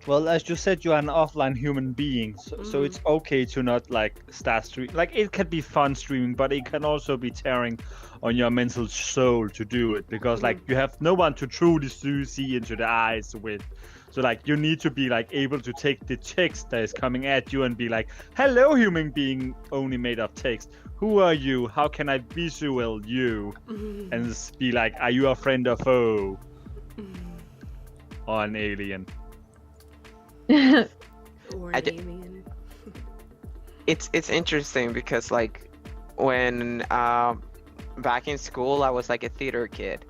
Well, as you said, you are an offline human being, so it's okay to not like start streaming. Like it can be fun streaming, but it can also be tearing on your mental soul to do it because like you have no one to truly see into the eyes with. So like you need to be like able to take the text that is coming at you and be like, "Hello, human being only made of text. Who are you? How can I visual you?" And just be like, "Are you a friend or foe?" Or an alien. Or I an d- alien. It's interesting because like when back in school I was like a theater kid,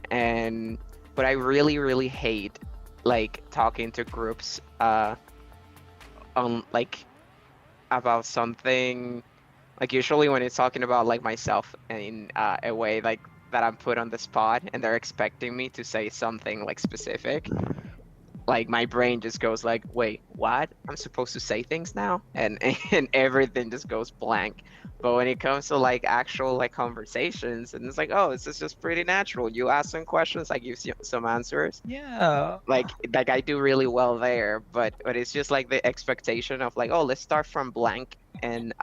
but I really hate like talking to groups on like about something, like usually when it's talking about like myself in a way like that I'm put on the spot and they're expecting me to say something like specific. Like my brain just goes like, wait, what? I'm supposed to say things now, and everything just goes blank. But when it comes to like actual like conversations, and it's like, oh, this is just pretty natural. You ask some questions, I give you some answers. Yeah. Like I do really well there, but it's just like the expectation of like, oh, let's start from blank and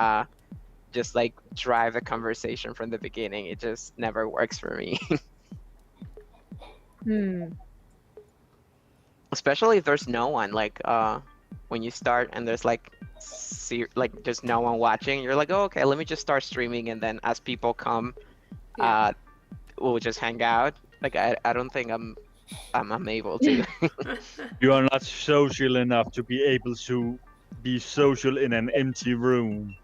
just like drive the conversation from the beginning. It just never works for me. Especially if there's no one, like when you start and there's like just no one watching, you're like, oh, okay, let me just start streaming, and then as people come, we'll just hang out. Like I don't think I'm able to. You are not social enough to be able to be social in an empty room.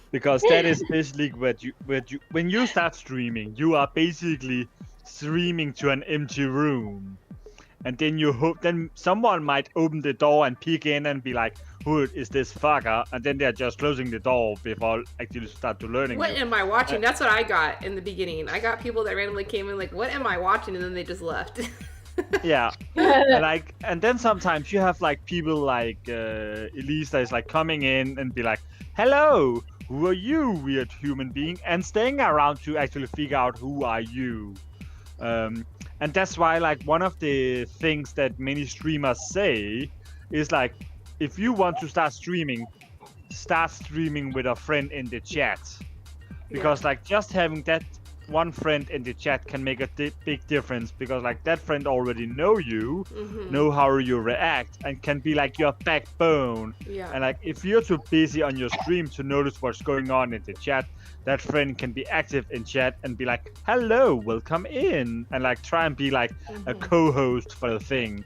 Because that is basically when you start streaming, you are basically streaming to an empty room. And then you hope then someone might open the door and peek in and be like, who is this fucker? And then they're just closing the door before actually start to learning. What am I watching? That's what I got in the beginning. I got people that randomly came in like, what am I watching? And then they just left. Yeah. and then sometimes you have like people like Elise that is like coming in and be like, hello, who are you, weird human being? And staying around to actually figure out who are you. And that's why like one of the things that many streamers say is like, if you want to start streaming with a friend in the chat, because like just having that one friend in the chat can make a big difference, because like that friend already know you, know how you react, and can be like your backbone. And like if you're too busy on your stream to notice what's going on in the chat, that friend can be active in chat and be like, hello, welcome in, and like try and be like a co-host for the thing.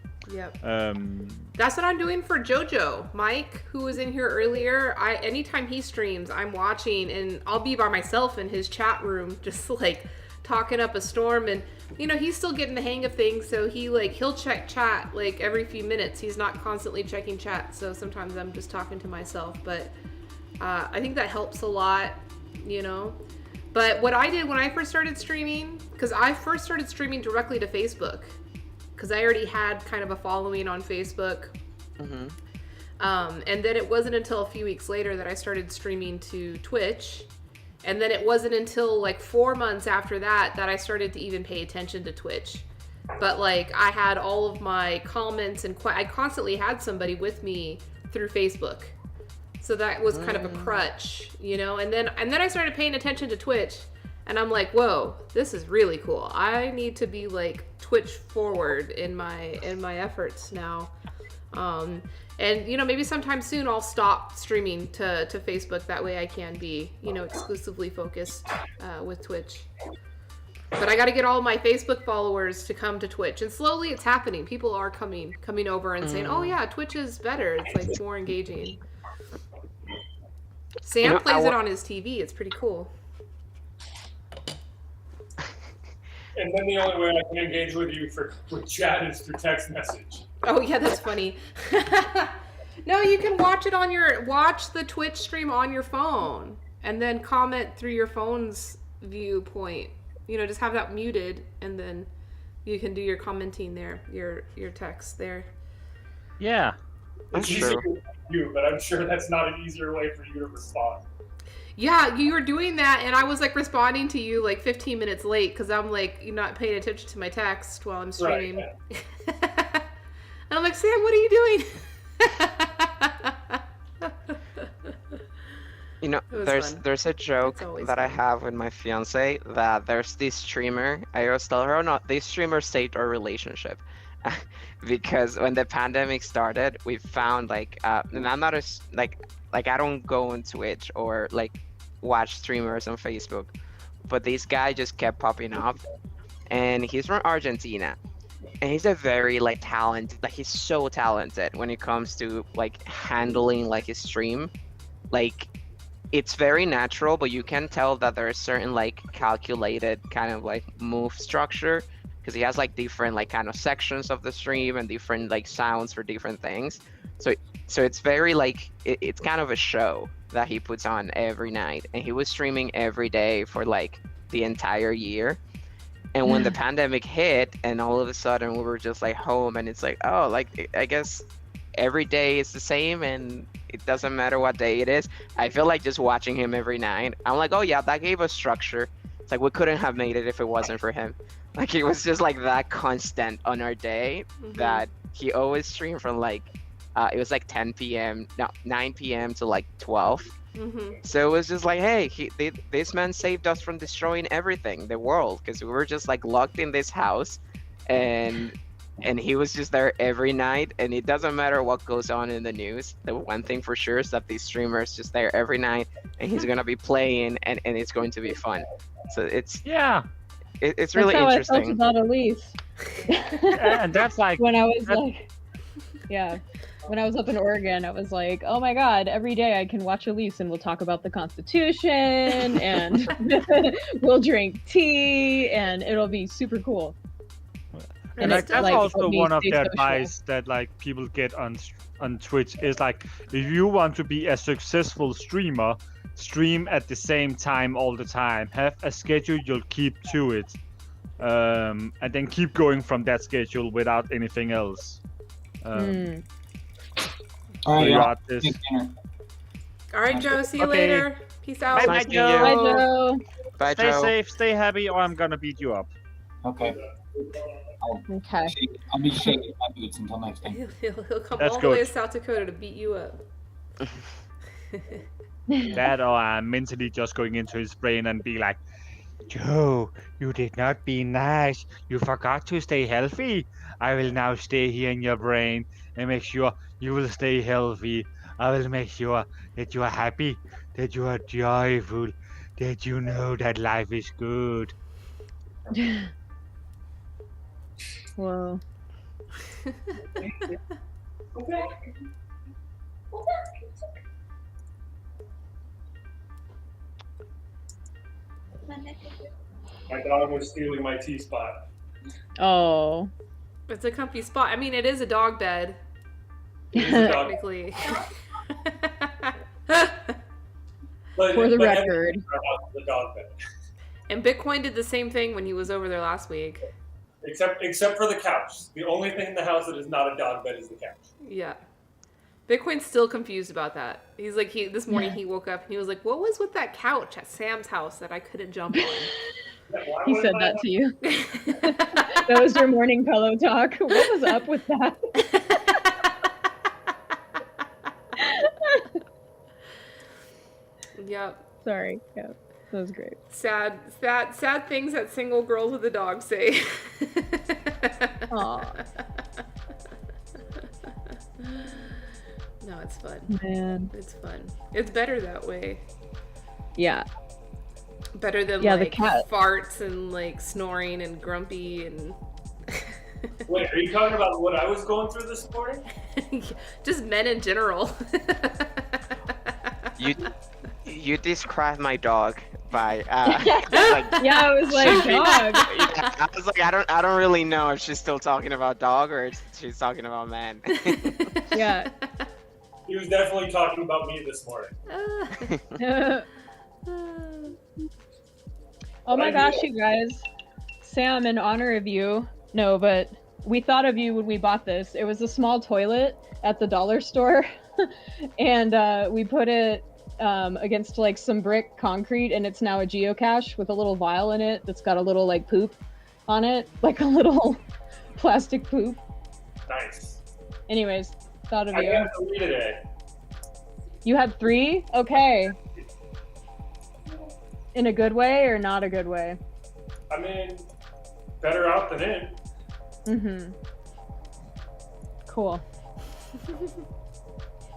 That's what I'm doing for Jojo. Mike, who was in here earlier, anytime he streams, I'm watching, and I'll be by myself in his chat room, just like talking up a storm. And you know, he's still getting the hang of things, so he'll check chat like every few minutes. He's not constantly checking chat, so sometimes I'm just talking to myself. But I think that helps a lot, you know. But what I did when I first started streaming, because I first started streaming directly to Facebook, because I already had kind of a following on Facebook. And then it wasn't until a few weeks later that I started streaming to Twitch. And then it wasn't until like 4 months after that I started to even pay attention to Twitch. But like I had all of my comments and I constantly had somebody with me through Facebook. So that was kind of a crutch, you know? And then I started paying attention to Twitch. And I'm like, whoa, this is really cool. I need to be like Twitch forward in my efforts now. And you know, maybe sometime soon I'll stop streaming to Facebook. That way I can be, you know, exclusively focused with Twitch. But I got to get all my Facebook followers to come to Twitch, and slowly it's happening. People are coming over and saying, oh yeah, Twitch is better. It's like more engaging. Sam plays it on his TV. It's pretty cool. And then the only way I can engage with you with chat is through text message. Oh yeah, that's funny. No, you can watch the Twitch stream on your phone and then comment through your phone's viewpoint. You know, just have that muted, and then you can do your commenting there, your text there. Yeah. It's easier for you, but I'm sure that's not an easier way for you to respond. Yeah, you were doing that, and I was like responding to you like 15 minutes late because I'm like, you're not paying attention to my text while I'm streaming. Right, And I'm like, Sam, what are you doing? You know, It was there's fun. there's a joke It's always that I fun. have with my fiance that there's this streamer. I always tell her, oh no, this streamer saved our relationship. Because when the pandemic started, we found like, and I'm not like I don't go on Twitch or like watch streamers on Facebook, but this guy just kept popping up, and he's from Argentina, and he's a very like talented, like he's so talented when it comes to like handling like his stream, like it's very natural, but you can tell that there's certain like calculated kind of like move structure because he has like different like kind of sections of the stream and different like sounds for different things. So it's very like it's kind of a show that he puts on every night, and he was streaming every day for like the entire year. And when the pandemic hit, and all of a sudden we were just like home, and it's like, oh, like I guess every day is the same, and it doesn't matter what day it is. I feel like just watching him every night. I'm like, oh yeah, that gave us structure. It's like we couldn't have made it if it wasn't for him. Like it was just like that constant on our day that he always streamed from like it was like 10 p.m. no 9 p.m. to like 12. So it was just like, hey, this man saved us from destroying everything, the world, because we were just like locked in this house, and he was just there every night. And it doesn't matter what goes on in the news, the one thing for sure is that these streamers just there every night, and he's gonna be playing, and it's going to be fun. So it's it's really that's how interesting. I felt about Elise. And that's like When I was like, yeah, when I was up in Oregon, I was like, oh my god, every day I can watch Elise and we'll talk about the Constitution and we'll drink tea and it'll be super cool. And like it's, that's like, also helped me one of stay the social. advice that like people get on Twitch is like, if you want to be a successful streamer, stream at the same time all the time. Have a schedule, you'll keep to it, and then keep going from that schedule without anything else. All So right, you y'all. got this. Take dinner. All right, Joe. See you Okay. later. Peace out. Bye, Nice bye, meeting you. Bye, Joe. Joe. Bye, Stay Joe. safe, stay happy, or I'm gonna beat you up. Okay. Okay. I'll be shaking my boots until next time. He'll come That's all the way good. to South Dakota to beat you up. That, or I'm mentally just going into his brain and be like, Joe, you did not be nice. You forgot to stay healthy. I will now stay here in your brain and make sure you will stay healthy. I will make sure that you are happy, that you are joyful, that you know that life is good. Whoa. My dog was stealing my tea spot. Oh. It's a comfy spot. I mean, it is a dog bed, He's a dog. technically. But, For the but record. the dog bed. And Bitcoin did the same thing when he was over there last week. Except for the couch. The only thing in the house that is not a dog bed is the couch. Yeah. Bitcoin's still confused about that. He's like, this morning he woke up and he was like, what was with that couch at Sam's house that I couldn't jump on? Why He would said I that not- to you. That was your morning pillow talk. What was up with that? Yep. Sorry. Yeah, that was great. Sad things that single girls with a dog say. Aw, No, it's fun. man. It's fun. It's better that way. Yeah. Better than Yeah, the like cat. farts and like snoring and grumpy and Wait, are you talking about what I was going through this morning? just men in general. You described my dog by like Yeah, I was like, dog. I was like, I don't really know if she's still talking about dog or if she's talking about man. Yeah. He was definitely talking about me this morning. Oh my gosh, you guys. Sam, in honor of you. No, but we thought of you when we bought this. It was a small toilet at the dollar store. And we put it against like some brick concrete, and it's now a geocache with a little vial in it that's got a little like poop on it, like a little plastic poop. Nice. Anyways, thought of I you. got 3 today. You had 3? Okay. In a good way or not a good way? I mean, better out than in. Mm-hmm. Cool.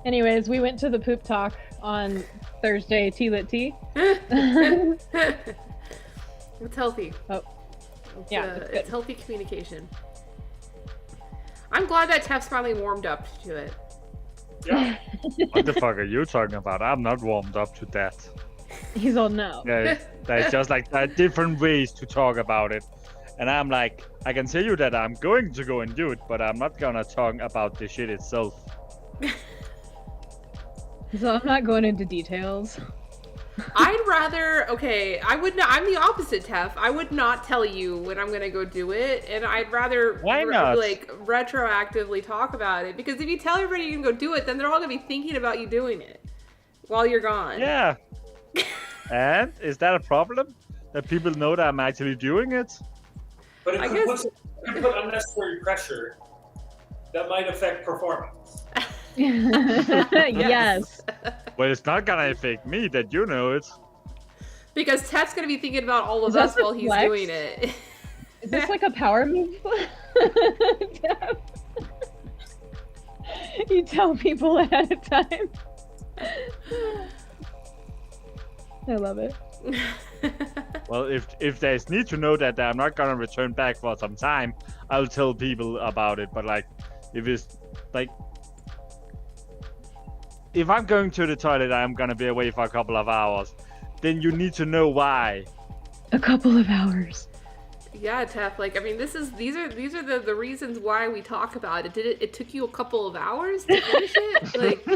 Anyways, we went to the poop talk on Thursday, Tea Lit Tea. It's healthy. Oh. Yeah, it's good. It's healthy communication. I'm glad that Tef's finally warmed up to it. Yeah. What the fuck are you talking about? I'm not warmed up to that. He's all no. There's just like different ways to talk about it. And I'm like, I can tell you that I'm going to go and do it, but I'm not gonna talk about the shit itself. So I'm not going into details. I'd rather, okay, I would not, I'm the opposite, Tef. I would not tell you when I'm gonna go do it, and I'd rather Why not? like retroactively talk about it, because if you tell everybody you can go do it, then they're all gonna be thinking about you doing it while you're gone. Yeah. And is that a problem? That people know that I'm actually doing it? But I if guess- you put unnecessary pressure, that might affect performance. Yes. Well, it's not gonna affect me that you know it. Because Tef's gonna be thinking about all of Is that us while the he's flex? doing it. Is this like a power move? You tell people ahead of time. I love it. Well, if there's need to know that I'm not gonna return back for some time, I'll tell people about it. But like, if it's like, if I'm going to the toilet, I'm gonna be away for a couple of hours. Then you need to know why. A couple of hours. Yeah, Tef. Like, I mean, these are the reasons why we talk about it. It took you a couple of hours to finish it? Like,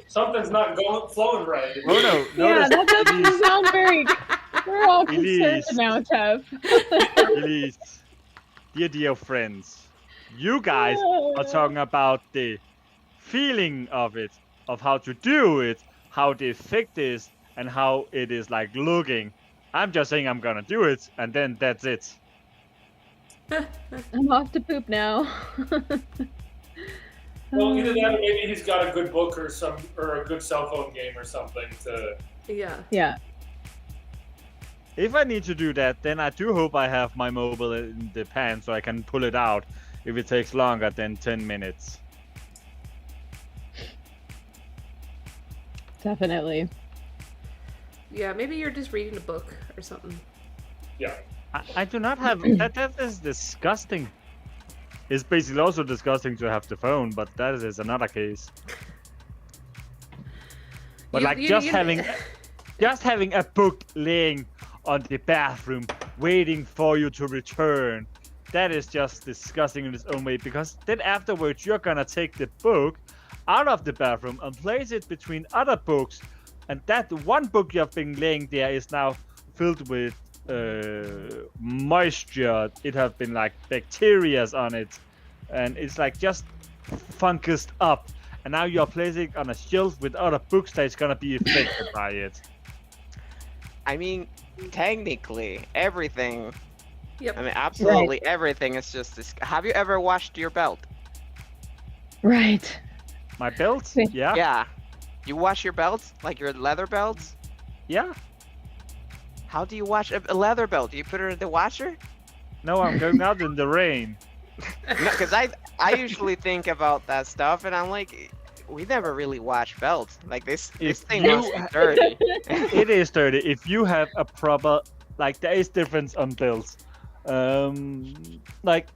Something's not flowing right. Oh no! Yeah, Notice, that doesn't sound very. We're all concerned Elise. now, Tev. Elise, dear friends, you guys are talking about the feeling of it, of how to do it, how the effect is, and how it is like looking. I'm just saying I'm gonna do it, and then that's it. I'm off to poop now. Well, either that or maybe he's got a good book or a good cell phone game or something to. yeah. Yeah. If I need to do that, then I do hope I have my mobile in the pan so I can pull it out if it takes longer than 10 minutes. Definitely. Yeah, maybe you're just reading a book or something. Yeah. I do not have that. That is disgusting. It's basically also disgusting to have the phone, but that is another case. But like just having a book laying on the bathroom, waiting for you to return, that is just disgusting in its own way. Because then afterwards you're gonna take the book out of the bathroom and place it between other books, and that one book you have been laying there is now filled with moisture. It have been like bacteria on it, and it's like just funked up, and now you're placing on a shelf with other books that's gonna be affected by it. I mean, technically, everything. Yep. I mean, absolutely everything is just this. Have you ever washed your belt? Right. My belt? Yeah. Yeah. You wash your belts? Like your leather belts? Yeah. How do you wash a leather belt? Do you put it in the washer? No, I'm going out in the rain. No, because I usually think about that stuff, and I'm like, we never really wash belts. Like this thing must be dirty. It is dirty. If you have a proper, like, there is difference on belts. Like,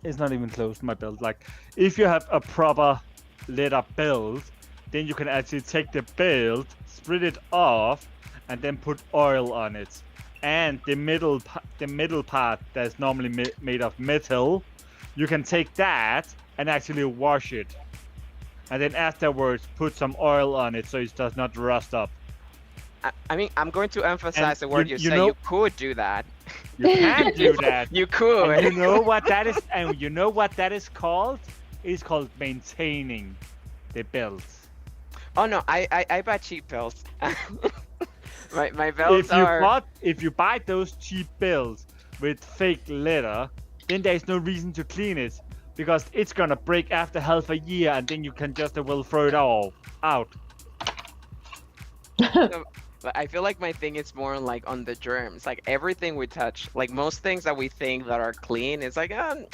it's not even close to my belt. Like, if you have a proper leather belt, then you can actually take the belt, split it off, and then put oil on it. And the middle part that's normally made of metal, you can take that and actually wash it. And then afterwards, put some oil on it so it does not rust up. I mean, I'm going to emphasize And the word you you say. know- You could do that. You can do that. You could. And you know what that is? And you know what that is called? It's called maintaining the belt. Oh no, I buy cheap pills. my pills If you buy those cheap pills with fake leather, then there's no reason to clean it because it's gonna break after half a year, and then you can just throw it all out. But I feel like my thing is more like on the germs. Like everything we touch, like most things that we think that are clean, it's like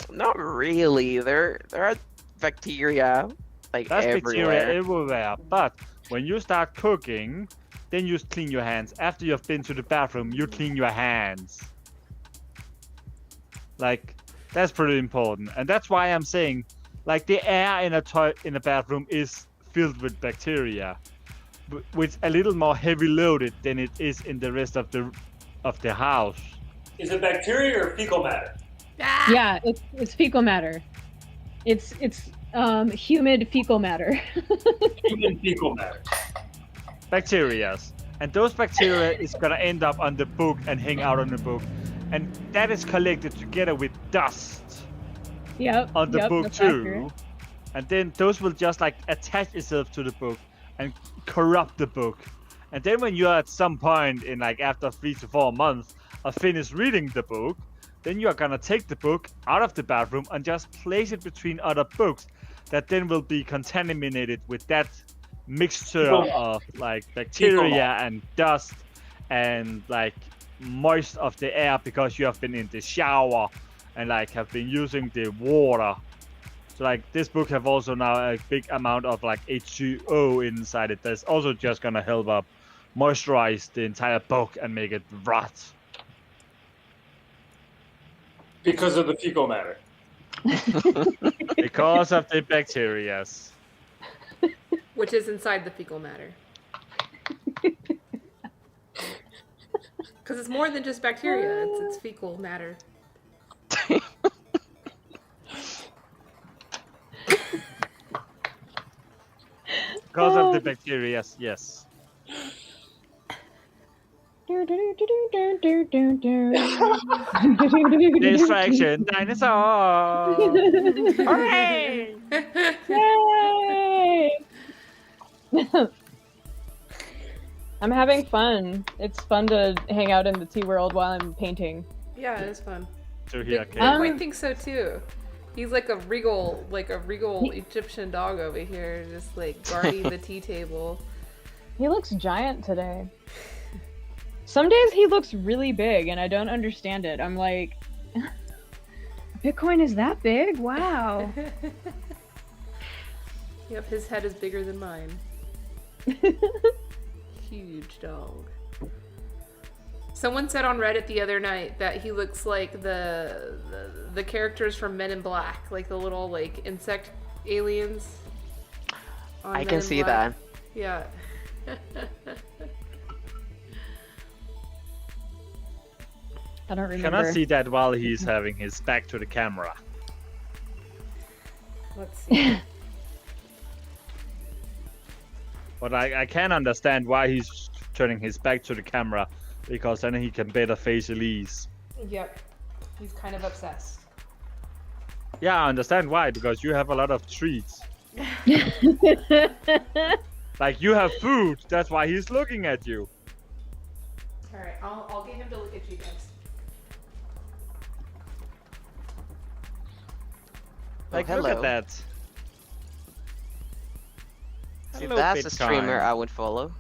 not really. There are bacteria like That's everywhere. bacteria everywhere. But when you start cooking, then you clean your hands. After you've been to the bathroom, you clean your hands. Like that's pretty important, and that's why I'm saying, like the air in a bathroom is filled with bacteria, which a little more heavy loaded than it is in the rest of the house. Is it bacteria or fecal matter? Ah! Yeah, it's fecal matter. It's humid fecal matter. Human fecal matter. Bacterias, and those bacteria is gonna end up on the book and hang out on the book, and that is collected together with dust Yep. on the book that's too, accurate. and then those will just like attach itself to the book and corrupt the book. And then when you're at some point in like after 3 to 4 months of finished reading the book, then you're gonna take the book out of the bathroom and just place it between other books that then will be contaminated with that mixture of like bacteria and dust and like moist of the air because you have been in the shower and like have been using the water. So like this book have also now a big amount of like H2O inside it. That's also just gonna help up moisturize the entire book and make it rot. Because of the fecal matter. Because of the bacteria. Which is inside the fecal matter. Because it's more than just bacteria, it's fecal matter. Because of the bacteria, yes. Distraction dinosaur! Hooray! Yay! I'm having fun. It's fun to hang out in the tea world while I'm painting. Yeah, it is fun. So here, Big Boy thinks so too. He's like a regal Egyptian dog over here, just like guarding the tea table. He looks giant today. Some days he looks really big and I don't understand it. I'm like, Bitcoin is that big? Wow. Yep, his head is bigger than mine. Huge dog. Someone said on Reddit the other night that he looks like the characters from Men in Black, like the little like insect aliens. I can see that. Yeah. I don't I remember. cannot see that while he's having his back to the camera. Let's see. But I can understand why he's turning his back to the camera, because then he can better face Elise. Yep. He's kind of obsessed. Yeah, I understand why, because you have a lot of treats. Like you have food, that's why he's looking at you. Alright, I'll get him to look at you guys. Like, hello. look at that. See, Hello, that's a Bitcoin. streamer I would follow.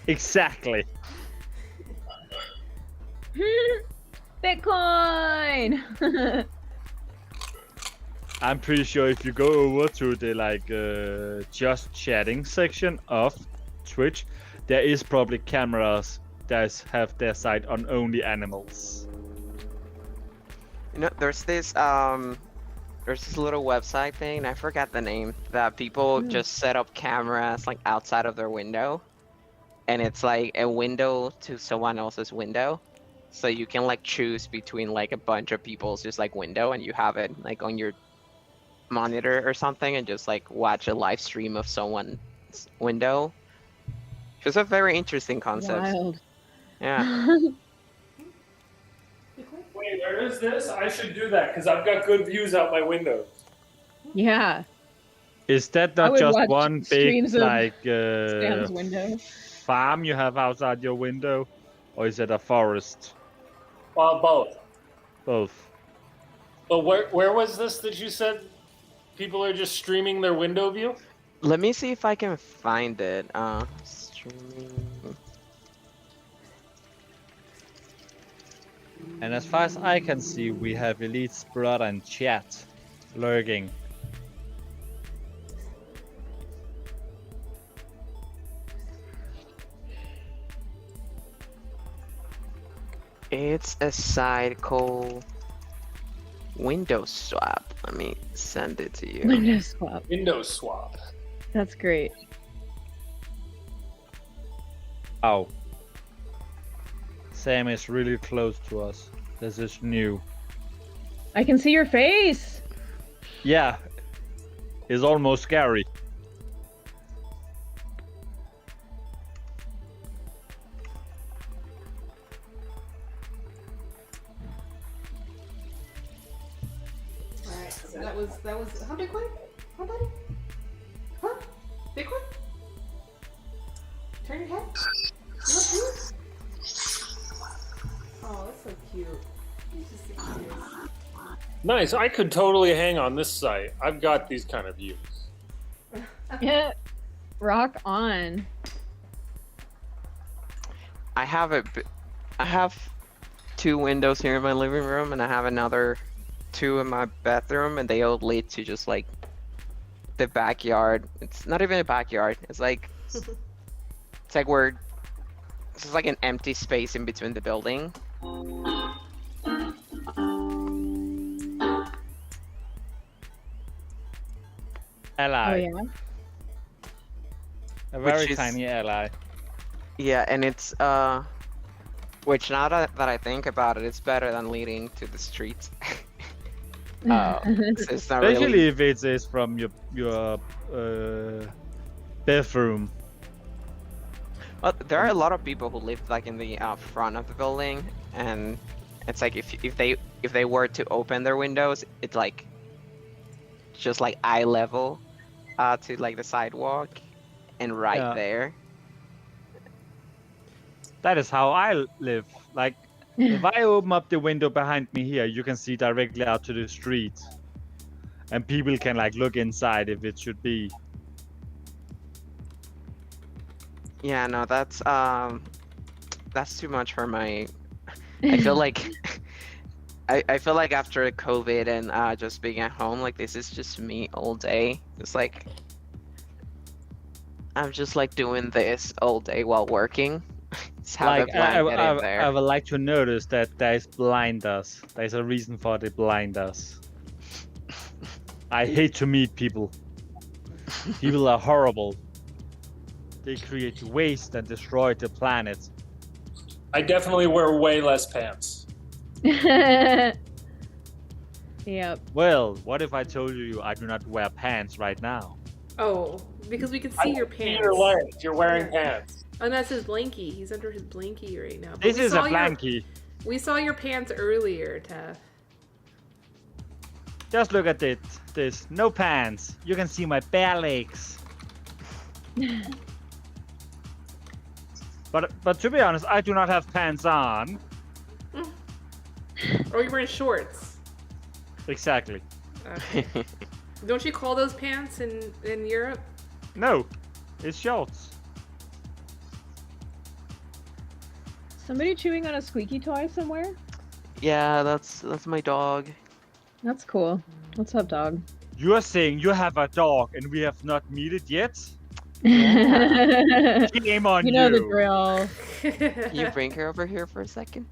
Exactly. Bitcoin! I'm pretty sure if you go over to the like just chatting section of Twitch, there is probably cameras that have their sight on only animals. You know, there's this little website thing, I forgot the name, that people just set up cameras like outside of their window, and it's like a window to someone else's window, so you can like choose between like a bunch of people's just like window, and you have it like on your monitor or something, and just like watch a live stream of someone's window. It's a very interesting concept. Wild. Yeah. Wait, where is this? I should do that because I've got good views out my windows. Yeah. Is that I not would just watch one big streams of like Stan's window. farm you have outside your window, or is it a forest? Both. Both. But where was this that you said people are just streaming their window view? Let me see if I can find it. Streaming. And as far as I can see, we have Elite's brother in chat lurking. It's a site called Window Swap. Let me send it to you. Window swap. Window swap. That's great. Oh. Sam is really close to us. This is new. I can see your face. Yeah. It's almost scary. Alright, so that was how big one? How buddy? Huh? Big one? Turn your head. You look cute. Oh, that's so cute. He's just the cutest. Nice. I could totally hang on this site. I've got these kind of views. Yeah. Rock on. I have 2 windows here in my living room, and I have another 2 in my bathroom, and they all lead to just like the backyard. It's not even a backyard. It's like it's like an empty space in between the building. Ally. Oh yeah. A very Which is- tiny ally. Yeah, and it's which now that I think about it, it's better than leading to the streets. It's not Especially really. if it is from your bathroom. Well, there are a lot of people who live like in the front of the building, and it's like if they were to open their windows, it's like just like eye level to like the sidewalk, and right Yeah. there. That is how I live. Like, if I open up the window behind me here, you can see directly out to the street. And people can like look inside if it should be. Yeah, no, that's too much for my. I feel like I feel like after COVID and just being at home, like this is just me all day. It's like I'm just like doing this all day while working. It's how Like, the plan get in there. I would like to notice that there's blinders. There's a reason for the blinders. I hate to meet people. People are horrible. They create waste and destroy the planet. I definitely wear way less pants. Yep. Well, what if I told you I do not wear pants right now? Oh, because we can see your See pants. your legs. You're wearing pants. Oh, and that's his blankie. He's under his blankie right now. But This we is a saw your- blankie. We saw your pants earlier, Tef. Just look at it. This no pants. You can see my bare legs. But to be honest, I do not have pants on. Or you're wearing shorts. Exactly. Okay. Don't you call those pants in Europe? No, it's shorts. Somebody chewing on a squeaky toy somewhere? Yeah, that's my dog. That's cool. What's up, dog? You are saying you have a dog and we have not met it yet? You Shame on you. know the drill. Can you bring her over here for a second?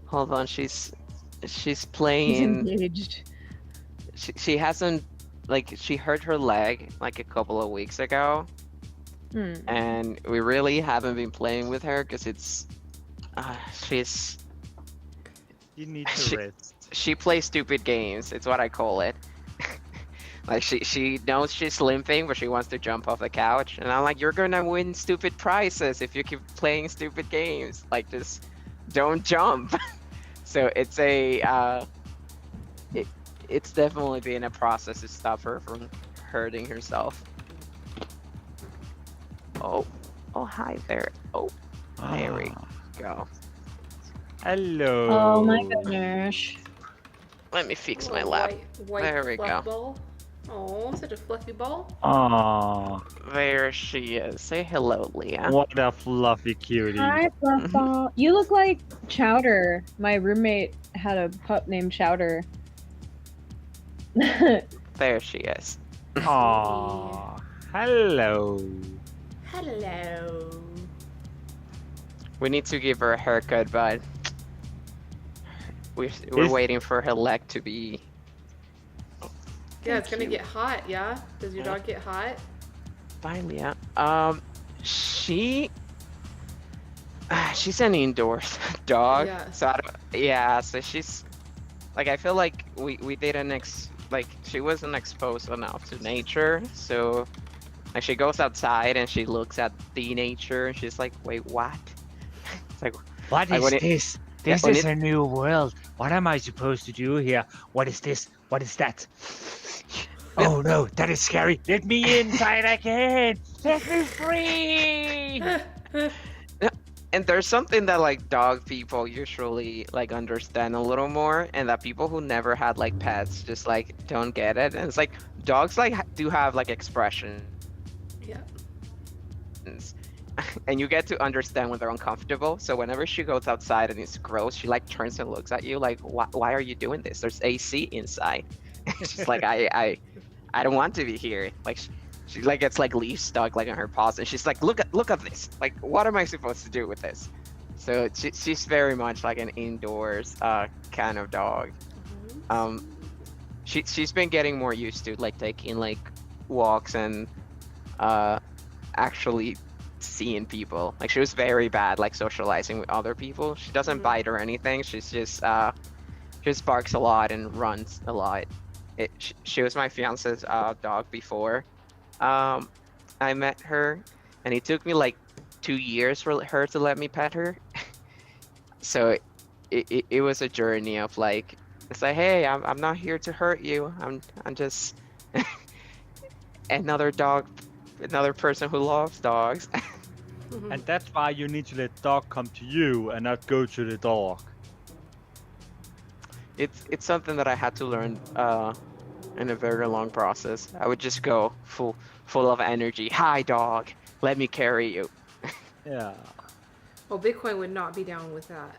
Hold on, she's He's playing. engaged. She hasn't she hurt her leg like a couple of weeks ago, Hmm. and we really haven't been playing with her because it's she's You need to rest. she plays stupid games. It's what I call it. Like she knows she's limping, but she wants to jump off the couch, and I'm like, you're gonna win stupid prizes if you keep playing stupid games. Like just don't jump. So it's a it's definitely been a process to stop her from hurting herself. Oh, hi there. Oh, there we go. Hello. Oh my goodness. Let me fix my Little lap. White There we fluff go. ball. Oh, such a fluffy ball. Aw, There she is. Say hello, Leah. what a fluffy cutie. Hi, Fluffball. You look like Chowder. My roommate had a pup named Chowder. There she is. Aw, hello. Hello. We need to give her a haircut, but we're Is- waiting for her leg to be. Yeah, it's Thank gonna you. get hot. Yeah. Does your dog get hot? Fine, Leah. She's an indoors dog. Yeah. So yeah, so she's like, I feel like we didn't like she wasn't exposed enough to nature, so like she goes outside and she looks at the nature and she's like, wait, what? It's like, What Like is when it- this? yeah, This when is it- a new world. What am I supposed to do here? What is this? What is that? Oh no, that is scary. Let me inside again. Let me free. and there's something that like dog people usually like understand a little more, and that people who never had like pets just like don't get it. And it's like dogs like do have like expressions, Yeah. and you get to understand when they're uncomfortable. So whenever she goes outside and it's gross, she like turns and looks at you like, why are you doing this? There's AC inside. She's like, I don't want to be here. Like she like gets like leaves stuck like in her paws, and she's like, look at this. Like, what am I supposed to do with this? So she's very much like an indoors kind of dog. She's been getting more used to like taking like walks and actually seeing people. Like she was very bad like socializing with other people. She doesn't bite or anything. She's just barks a lot and runs a lot. She was my fiance's dog before I met her, and it took me like 2 years for her to let me pet her. So it was a journey of like, it's like, hey, I'm not here to hurt you. I'm just another dog, another person who loves dogs. And that's why you need to let dog come to you and not go to the dog. It's something that I had to learn in a very long process. I would just go full of energy. Hi, dog. Let me carry you. Yeah. Oh, Bitcoin would not be down with that.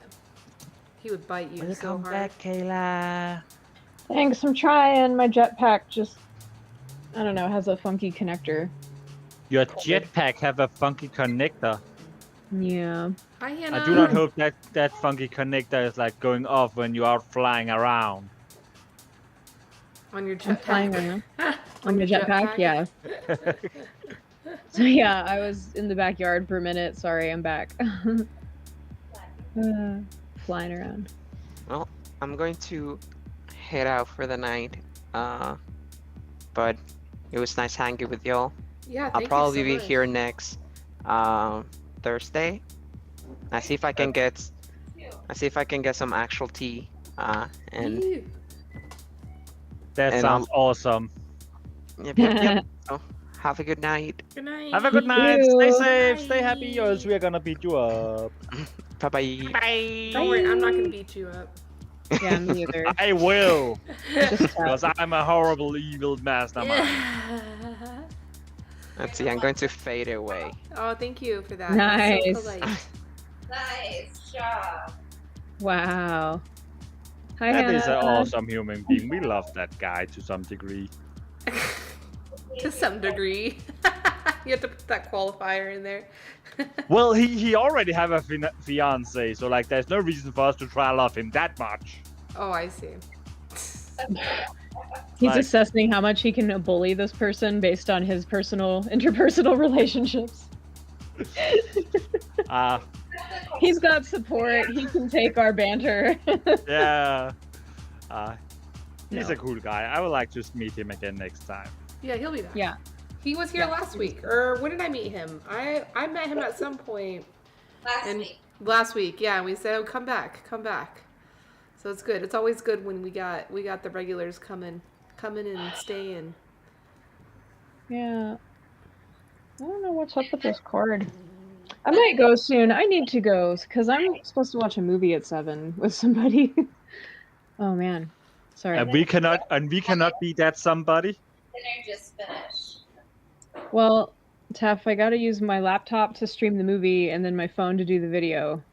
He would bite you so Welcome hard. back, Kayla. Thanks, I'm trying. My jetpack just, I don't know, has a funky connector. Your jetpack have a funky connector. Yeah. Hi, Hannah. I do not hope that funky connector is like going off when you are flying around. On your I'm flying jetpack. around. On your jetpack? Yeah. So yeah, I was in the backyard for a minute. Sorry, I'm back. Flying around. Well, I'm going to head out for the night. But it was nice hanging with y'all. Yeah, I'll thank probably you so be much. here next Thursday. I see if I can get some actual tea. And Ew. That And sounds awesome. yep. So have a good night. Good night. Have a good night. Stay you. safe. Stay happy, or else we are gonna beat you up. Bye bye. Bye. Don't worry, I'm not gonna beat you up. Yeah, me either. I will, Just because I'm a horrible, evil mastermind. Let's see. I'm going to fade away. Oh, thank you for that. Nice. That's so polite. Nice job. Wow. Hi, That Hannah. is an awesome human being. We love that guy to some degree. To some degree. You have to put that qualifier in there. Well, he already have a fiance, so like there's no reason for us to try to love him that much. Oh, I see. He's Like- assessing how much he can bully this person based on his interpersonal relationships. He's got support. He can take our banter. Yeah. He's No. a cool guy. I would like to meet him again next time. Yeah, he'll be back. Yeah. He was here Yeah, last he was week. Or when did I meet him? I met him at some point Last And- week. last week. Yeah, and we said, oh, come back. So So it's good. It's always good when we got the regulars coming and staying. Yeah. I don't know what's up with this cord. I might go soon. I need to go because I'm supposed to watch a movie at 7 with somebody. Oh man, sorry. And we cannot be that somebody. Dinner just finished. Well, Tef, I gotta use my laptop to stream the movie and then my phone to do the video.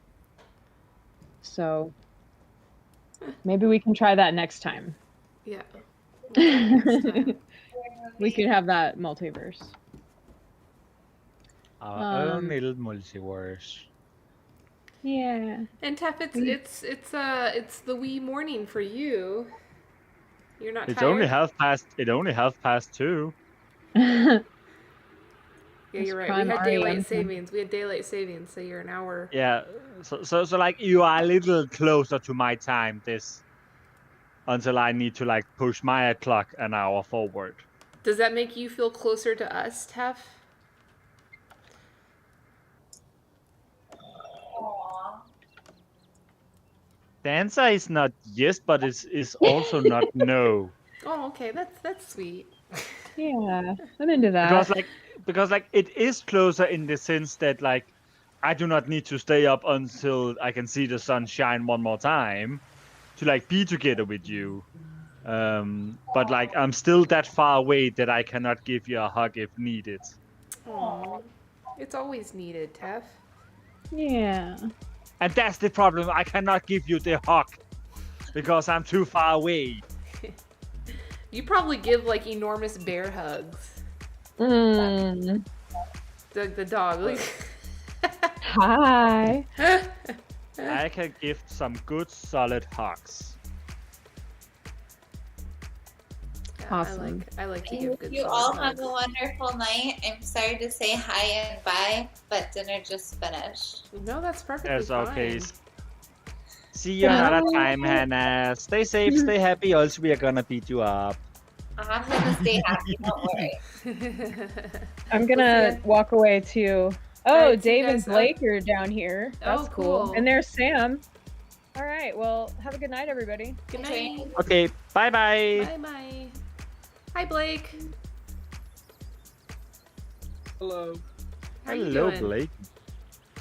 So maybe we can try that next time. Yeah. We could have that multiverse. Our own little multiverse. Yeah. And Tef, it's the wee morning for you. You're not It's tired? only 2:30. Yeah, you're right. prime We had REM daylight time. savings. We had daylight savings, so you're an hour. Yeah. So like you are a little closer to my time until I need to like push my clock an hour forward. Does that make you feel closer to us, Tef? Aww. The answer is not yes, but it's also not no. Oh, okay. That's sweet. Yeah, I'm into that. Because it is closer in the sense that like I do not need to stay up until I can see the sun shine one more time to like be together with you. But like I'm still that far away that I cannot give you a hug if needed. Aww. It's always needed, Tef. Yeah. And that's the problem. I cannot give you the hug because I'm too far away. You probably give like enormous bear hugs. Mm. The dog. Hi. I can give some good solid hugs. Yeah, Awesome. I like to I give hope good you solid all hugs. have a wonderful night. I'm sorry to say hi and bye, but dinner just finished. No, that's perfectly That's fine. okay. See you another time, Hannah. Stay safe, stay happy, else we are gonna beat you up. I'm gonna stay happy, don't worry. I'm gonna walk away too. Oh, Alright, see you Dave and guys, Blake are down here. That's Oh, cool. cool. And there's Sam. All right. Well, have a good night, everybody. Good night. Okay, bye bye. Bye bye. Hi, Blake. Hello. How you Hello, doing? Blake.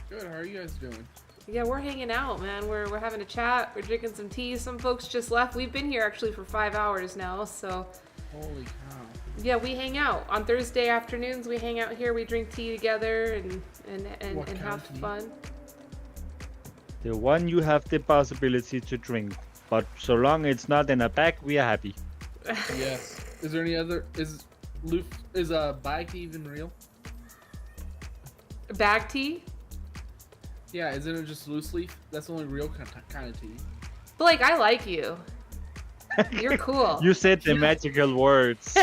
Good. How are you guys doing? Yeah, we're hanging out, man. We're having a chat. We're drinking some tea. Some folks just left. We've been here actually for 5 hours now, so Holy cow. yeah, we hang out on Thursday afternoons. We hang out here. We drink tea together and What kind have of tea? fun. The one you have the possibility to drink, but so long it's not in a bag, we are happy. Yes. Is there any other? Is bike even real? Bag tea? Yeah. Isn't it just loose leaf? That's the only real kind of tea. Blake, I like you. You're cool. You said the magical words.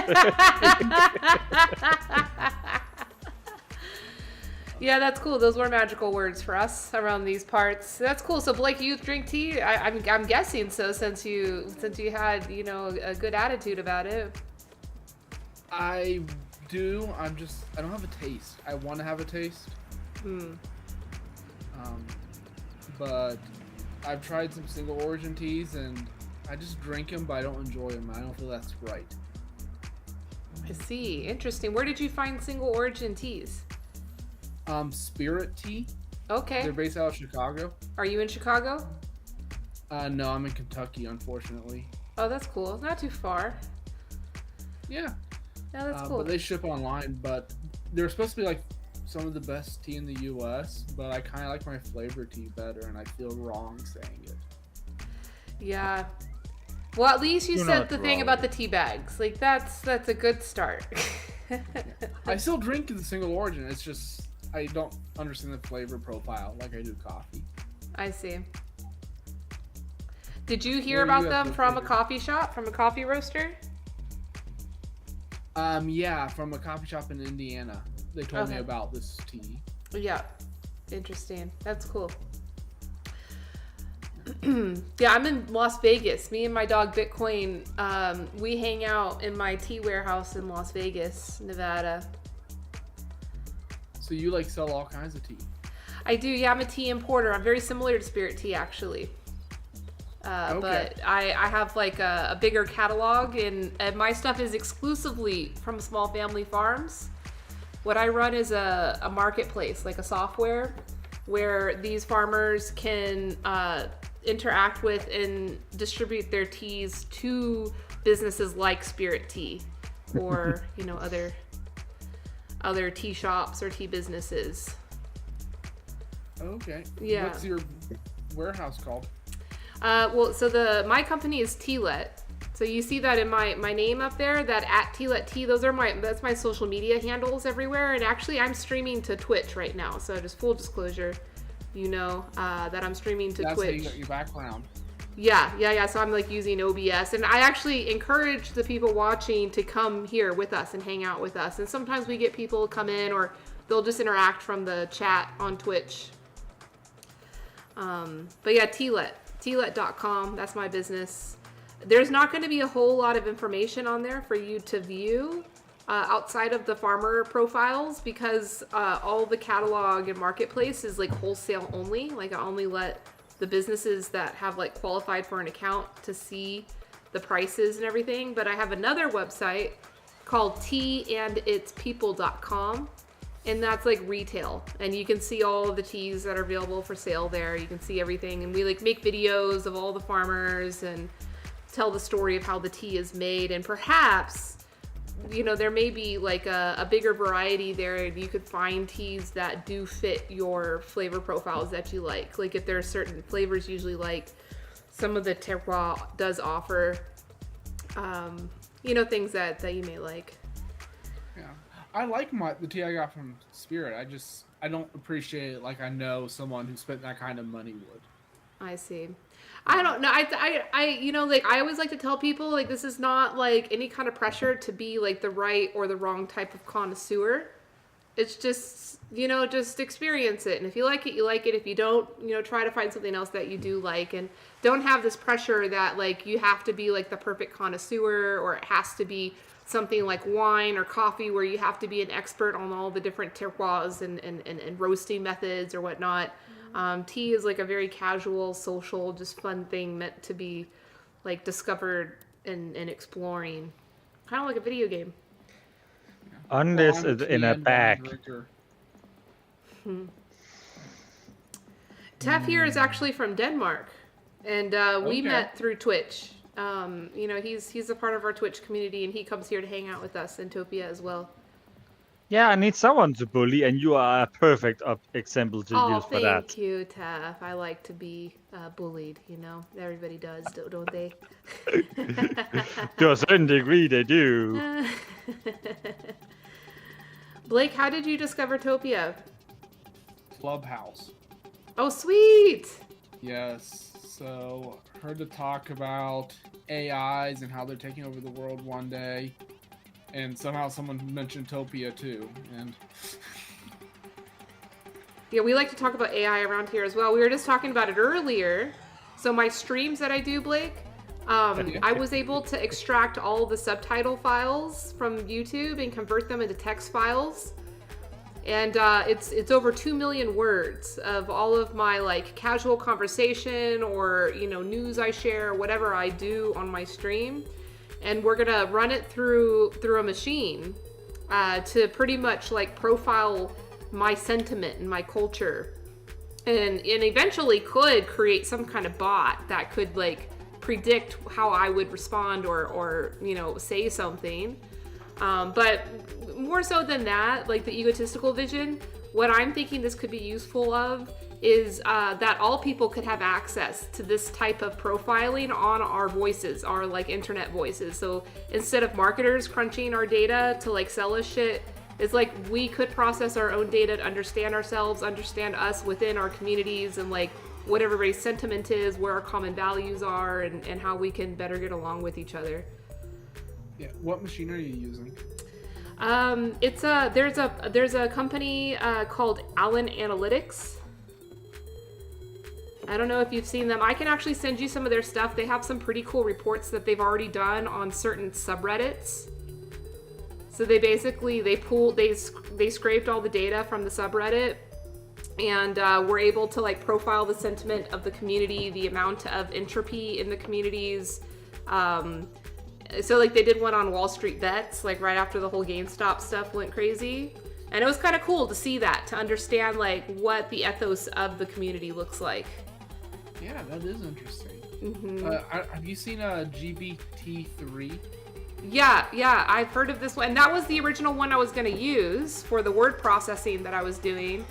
Yeah, that's cool. Those were magical words for us around these parts. That's cool. So Blake, you drink tea? I'm guessing so, since you had a good attitude about it. I do. I don't have a taste. I want to have a taste. But I've tried some single origin teas and I just drink them, but I don't enjoy them. I don't feel that's right. I see. Interesting. Where did you find single origin teas? Spirit Tea. Okay. They're based out of Chicago. Are you in Chicago? No, I'm in Kentucky, unfortunately. Oh, that's cool. Not too far. Yeah. Yeah, that's cool. But they ship online, but they're supposed to be like some of the best tea in the U.S., but I kind of like my flavor tea better, and I feel wrong saying it. Yeah. Well, at least you You're said not the thing wrong. about the tea bags. Like that's a good start. I still drink the single origin. It's just I don't understand the flavor profile like I do coffee. I see. Did you hear What do about you have them for from a flavor? coffee shop, from a coffee roaster? Yeah, from a coffee shop in Indiana. They told me Okay. about this tea. Yeah. Interesting. That's cool. Yeah, I'm in Las Vegas. Me and my dog Bitcoin, we hang out in my tea warehouse in Las Vegas, Nevada. So you like sell all kinds of tea. I do, yeah, I'm a tea importer. I'm very similar to Spirit Tea, actually. Okay. But I have like a bigger catalog, and my stuff is exclusively from small family farms. What I run is a marketplace, like a software, where these farmers can interact with and distribute their teas to businesses like Spirit Tea, or other tea shops or tea businesses. Okay. Yeah. What's your warehouse called? So my company is Tealet. So you see that in my name up there, that at Tealet Tea. That's my social media handles everywhere. And actually, I'm streaming to Twitch right now. So just full disclosure, that I'm streaming to That's Twitch. how you got your background. Yeah. So I'm like using OBS, and I actually encourage the people watching to come here with us and hang out with us. And sometimes we get people come in, or they'll just interact from the chat on Twitch. But yeah, Tealet.com, that's my business. There's not going to be a whole lot of information on there for you to view outside of the farmer profiles, because all the catalog and marketplace is like wholesale only. Like, I only let the businesses that have like qualified for an account to see the prices and everything. But I have another website called teaanditspeople.com, and that's like retail, and you can see all of the teas that are available for sale there. You can see everything, and we like make videos of all the farmers and tell the story of how the tea is made. And perhaps there may be like a bigger variety there, and you could find teas that do fit your flavor profiles that you like. Like, if there are certain flavors usually like some of the terroir does offer, things that you may like. Yeah. I like the tea I got from Spirit. I don't appreciate it like I know someone who spent that kind of money would. I see. I don't know. I always like to tell people, like, this is not like any kind of pressure to be like the right or the wrong type of connoisseur. It's just, just experience it. And if you like it, you like it. If you don't, try to find something else that you do like, and don't have this pressure that like you have to be like the perfect connoisseur, or it has to be something like wine or coffee where you have to be an expert on all the different terroirs and roasting methods or whatnot. Tea is like a very casual, social, just fun thing meant to be like discovered and exploring. Kind of like a video game. On this is in a bag. Tef here is actually from Denmark, and we met through Twitch. He's a part of our Twitch community, and he comes here to hang out with us in Topia as well. Yeah, I need someone to bully, and you are a perfect example to use for that. Thank you, Tef. I like to be bullied, Everybody does, don't they? To a certain degree, they do. Blake, how did you discover Topia? Clubhouse. Oh, sweet! Yes. So, heard the talk about AIs and how they're taking over the world one day. And somehow someone mentioned Topia too, and yeah, we like to talk about AI around here as well. We were just talking about it earlier. So my streams that I do, Blake, I was able to extract all the subtitle files from YouTube and convert them into text files. And it's over 2 million words of all of my like casual conversation or news I share, whatever I do on my stream. And we're gonna run it through a machine to pretty much like profile my sentiment and my culture, and eventually could create some kind of bot that could like predict how I would respond or say something. But more so than that, like the egotistical vision, what I'm thinking this could be useful of is that all people could have access to this type of profiling on our voices, our like internet voices. So instead of marketers crunching our data to like sell us shit, it's like we could process our own data to understand ourselves, understand us within our communities, and like what everybody's sentiment is, where our common values are, and how we can better get along with each other. Yeah. What machine are you using? There's a company called Allen Analytics. I don't know if you've seen them. I can actually send you some of their stuff. They have some pretty cool reports that they've already done on certain subreddits. So they basically, they scraped all the data from the subreddit and we're able to like profile the sentiment of the community, the amount of entropy in the communities. So like they did one on Wall Street bets, like right after the whole GameStop stuff went crazy. And it was kind of cool to see that, to understand like what the ethos of the community looks like. Yeah, that is interesting. Mm-hmm. Have you seen GBT3? Yeah, I've heard of this one. And that was the original one I was going to use for the word processing that I was doing.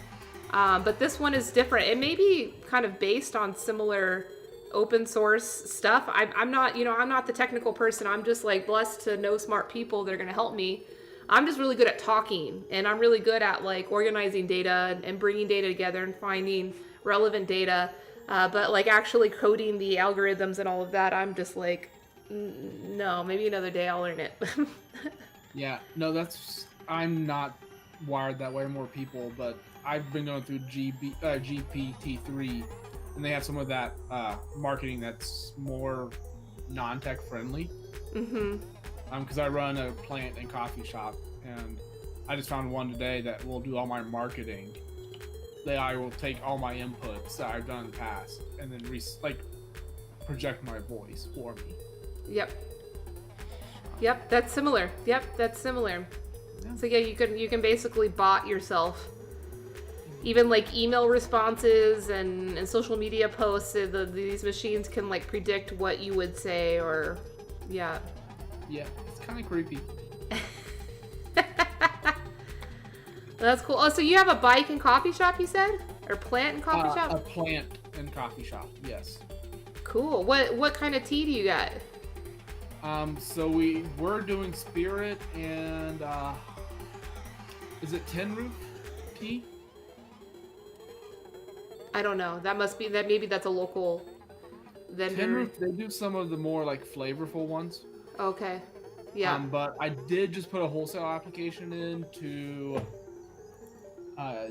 But this one is different. It may be kind of based on similar open source stuff. I'm not the technical person. I'm just like blessed to know smart people that are going to help me. I'm just really good at talking, and I'm really good at like organizing data and bringing data together and finding relevant data. But like actually coding the algorithms and all of that, I'm just like, no, maybe another day I'll learn it. Yeah, no, I'm not wired that way, more people, but I've been going through GPT-3, and they have some of that marketing that's more non-tech friendly. Mm-hmm. Because I run a plant and coffee shop, and I just found one today that will do all my marketing. I will take all my inputs that I've done in the past, and then project my voice for me. Yep, that's similar. Yeah. So yeah, you can basically bot yourself. Even like email responses and social media posts, these machines can like predict what you would say, or yeah. Yeah, it's kind of creepy. That's cool. Oh, so you have a bike and coffee shop, you said? Or plant and coffee shop? A plant and coffee shop, yes. Cool. What kind of tea do you got? So we're doing spirit and is it tin roof tea? I don't know. Maybe that's a local vendor. Tin roof, they do some of the more like flavorful ones. Okay. Yeah. But I did just put a wholesale application in to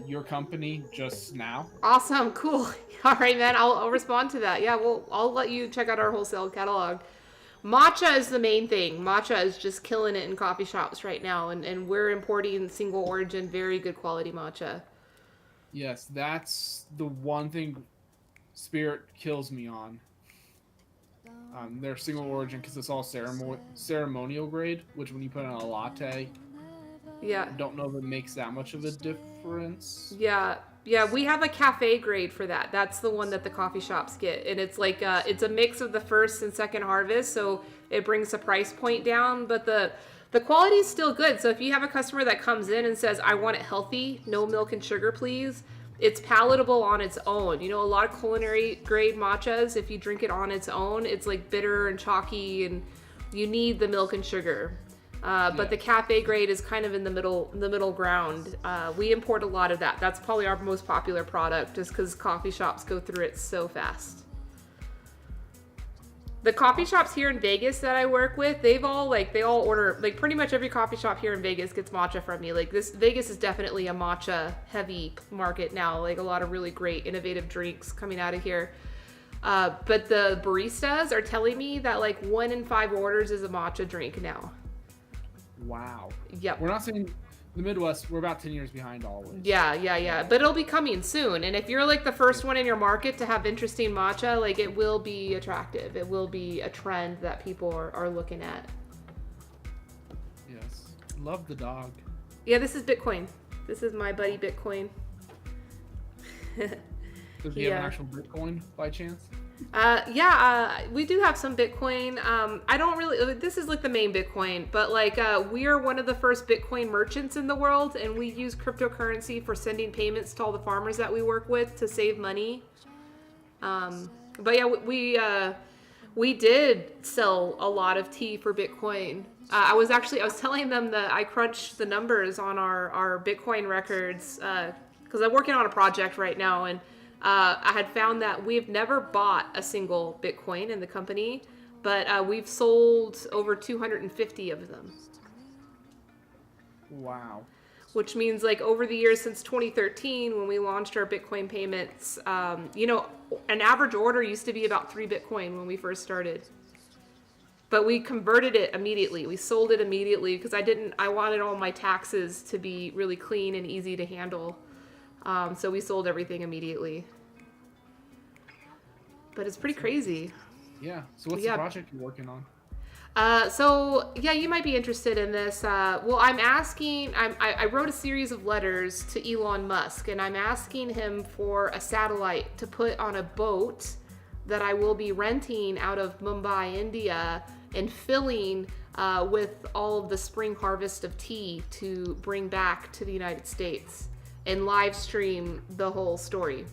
your company just now. Awesome. Cool. All right, man. I'll respond to that. Yeah. Well, I'll let you check out our wholesale catalog. Matcha is the main thing. Matcha is just killing it in coffee shops right now, and we're importing single origin, very good quality matcha. Yes, that's the one thing Spirit kills me on. They're single origin because it's all ceremonial grade, which when you put in a latte, yeah, I don't know if it makes that much of a difference. Yeah, we have a cafe grade for that. That's the one that the coffee shops get, and it's like it's a mix of the first and second harvest, so it brings the price point down, but the quality is still good. So if you have a customer that comes in and says, I want it healthy, no milk and sugar, please, it's palatable on its own. You know, a lot of culinary grade matchas, if you drink it on its own, it's like bitter and chalky, and you need the milk and sugar. But the cafe grade is kind of in the middle ground. We import a lot of that. That's probably our most popular product, just because coffee shops go through it so fast. The coffee shops here in Vegas that I work with, they all order, like pretty much every coffee shop here in Vegas gets matcha from me. Like Vegas is definitely a matcha heavy market now. Like a lot of really great innovative drinks coming out of here. But the baristas are telling me that like 1 in 5 orders is a matcha drink now. Wow. Yep. We're not saying the Midwest, we're about 10 years behind always. Yeah. But it'll be coming soon. And if you're like the first one in your market to have interesting matcha, like it will be attractive. It will be a trend that people are looking at. Yes. Love the dog. Yeah, this is Bitcoin. This is my buddy Bitcoin. Does he have an actual Bitcoin by chance? We do have some Bitcoin. I don't really, this is like the main Bitcoin, but like, we are one of the first Bitcoin merchants in the world, and we use cryptocurrency for sending payments to all the farmers that we work with to save money. But yeah, we did sell a lot of tea for Bitcoin. I was telling them that I crunched the numbers on our Bitcoin records, because I'm working on a project right now, and I had found that we've never bought a single Bitcoin in the company, but we've sold over 250 of them. Wow. Which means like over the years since 2013, when we launched our Bitcoin payments, an average order used to be about 3 Bitcoin when we first started. But we converted it immediately. We sold it immediately because I wanted all my taxes to be really clean and easy to handle. So we sold everything immediately. But it's pretty crazy. Yeah. So what's Yeah. the project you're working on? So yeah, you might be interested in this. Well, I wrote a series of letters to Elon Musk, and I'm asking him for a satellite to put on a boat that I will be renting out of Mumbai, India, and filling with all of the spring harvest of tea to bring back to the United States and live stream the whole story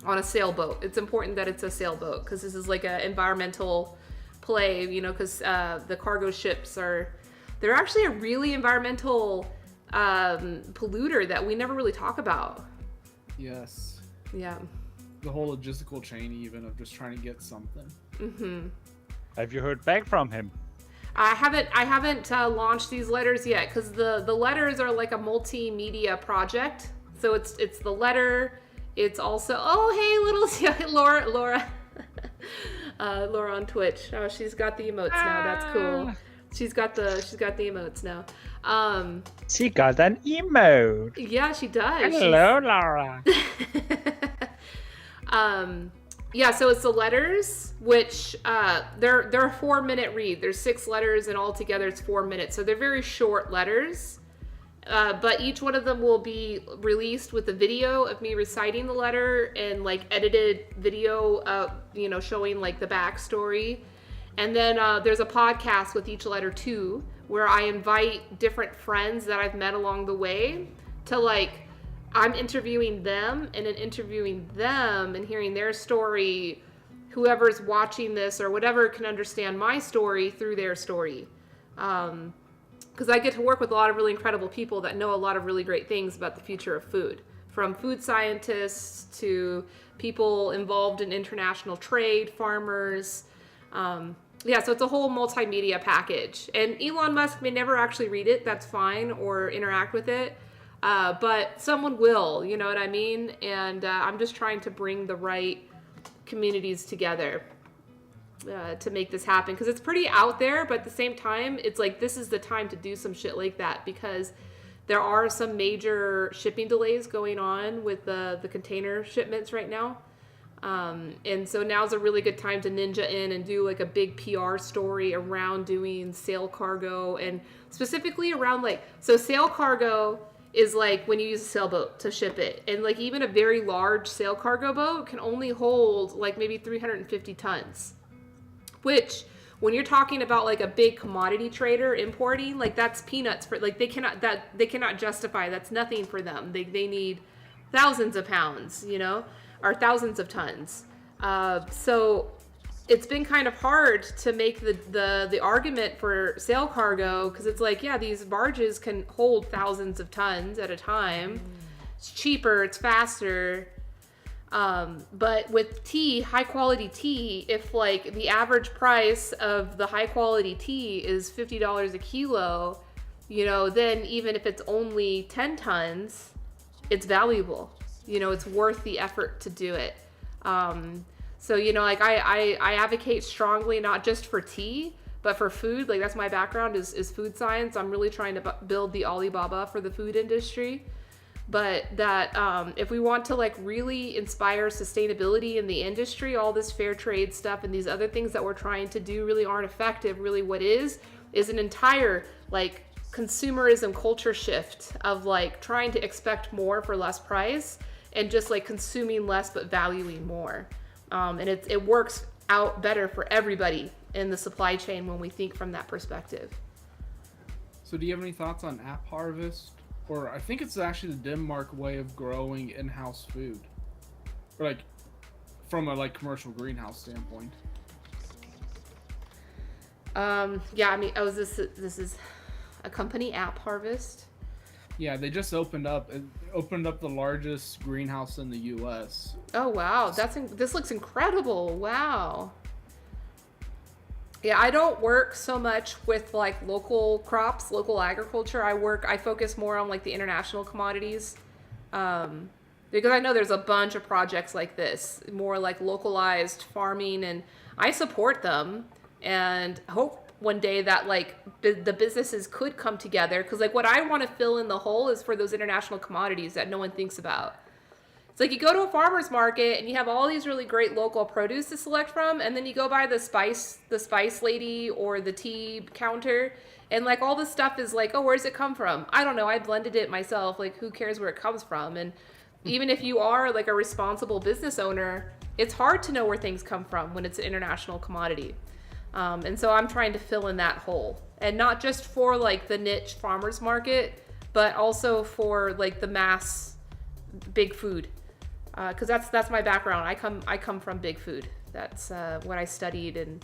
on a sailboat. It's important that it's a sailboat because this is like an environmental play, because the cargo ships they're actually a really environmental polluter that we never really talk about. Yes. Yeah. The whole logistical chain, even of just trying to get something. Mm-hmm. Have you heard back from him? I haven't launched these letters yet because the letters are like a multimedia project. So it's the letter. It's also hey little Laura. Laura on Twitch. Oh, she's got the emotes now. That's cool. She's got the emotes now. She got an emote. Yeah, she does. Hello, Laura. Yeah, so it's the letters, which they're a 4-minute read. There's 6 letters, and altogether it's 4 minutes. So they're very short letters. But each one of them will be released with a video of me reciting the letter and like edited video, showing like the backstory. And then there's a podcast with each letter too, where I invite different friends that I've met along the way to I'm interviewing them and then interviewing them and hearing their story. Whoever's watching this or whatever can understand my story through their story. Because I get to work with a lot of really incredible people that know a lot of really great things about the future of food, from food scientists to people involved in international trade, farmers. So it's a whole multimedia package. And Elon Musk may never actually read it, that's fine, or interact with it. But someone will, you know what I mean? And I'm just trying to bring the right communities together to make this happen, because it's pretty out there, but at the same time it's like this is the time to do some shit like that, because there are some major shipping delays going on with the container shipments right now, and so now's a really good time to ninja in and do like a big PR story around doing sail cargo, and specifically around so sail cargo is like when you use a sailboat to ship it, and like even a very large sail cargo boat can only hold like maybe 350 tons. Which, when you're talking about like a big commodity trader importing, like that's peanuts for they cannot justify. That's nothing for them. They need thousands of pounds, or thousands of tons. So it's been kind of hard to make the argument for sail cargo, because it's like, yeah, these barges can hold thousands of tons at a time. It's cheaper. It's faster. But with tea, high quality tea, if like the average price of the high quality tea is $50 a kilo, then even if it's only 10 tons, it's valuable. It's worth the effort to do it. So, I advocate strongly, not just for tea, but for food. Like that's my background is food science. I'm really trying to build the Alibaba for the food industry. But that if we want to really inspire sustainability in the industry, all this fair trade stuff and these other things that we're trying to do really aren't effective. Really what is an entire consumerism culture shift of trying to expect more for less price and just consuming less but valuing more. And it works out better for everybody in the supply chain when we think from that perspective. So do you have any thoughts on app harvest? Or I think it's actually the Denmark way of growing in-house food, or from a commercial greenhouse standpoint. This is a company, App Harvest. Yeah, they just opened up the largest greenhouse in the U.S. Oh wow, this looks incredible. Wow. Yeah, I don't work so much with local crops, local agriculture. I focus more on the international commodities, because I know there's a bunch of projects like this, more localized farming, and I support them and hope one day that like the businesses could come together, because like what I want to fill in the hole is for those international commodities that no one thinks about. It's like you go to a farmer's market and you have all these really great local produce to select from, and then you go by the spice lady or the tea counter, and like all this stuff is like, oh, where's it come from? I don't know. I blended it myself. Like, who cares where it comes from? And even if you are like a responsible business owner, it's hard to know where things come from when it's an international commodity. And so I'm trying to fill in that hole, and not just for like the niche farmer's market, but also for like the mass big food. Because that's my background. I come from big food. That's what I studied, and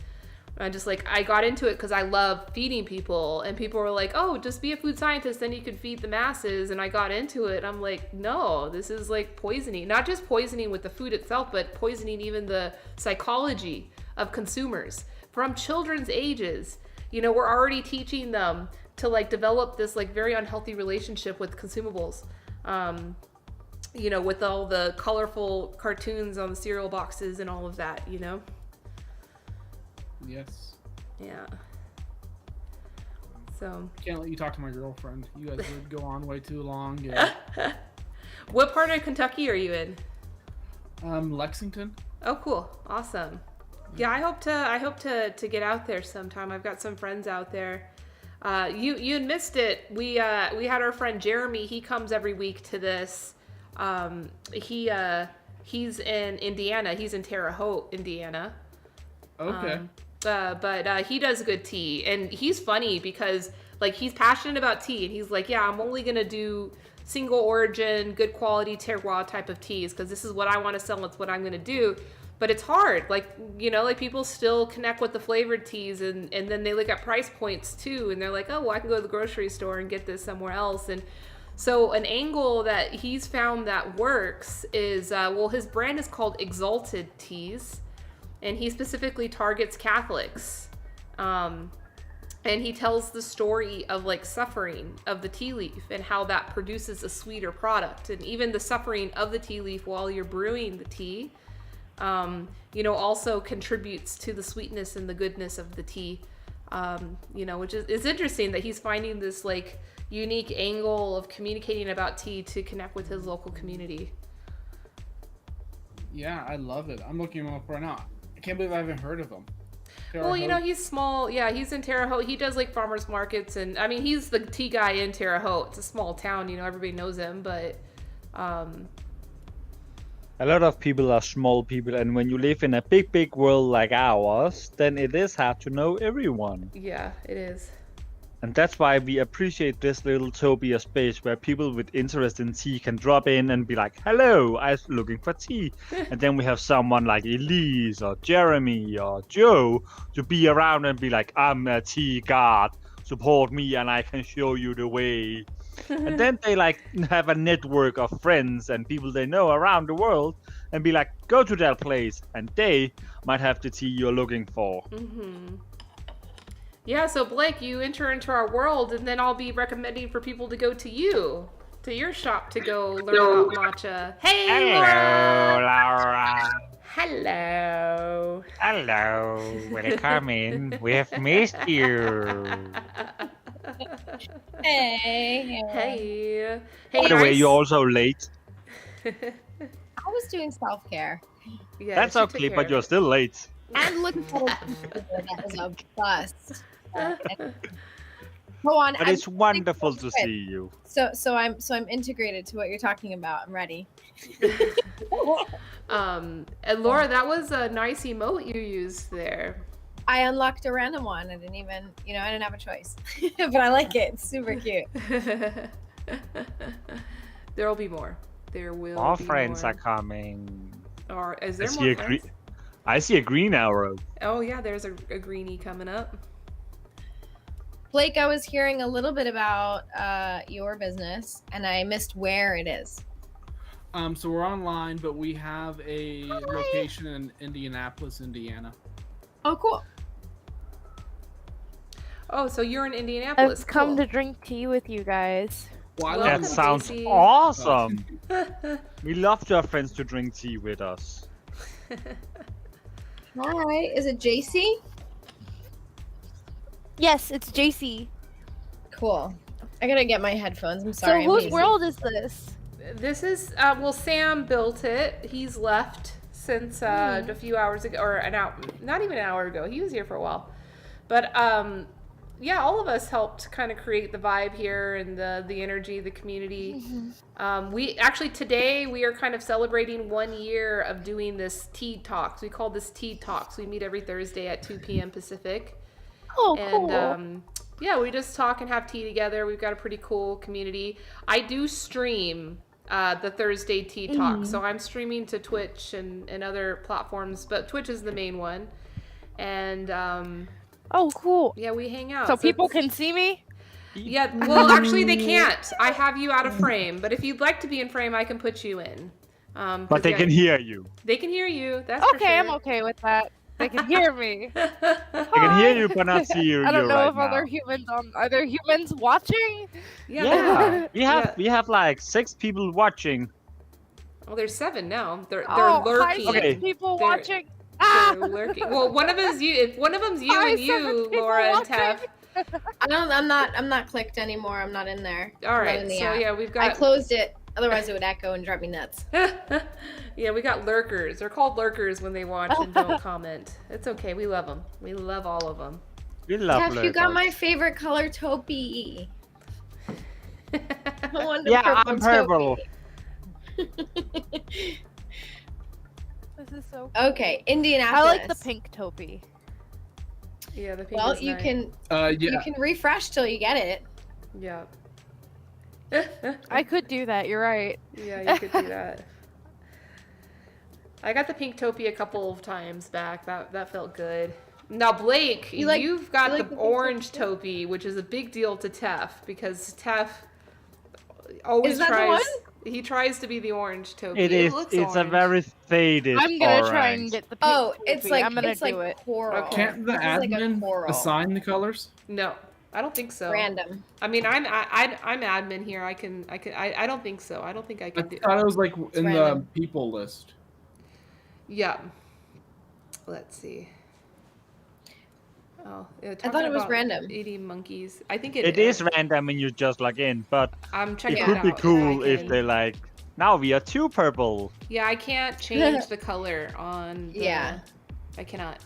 I just like I got into it because I love feeding people, and people were like, "Oh, just be a food scientist, then you can feed the masses." And I got into it. I'm like, no, this is like poisoning. Not just poisoning with the food itself, but poisoning even the psychology of consumers from children's ages. You know, we're already teaching them to like develop this like very unhealthy relationship with consumables. You know, with all the colorful cartoons on the cereal boxes and all of that, you know? Yes. Yeah. So. Can't let you talk to my girlfriend. You guys would go on way too long. Yeah. What part of Kentucky are you in? Lexington. Oh, cool. Awesome. Yeah, I hope to get out there sometime. I've got some friends out there. You had missed it. We had our friend Jeremy. He comes every week to this. He's in Indiana. He's in Terre Haute, Indiana. Okay. But he does good tea, and he's funny because like he's passionate about tea, and he's like, yeah, I'm only gonna do single origin, good quality terroir type of teas because this is what I want to sell. It's what I'm gonna do. But it's hard, like, you know, like people still connect with the flavored teas, and then they look at price points too, and they're like, oh, well, I can go to the grocery store and get this somewhere else. And so an angle that he's found that works is, well, his brand is called Exalted Teas, and he specifically targets Catholics. And he tells the story of like suffering of the tea leaf and how that produces a sweeter product. And even the suffering of the tea leaf while you're brewing the tea, you know, also contributes to the sweetness and the goodness of the tea. You know, which is, it's interesting that he's finding this like unique angle of communicating about tea to connect with his local community. Yeah, I love it. I'm looking him up right now. I can't believe I haven't heard of him. Well, you know, he's small. Yeah, he's in Terre Haute. He does like farmers markets, and I mean, he's the tea guy in Terre Haute. It's a small town, you know, everybody knows him, but A lot of people are small people, and when you live in a big world like ours, then it is hard to know everyone. yeah, it is. And that's why we appreciate this little Tobia space where people with interest in tea can drop in and be like, hello, I'm looking for tea. And then we have someone like Elise or Jeremy or Joe to be around and be like, I'm a tea god, support me and I can show you the way. And then they like have a network of friends and people they know around the world and be like, go to that place and they might have the tea you're looking for. Mm-hmm. Yeah, so Blake, you enter into our world, and then I'll be recommending for people to go to you, to your shop to go learn about matcha. Hey, Hello, Laura! Laura. Hello! Hello, welcome in. We have missed you. Hey. Hey. By the way, you're also late. I was doing self-care. Yeah, That's she took okay, care but of you're it. still late. And looking at that was a bust. Go on. But it's wonderful to see you. So I'm integrated to what you're talking about. I'm ready. And Laura, that was a nice emote you used there. I unlocked a random one. I didn't have a choice. But I like it. It's super cute. There'll be more. There will More be friends more. are coming. Or is there I more see a friends? I see a green arrow. Oh yeah, there's a greenie coming up. Blake, I was hearing a little bit about your business, and I missed where it is. So we're online, but we have a location in Indianapolis, Indiana. Oh, cool. Oh, so you're in Indianapolis. I've come Cool. to drink tea with you guys. Well, That sounds Daisy. awesome. We love to have friends to drink tea with us. Hi. Is it JC? Yes, it's JC. Cool. I gotta get my headphones. I'm So sorry. I'm whose lazy. world is this? This is well, Sam built it. He's left since a few hours ago, or not even an hour ago. He was here for a while, but yeah, all of us helped kind of create the vibe here and the energy, the community. We actually today we are kind of celebrating 1 year of doing this Tea Talks. We call this Tea Talks. We meet every Thursday at 2 p.m. Pacific. Oh, And cool. yeah, we just talk and have tea together. We've got a pretty cool community. I do stream the Thursday Tea Talk, so I'm streaming to Twitch and other platforms, but Twitch is the main one. And Oh, cool. yeah, we hang out. So people it's- can see me? Yeah, well, actually, they can't. I have you out of frame, but if you'd like to be in frame, I can put you in. 'Cause, But they yeah, can hear you. They can hear you. That's for Okay, sure. I'm okay with that. They can hear me. They can hear you, but not see you. I don't know right if now. are there humans watching? Yeah, we have like 6 people watching. Well, there's 7 now. They're Oh, lurking. hi, Okay. people They're- watching. They're lurking. Well, one of them is you. If one of them's you Hi, and 7 you, people Laura and watching. Tev. I'm not clicked anymore. I'm not in there. All I'm not right. in the So app. yeah, we've I got. closed it. Otherwise, it would echo and drive me nuts. Yeah, we got lurkers. They're called lurkers when they watch and don't comment. It's okay. We love them. We love all of them. We love Jeff, you got lurkers. my favorite color taupe. I want a Yeah, I'm purple purple. This is so. Okay, I Indianapolis. like the pink taupey. Yeah, the pink Well, is you nice. can Yeah. you can refresh till you get it. Yeah. I could do that. You're right. Yeah, you could do that. I got the pink taupey a couple of times back. That felt good. Now, Blake, You like- you've got you like the the pink orange taupey, which is a big deal to Tef because Tef always Is that the tries. one? He tries to be the orange taupey. It is. looks It's orange. a very faded I'm gonna try and orange. get the pink. Oh, it's taupey. like I'm gonna it's do like it. coral. Okay. Can't the This is like a admin coral. assign the colors? No, I don't think so. Random. I mean, I'm admin here. I don't think so. I don't think I I can do. thought it was like in the random. people list. Yeah. Let's see. Oh, yeah, I thought talking it was about random. 80 monkeys. I think It is random when you just log in, but I'm it checking could it be out. cool I if can- they like. Now we are 2 purple. Yeah, I can't change the color on. The, Yeah. I cannot.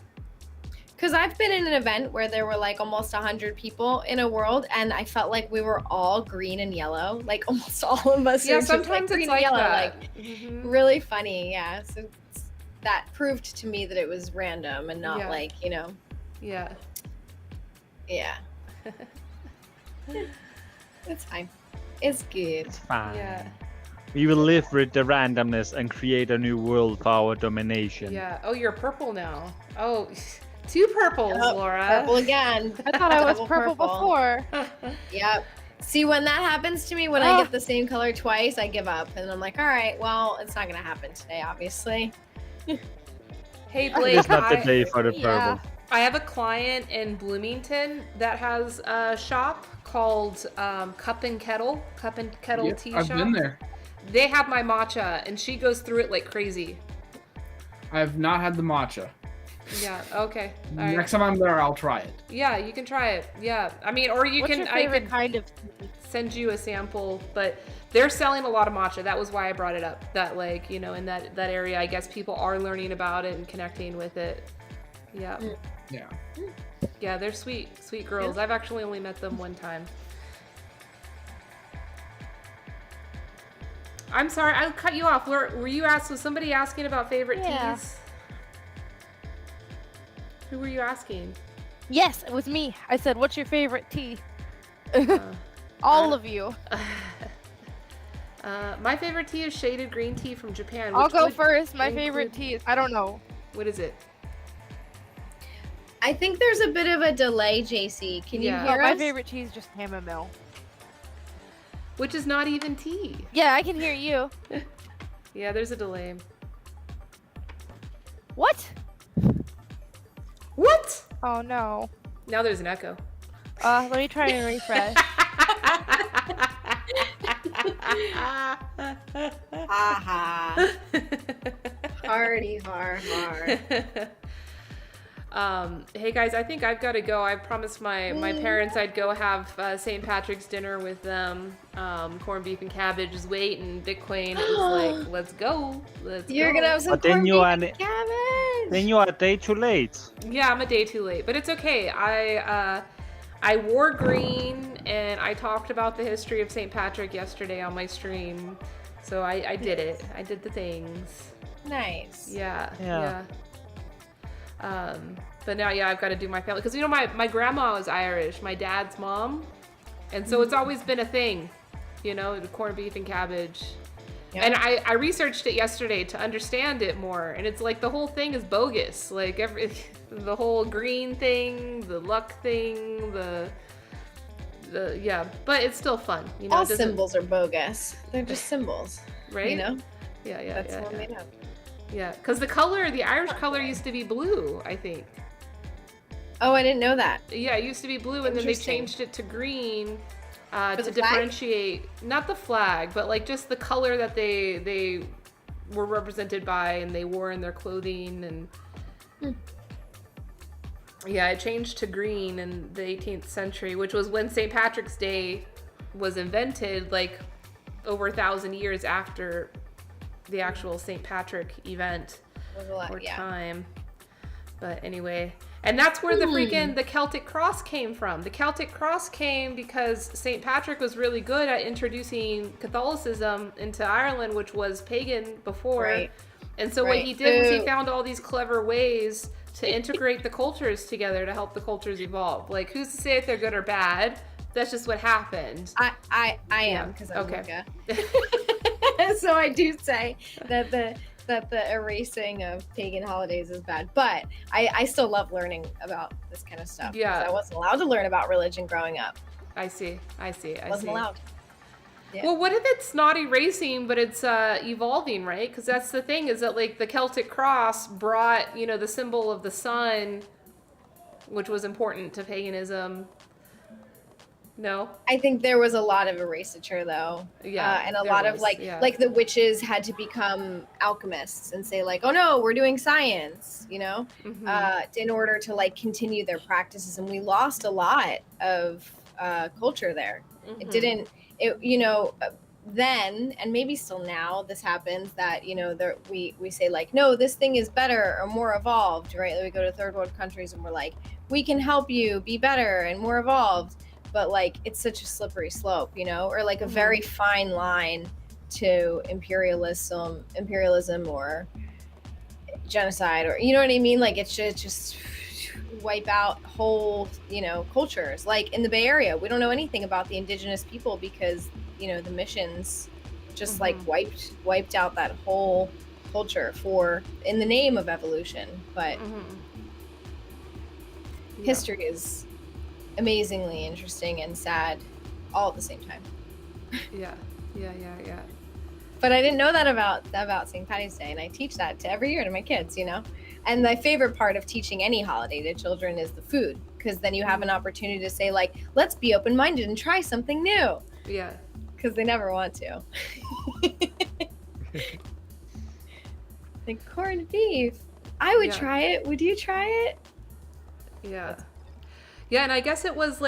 Because I've been in an event where there were like almost 100 people in a world, and I felt like we were all green and yellow. Like almost all of us. Yeah, were just, sometimes green it's and like yellow. that. Like Mhm. really funny. Yeah. So that proved to me that it was random and not Yeah. like Yeah. Yeah. It's fine. It's good. It's fine. Yeah. We will live with the randomness and create a new world for our domination. Yeah. Oh, you're purple now. Oh, 2 purples, Oh, Laura. Purple again. I thought I was Double purple before. Yep. See, when that happens to me, when I get the same color twice, I give up. And I'm like, all right, well, it's not going to happen today, obviously. Hey, Blake. It's not the day for the Yeah. purple. I have a client in Bloomington that has a shop called Cup and Kettle Yeah, Tea I've Shop. been there. They have my matcha, and she goes through it like crazy. I have not had the matcha. Yeah. Okay. All right. Next time I'm there, I'll try it. Yeah, you can try it. Yeah. I mean, or you What's can. your I favorite could kind of tea? send you a sample, but they're selling a lot of matcha. That was why I brought it up. That like in that area, I guess people are learning about it and connecting with it. Yeah. Yeah. Yeah, they're sweet girls. I've actually only met them one time. I'm sorry, I cut you off. Were you asked? Was somebody asking about favorite Yeah. teas? Who were you asking? Yes, it was me. I said, "What's your favorite tea?" Uh, All of you. My favorite tea is shaded green tea from Japan. I'll which go would first. My include- favorite tea is I don't know. What is it? I think there's a bit of a delay, JC. Can you Yeah. hear My us? favorite tea is just chamomile. Which is not even tea. Yeah, I can hear you. Yeah, there's a delay. What? What? Oh no. Now there's an echo. Let me try and refresh. Haha. Party har har. Hey guys, I think I've got to go. I promised my parents I'd go have St. Patrick's dinner with them. Corned beef and cabbage is waiting. Bitcoin is like, let's go. You're gonna have some But then corned you beef are and cabbage. then you are a day too late. Yeah, I'm a day too late, but it's okay. I wore green and I talked about the history of St. Patrick yesterday on my stream. So I did it. I did the things. Nice. Yeah. But now, I've got to do my family. Because, my grandma was Irish, my dad's mom. And so it's always been a thing, the corned beef and cabbage. Yeah. And I researched it yesterday to understand it more. And it's like the whole thing is bogus. Like the whole green thing, the luck thing, but it's still fun. All symbols are bogus. They're just symbols. Right? Yeah. That's what made up. Yeah, because the Irish color used to be blue, I think. Oh, I didn't know that. Yeah, it used to be blue, and then they changed it to green to the differentiate, not the flag, but like just the color that they were represented by and they wore in their clothing. And yeah, it changed to green in the 18th century, which was when St. Patrick's Day was invented, like over 1,000 years after the actual St. Patrick event or time. But anyway, and that's where the Celtic cross came from. The Celtic cross came because St. Patrick was really good at introducing Catholicism into Ireland, which was pagan before. Right. And so what he did was he found all these clever ways to integrate the cultures together to help the cultures evolve. Like, who's to say if they're good or bad? That's just what happened. I am, because I'm Wicca. So I do say that the erasing of pagan holidays is bad, but I still love learning about this kind of stuff. Yeah, I wasn't allowed to learn about religion growing up. I see. Wasn't allowed. Yeah. Well, what if it's not erasing, but it's evolving, right? Because that's the thing, is that like the Celtic cross brought, the symbol of the sun, which was important to paganism. No, I think there was a lot of erasure though. Yeah, and a lot of like the witches had to become alchemists and say like, oh no, we're doing science, in order to like continue their practices, and we lost a lot of culture there. Then, and maybe still now, this happens that we say like, no, this thing is better or more evolved, right? We go to third world countries and we're like, we can help you be better and more evolved. But like, it's such a slippery slope, or like a very fine line to imperialism or genocide, or you know what I mean? Like, it's just wipe out whole, cultures. Like in the Bay Area, we don't know anything about the indigenous people because, the missions just like wiped out that whole culture in the name of evolution. But history is amazingly interesting and sad all at the same time. Yeah. But I didn't know that about St. Patty's Day, and I teach that to every year to my kids, And my favorite part of teaching any holiday to children is the food, because then you have an opportunity to say like, let's be open-minded and try something new. Yeah. Because they never want to. Like corned beef. I would try it. Would you try it? Yeah. Yeah, and I guess it was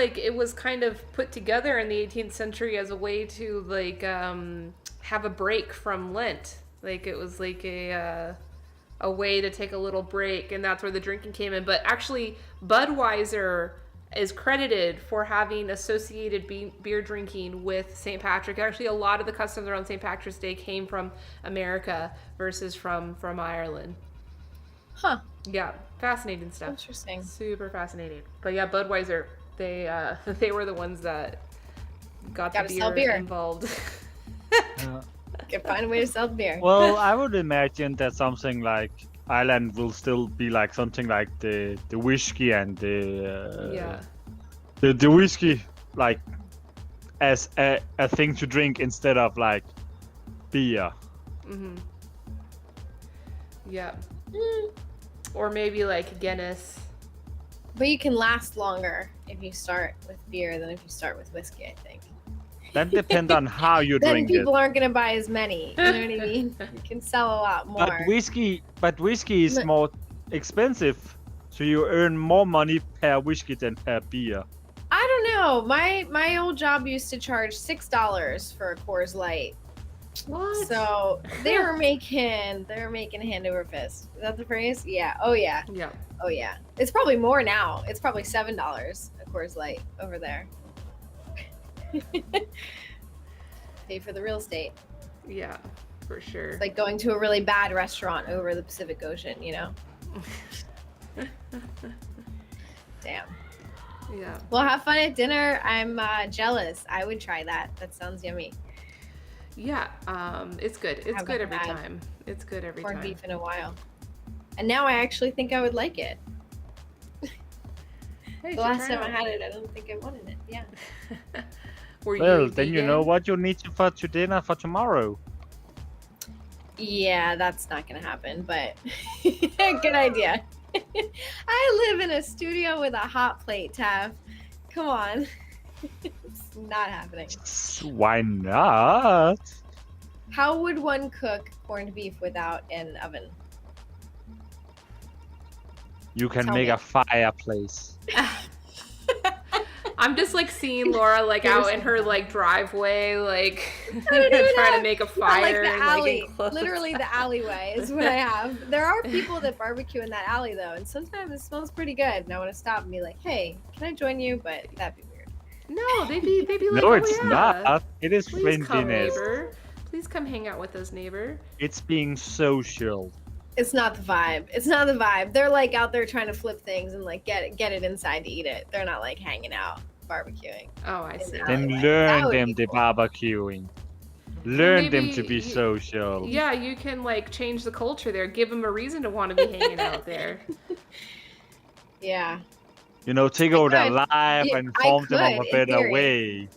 kind of put together in the 18th century as a way to like have a break from Lent. Like it was like a way to take a little break, and that's where the drinking came in. But actually, Budweiser is credited for having associated beer drinking with St. Patrick. Actually, a lot of the customs around St. Patrick's Day came from America versus from Ireland. Huh. Yeah, fascinating stuff. Interesting. Super fascinating. But yeah, Budweiser, they were the ones that got the beer involved. Can find a way to sell beer. Well, I would imagine that something like Ireland will still be like something like the whiskey and the whiskey like as a thing to drink instead of like beer. Yeah. Or maybe like Guinness. But you can last longer if you start with beer than if you start with whiskey, I think. That depends on how you drink it. Then people aren't going to buy as many. You know what I mean? You can sell a lot more. But whiskey is more expensive So you earn more money per whiskey than per beer. I don't know. My old job used to charge $6 for a Coors Light. What? So they were making hand over fist. Is that the phrase? Yeah. Oh yeah. Yeah. Oh yeah. It's probably more now. It's probably $7 a Coors Light over there. Pay for the real estate. Yeah, for sure. It's like going to a really bad restaurant over the Pacific Ocean, you know? Damn. Yeah. Well, have fun at dinner. I'm jealous. I would try that. That sounds yummy. Yeah. It's good. It's Haven't good every had time. It's good every Corned time. beef in a while. And now I actually think I would like it. Hey, The last time I had it, I don't think I wanted it. Yeah. Were Well, you then you vegan? know what you need for dinner for tomorrow. Yeah, that's not gonna happen, but good idea. I live in a studio with a hot plate, Tav. Come on. It's not happening. Why not? How would one cook corned beef without an oven? You can Tell make me. a fireplace. I'm just like seeing Laura like out in her like driveway, like I don't trying know. to make a Yeah, fire. like the and, alley. enclose- Literally the alleyway is what I have. There are people that barbecue in that alley though, and sometimes it smells pretty good. And I want to stop and be like, "Hey, can I join you?" But that'd be weird. No, they'd be like, No, oh, it's yeah. not. It is Please come, friendliness. neighbor. Please come hang out with us, neighbor. It's being social. It's not the vibe. It's not the vibe. They're like out there trying to flip things and like get it inside to eat it. They're not like hanging out barbecuing. Oh, I see. Then That learn would them be the cool. barbecuing. Learn them to maybe be you- social. Yeah, you can like change the culture there. Give them a reason to want to be hanging out there. Yeah. You know, take over their could. life Yeah, and I form them of could, a in better theory. way.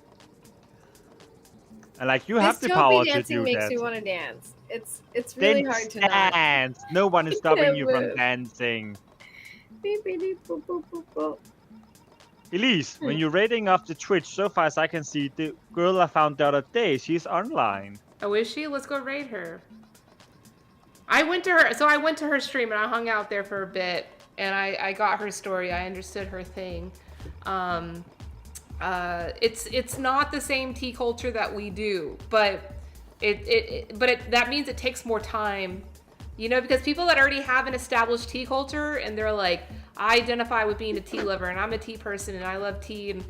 And like, you This have the Toby power to dancing do makes that. me want to dance. It's really Then hard to not. dance. No one is stopping you from Move. dancing. Beep, beep, beep, boop, boop, boop, boop. Elise, when you're rating off the Twitch, so far as I can see, the girl I found the other day, she's online. Oh, is she? Let's go raid her. I went to her stream and I hung out there for a bit and I got her story. I understood her thing. It's not the same tea culture that we do, but that means it takes more time, you know, because people that already have an established tea culture and they're like, I identify with being a tea lover and I'm a tea person and I love tea and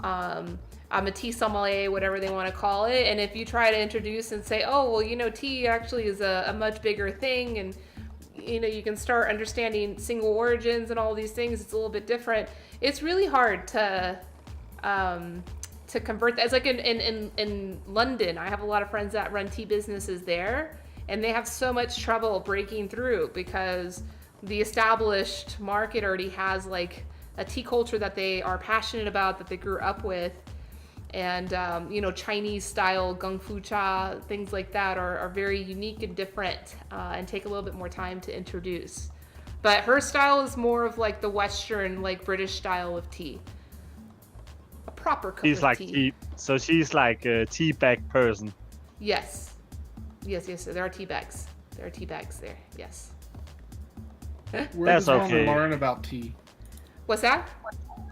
I'm a tea sommelier, whatever they want to call it. And if you try to introduce and say, oh, well, you know, tea actually is a much bigger thing and you know, you can start understanding single origins and all these things, it's a little bit different. It's really hard to convert that. It's like in London, I have a lot of friends that run tea businesses there, and they have so much trouble breaking through because the established market already has like a tea culture that they are passionate about, that they grew up with. And, you know, Chinese style gung fu cha, things like that are very unique and different and take a little bit more time to introduce. But her style is more of like the Western, like British style of tea. A proper cup She's of like tea. so she's like a tea bag person. Yes. Yes, there are tea bags. There are tea bags there, yes. Where That's does okay. one learn about tea? What's that?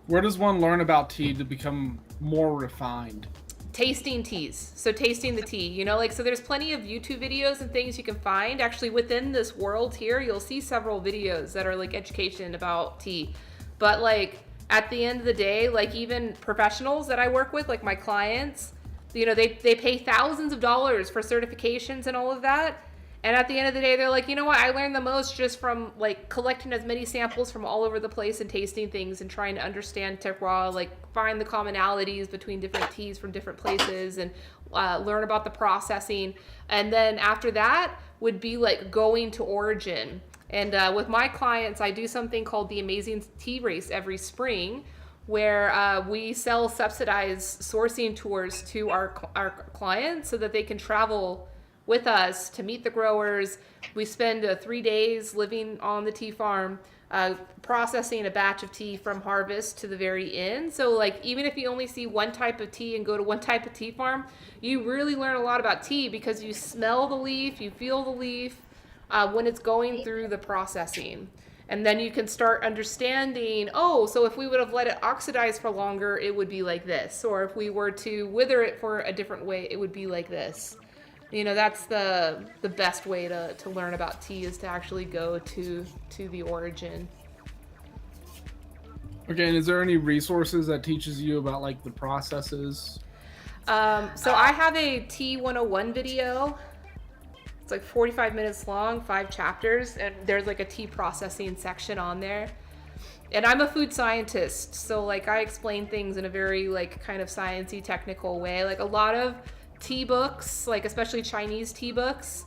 Where does one learn about tea to become more refined? Tasting teas. So tasting the tea, you know, like, so there's plenty of YouTube videos and things you can find. Actually, within this world here, you'll see several videos that are like education about tea. But like at the end of the day, like even professionals that I work with, like my clients, you know, they pay thousands of dollars for certifications and all of that. And at the end of the day, they're like, you know what? I learned the most just from like collecting as many samples from all over the place and tasting things and trying to understand terroir, like find the commonalities between different teas from different places and learn about the processing. And then after that would be like going to origin. And with my clients, I do something called the Amazing Tea Race every spring, where we sell subsidized sourcing tours to our clients so that they can travel with us to meet the growers. We spend 3 days living on the tea farm, processing a batch of tea from harvest to the very end. So like, even if you only see one type of tea and go to one type of tea farm, you really learn a lot about tea because you smell the leaf, you feel the leaf when it's going through the processing. And then you can start understanding, oh, so if we would have let it oxidize for longer, it would be like this. Or if we were to wither it for a different way, it would be like this. You know, that's the best way to learn about tea, is to actually go to the origin. Okay, and is there any resources that teaches you about like the processes? So I have a Tea 101 video. It's like 45 minutes long, 5 chapters, and there's like a tea processing section on there. And I'm a food scientist, so like I explain things in a very like kind of sciencey, technical way. Like a lot of tea books, like especially Chinese tea books,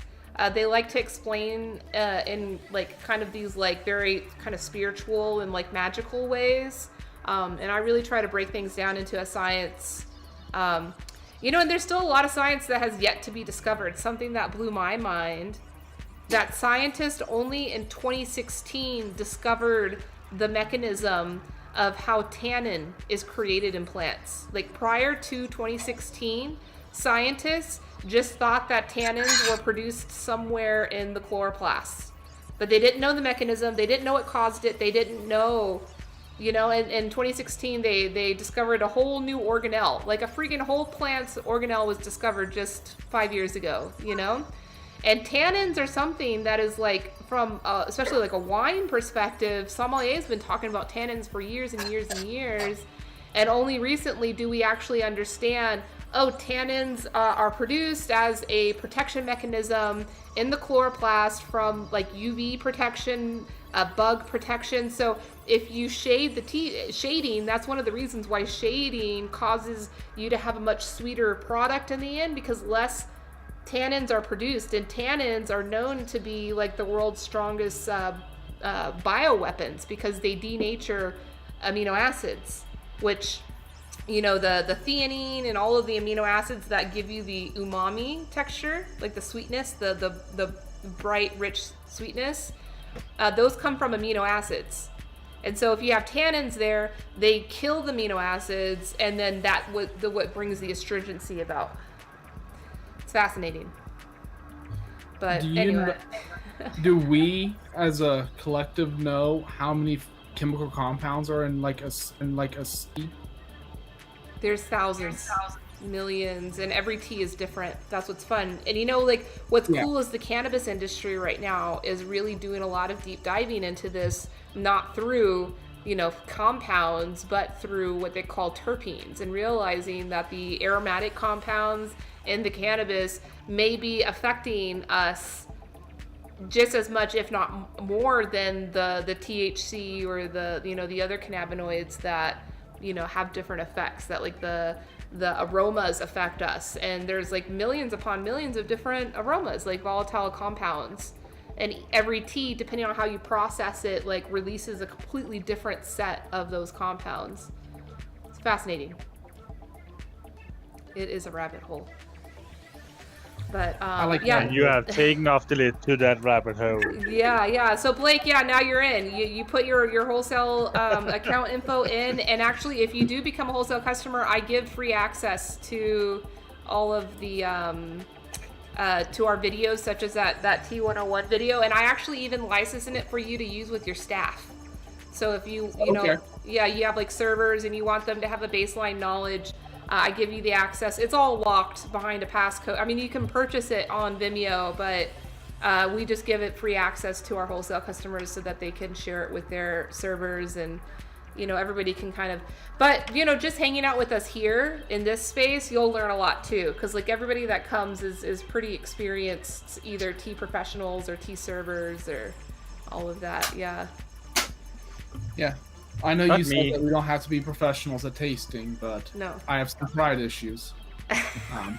they like to explain in like kind of these like very kind of spiritual and like magical ways. And I really try to break things down into a science. You know, and there's still a lot of science that has yet to be discovered. Something that blew my mind, that scientists only in 2016 discovered the mechanism of how tannin is created in plants. Like prior to 2016, scientists just thought that tannins were produced somewhere in the chloroplasts. But they didn't know the mechanism, they didn't know what caused it, they didn't know. You know, in 2016, they discovered a whole new organelle. Like a freaking whole plant's organelle was discovered just 5 years ago, you know? And tannins are something that is like, from especially like a wine perspective, sommelier's been talking about tannins for years and years and years. And only recently do we actually understand, oh, tannins are produced as a protection mechanism in the chloroplast from like UV protection, bug protection. So if you shade the tea, shading, that's one of the reasons why shading causes you to have a much sweeter product in the end, because less tannins are produced. And tannins are known to be like the world's strongest bioweapons, because they denature amino acids, which, you know, the theanine and all of the amino acids that give you the umami texture, like the sweetness, the bright, rich sweetness, those come from amino acids. And so if you have tannins there, they kill the amino acids, and then that what brings the astringency about. It's fascinating. But anyway. Do we, as a collective, know how many chemical compounds are in like a seed? There's thousands, millions, and every tea is different. That's what's fun. And you know, like what's cool is the cannabis industry right now is really doing a lot of deep diving into this, not through, you know, compounds, but through what they call terpenes, and realizing that the aromatic compounds in the cannabis may be affecting us just as much, if not more, than the THC or the, you know, the other cannabinoids that, you know, have different effects, that like the aromas affect us. And there's like millions upon millions of different aromas, like volatile compounds. And every tea, depending on how you process it, like releases a completely different set of those compounds. It's fascinating. It is a rabbit hole. But yeah. And you have taken off the lid to that rabbit hole. Yeah. So Blake, yeah, now you're in. You put your wholesale account info in, and actually, if you do become a wholesale customer, I give free access to all of the to our videos, such as that T101 video, and I actually even license it for you to use with your staff. So if you know, yeah, you have like servers and you want them to have a baseline knowledge, I give you the access. It's all locked behind a passcode. I mean, you can purchase it on Vimeo, but we just give it free access to our wholesale customers so that they can share it with their servers, and, you know, everybody can kind of, but, you know, just hanging out with us here in this space, you'll learn a lot too. Because like everybody that comes is pretty experienced, either tea professionals or tea servers or all of that. Yeah. Yeah. I know Not you me. said that we don't have to be professionals at tasting, but No. I have some pride issues. I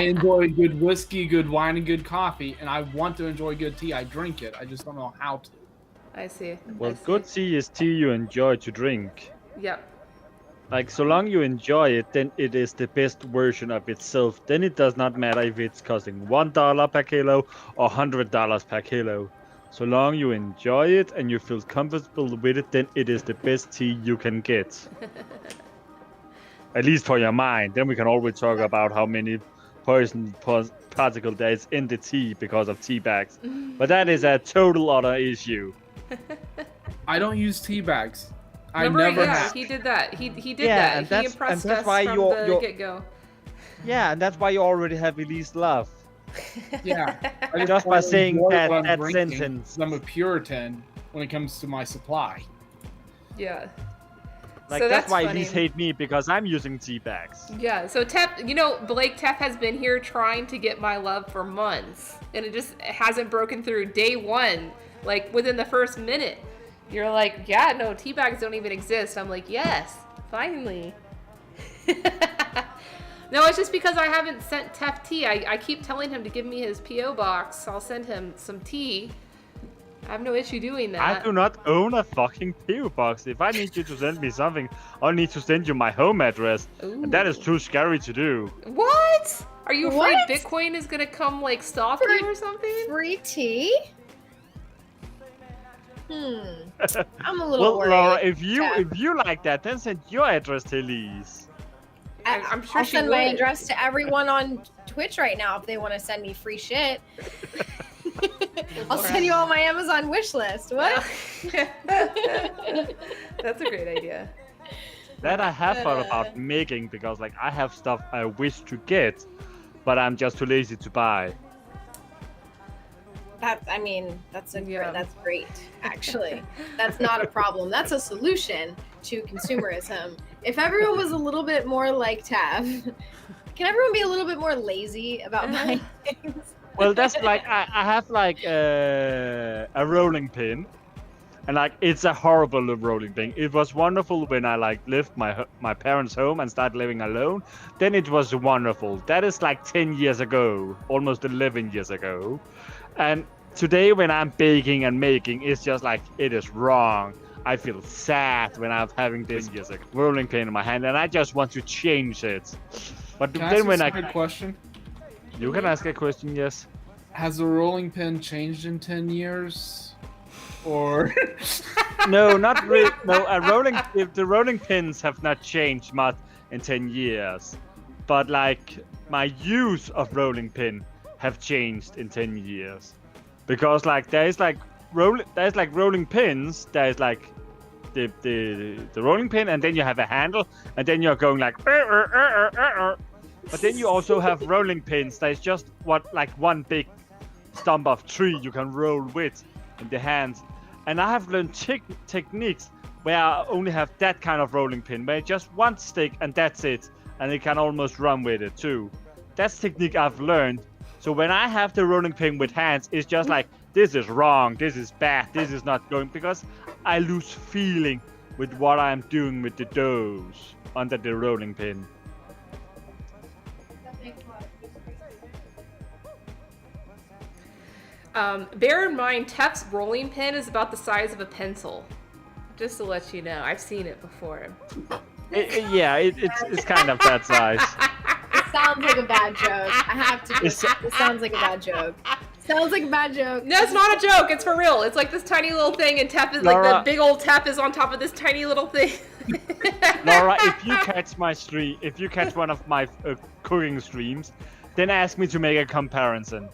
enjoy good whiskey, good wine, and good coffee, and I want to enjoy good tea. I drink it. I just don't know how to. I see. Well, good tea is tea you enjoy to drink. Yep. Like, so long you enjoy it, then it is the best version of itself. Then it does not matter if it's costing $1 per kilo or $100 per kilo. So long you enjoy it and you feel comfortable with it, then it is the best tea you can get. At least for your mind. Then we can always talk about how many poison particles there is in the tea because of tea bags. But that is a total other issue. I don't use tea bags. I Remember, never yeah, have. he did that. He did Yeah, that. He impressed that's us why from you're- the you're- get-go. Yeah, and that's why you already have released love. Yeah. I Just by wanna saying enjoy that- what I'm that drinking, sentence. 'cause I'm a Puritan when it comes to my supply. Yeah. Like So that's that's why funny. Elise hate me because I'm using tea bags. Yeah, so Tef, you know, Blake, Tef has been here trying to get my love for months, and it just hasn't broken through day one, like within the first minute. You're like, yeah, no, tea bags don't even exist. I'm like, yes, finally. No, it's just because I haven't sent Tef tea. I keep telling him to give me his P.O. box. I'll send him some tea. I have no issue doing that. I do not own a fucking PO box. If I need you to send me something, I'll need to send you my home address. And that is too scary to do. What? Are you afraid What? Bitcoin is gonna come like stalk you or something? Free tea? I'm a little Well, worried. Laura, if you Tef. like that, then send your address to Elise. I'm sure I'll she send my would. address to everyone on Twitch right now if they want to send me free shit. I'll send you all my Amazon wish list. What? That's a great idea. That I have thought about making because like I have stuff I wish to get, but I'm just too lazy to buy. I mean, that's great. Actually, that's not a problem. That's a solution to consumerism. If everyone was a little bit more like Tav, can everyone be a little bit more lazy about buying things? Well, that's like I have like a rolling pin, and like it's a horrible rolling pin. It was wonderful when I like left my parents' home and started living alone. Then it was wonderful. That is like 10 years ago, almost 11 years ago. And today when I'm baking and making, it's just like it is wrong. I feel sad when I'm having this rolling pin in my hand, and I just want to change it. But Can I then ask when a I side question? You can ask a question, yes. Has the rolling pin changed in 10 years? Or No, not really. No, the rolling pins have not changed much in 10 years. But like my use of rolling pin have changed in 10 years. Because like there's like rolling pins, there's like the rolling pin, and then you have a handle, and then you're going like but then you also have rolling pins. There's just one big stump of tree you can roll with in the hands. And I have learned techniques where I only have that kind of rolling pin, where it's just one stick and that's it, and it can almost run with it too. That's technique I've learned. So when I have the rolling pin with hands, it's just like, this is wrong, this is bad, this is not going, because I lose feeling with what I'm doing with the doughs under the rolling pin. Bear in mind, Tef's rolling pin is about the size of a pencil. Just to let you know, I've seen it before. It's kind of that size. It sounds like a bad joke. I have to. It sounds like a bad joke. Sounds like a bad joke. No, it's not a joke. It's for real. It's like this tiny little thing, and Tef is like Laura. the big old Tef is on top of this tiny little thing. Laura, if you catch my stream, if you catch one of my cooking streams, then ask me to make a comparison.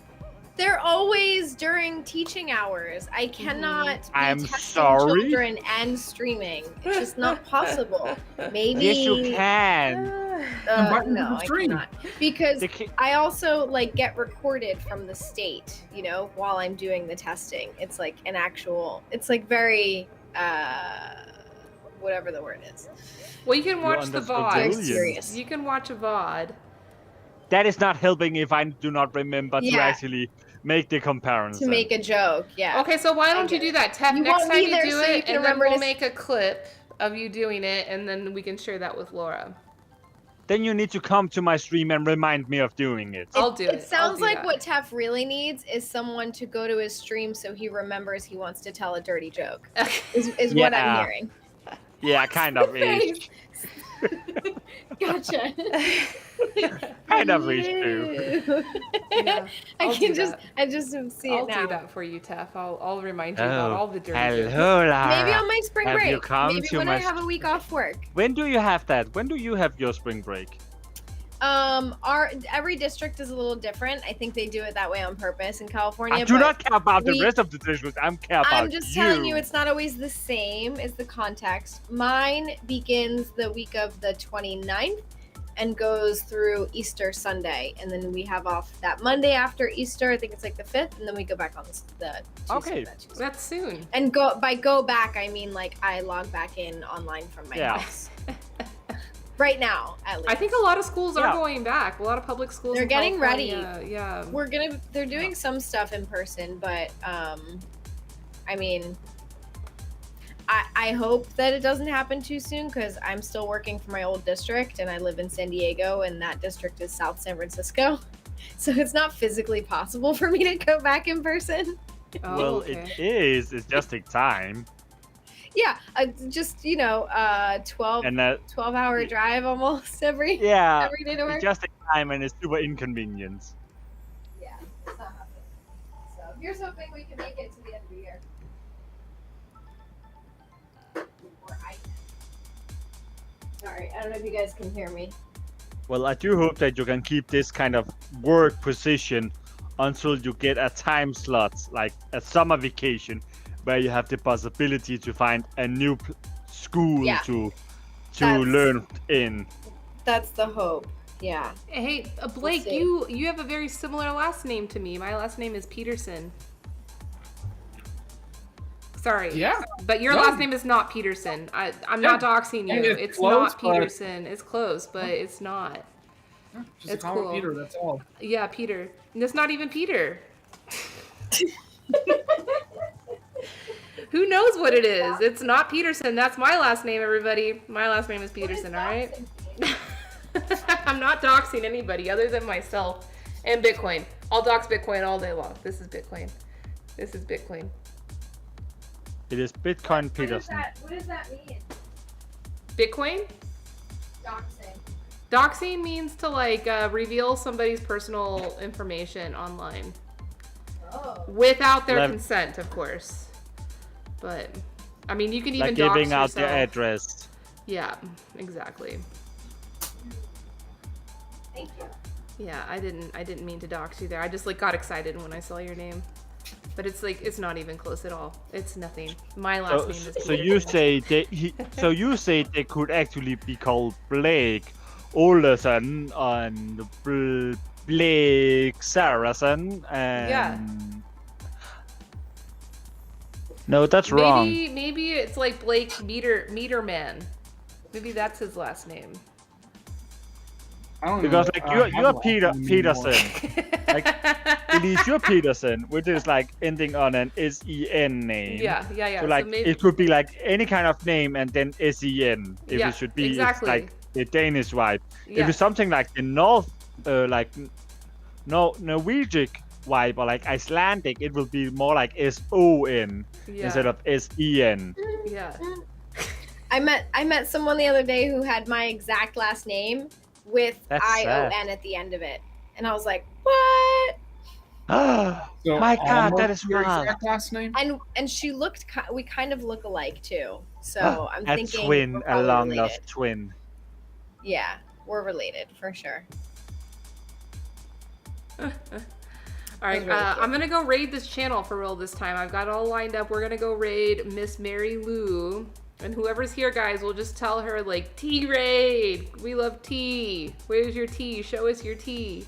They're always during teaching hours. I cannot be I'm testing sorry? children and streaming. It's just not possible. Maybe. Yes, you can. No, I cannot. Because I also like get recorded from the state, while I'm doing the testing. It's like an actual. It's like very, whatever the word is. Well, you can watch the understood VOD. Very serious. You can watch a VOD. That is not helping if I do not remember to Yeah. actually make the comparison. To make a joke, yeah. Okay, so why don't you do that, Tef? You Next want time me you there do so it, you can and then remember we'll to make a clip of you doing it, and then we can share that with Laura. Then you need to come to my stream and remind me of doing it. I'll do it. It sounds I'll do like that. what Tef really needs is someone to go to his stream so he remembers he wants to tell a dirty joke. Is what I'm Yeah. hearing. Yeah, kind of is. Gotcha. Kind of is too. Yeah, I I'll can do just that. I just see I'll it now. do that for you, Tef. I'll remind you about all the dirty jokes. hello, Lara. Maybe on my spring Have break. you come Maybe to when my I have a week off work. When do you have that? When do you have your spring break? Every district is a little different. I think they do it that way on purpose in California. I do but not care about the we- rest of the districts. I'm care about I'm just telling you, it's not always the same. Is the context. Mine begins the week of the 29th and goes through Easter Sunday, and then we have off that Monday after Easter. I think it's like the 5th, and then we go back on the Tuesday. Okay. that Tuesday. That's soon. And go back, I mean like I log back in online from my house. Right now, at least. I think a lot of schools are Yeah. going back. A lot of public schools. They're in getting ready. California, Yeah. They're doing some stuff in person, but I mean, I hope that it doesn't happen too soon because I'm still working for my old district and I live in San Diego and that district is South San Francisco. So it's not physically possible for me to go back in person. Oh, Well, okay. it is. It just takes time. Yeah, just 12-hour drive almost every day to work. It just takes time and it's super inconvenient. Yeah, it's not happening. So here's hoping we can make it to the end of the year. Sorry, I don't know if you guys can hear me. Well, I do hope that you can keep this kind of work position until you get a time slot, like a summer vacation, where you have the possibility to find a new school Yeah. to That's- learn in. That's the hope. Yeah. Hey, Blake, see. you have a very similar last name to me. My last name is Peterson. Sorry. Yeah. But your No. last name is not Peterson. I'm not doxing you. Yeah, it's It's close, not but- Peterson. It's close, but it's not. Just It's a common cool. Peter, that's all. Yeah, Peter. And it's not even Peter. Who knows what it is? It's not Peterson. That's my last name, everybody. My last name is Peterson, all right? I'm not doxing anybody other than myself and Bitcoin. I'll dox Bitcoin all day long. This is Bitcoin. This is Bitcoin. It is Bitcoin Peterson. What does that mean? Bitcoin? Doxing. Doxing means to reveal somebody's personal information online. Oh. Without their Like- consent, of course. But, I mean, you can even Like dox giving out yourself. their address. Yeah, exactly. Thank you. Yeah, I didn't mean to dox you there. I just got excited when I saw your name. But it's not even close at all. It's nothing. My last name is So you Peterson. say you say they could actually be called Blake Olesen and Blake Saracen and Yeah. No, that's wrong. Maybe it's like Blake Meterman. Maybe that's his last name. I don't Because know. you're Peterson. At least you're Peterson, which is ending on an SEN name. Yeah. So So maybe, it could be any kind of name and then SEN if Yeah, it should be. exactly. It's the Danish vibe. Yeah. If it's something like the Norwegian vibe or Icelandic, it will be more like SON Yeah. instead of SEN. Yeah. I met someone the other day who had my exact last name with That's sad. ION at the end of it. And I was like, what? So My God, that almost is your wild. exact last name? And she looked, we kind of look alike too. So I'm A thinking. twin, we're a probably long related. lost twin. Yeah, we're related for sure. All right, really cute. I'm gonna go raid this channel for real this time. I've got it all lined up. We're gonna go raid Miss Mary Lou, and whoever's here, guys, we'll just tell her tea raid. We love tea. Where's your tea? Show us your tea.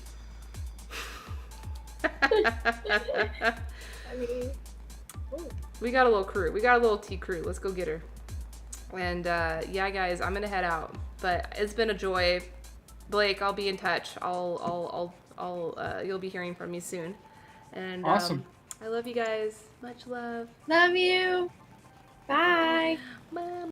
I mean, We got a little crew. We got a little tea crew. Let's go get her. And yeah, guys, I'm gonna head out. But it's been a joy. Blake, I'll be in touch. You'll be hearing from me soon. And Awesome. I love you guys. Much love. love you. Bye. Bye.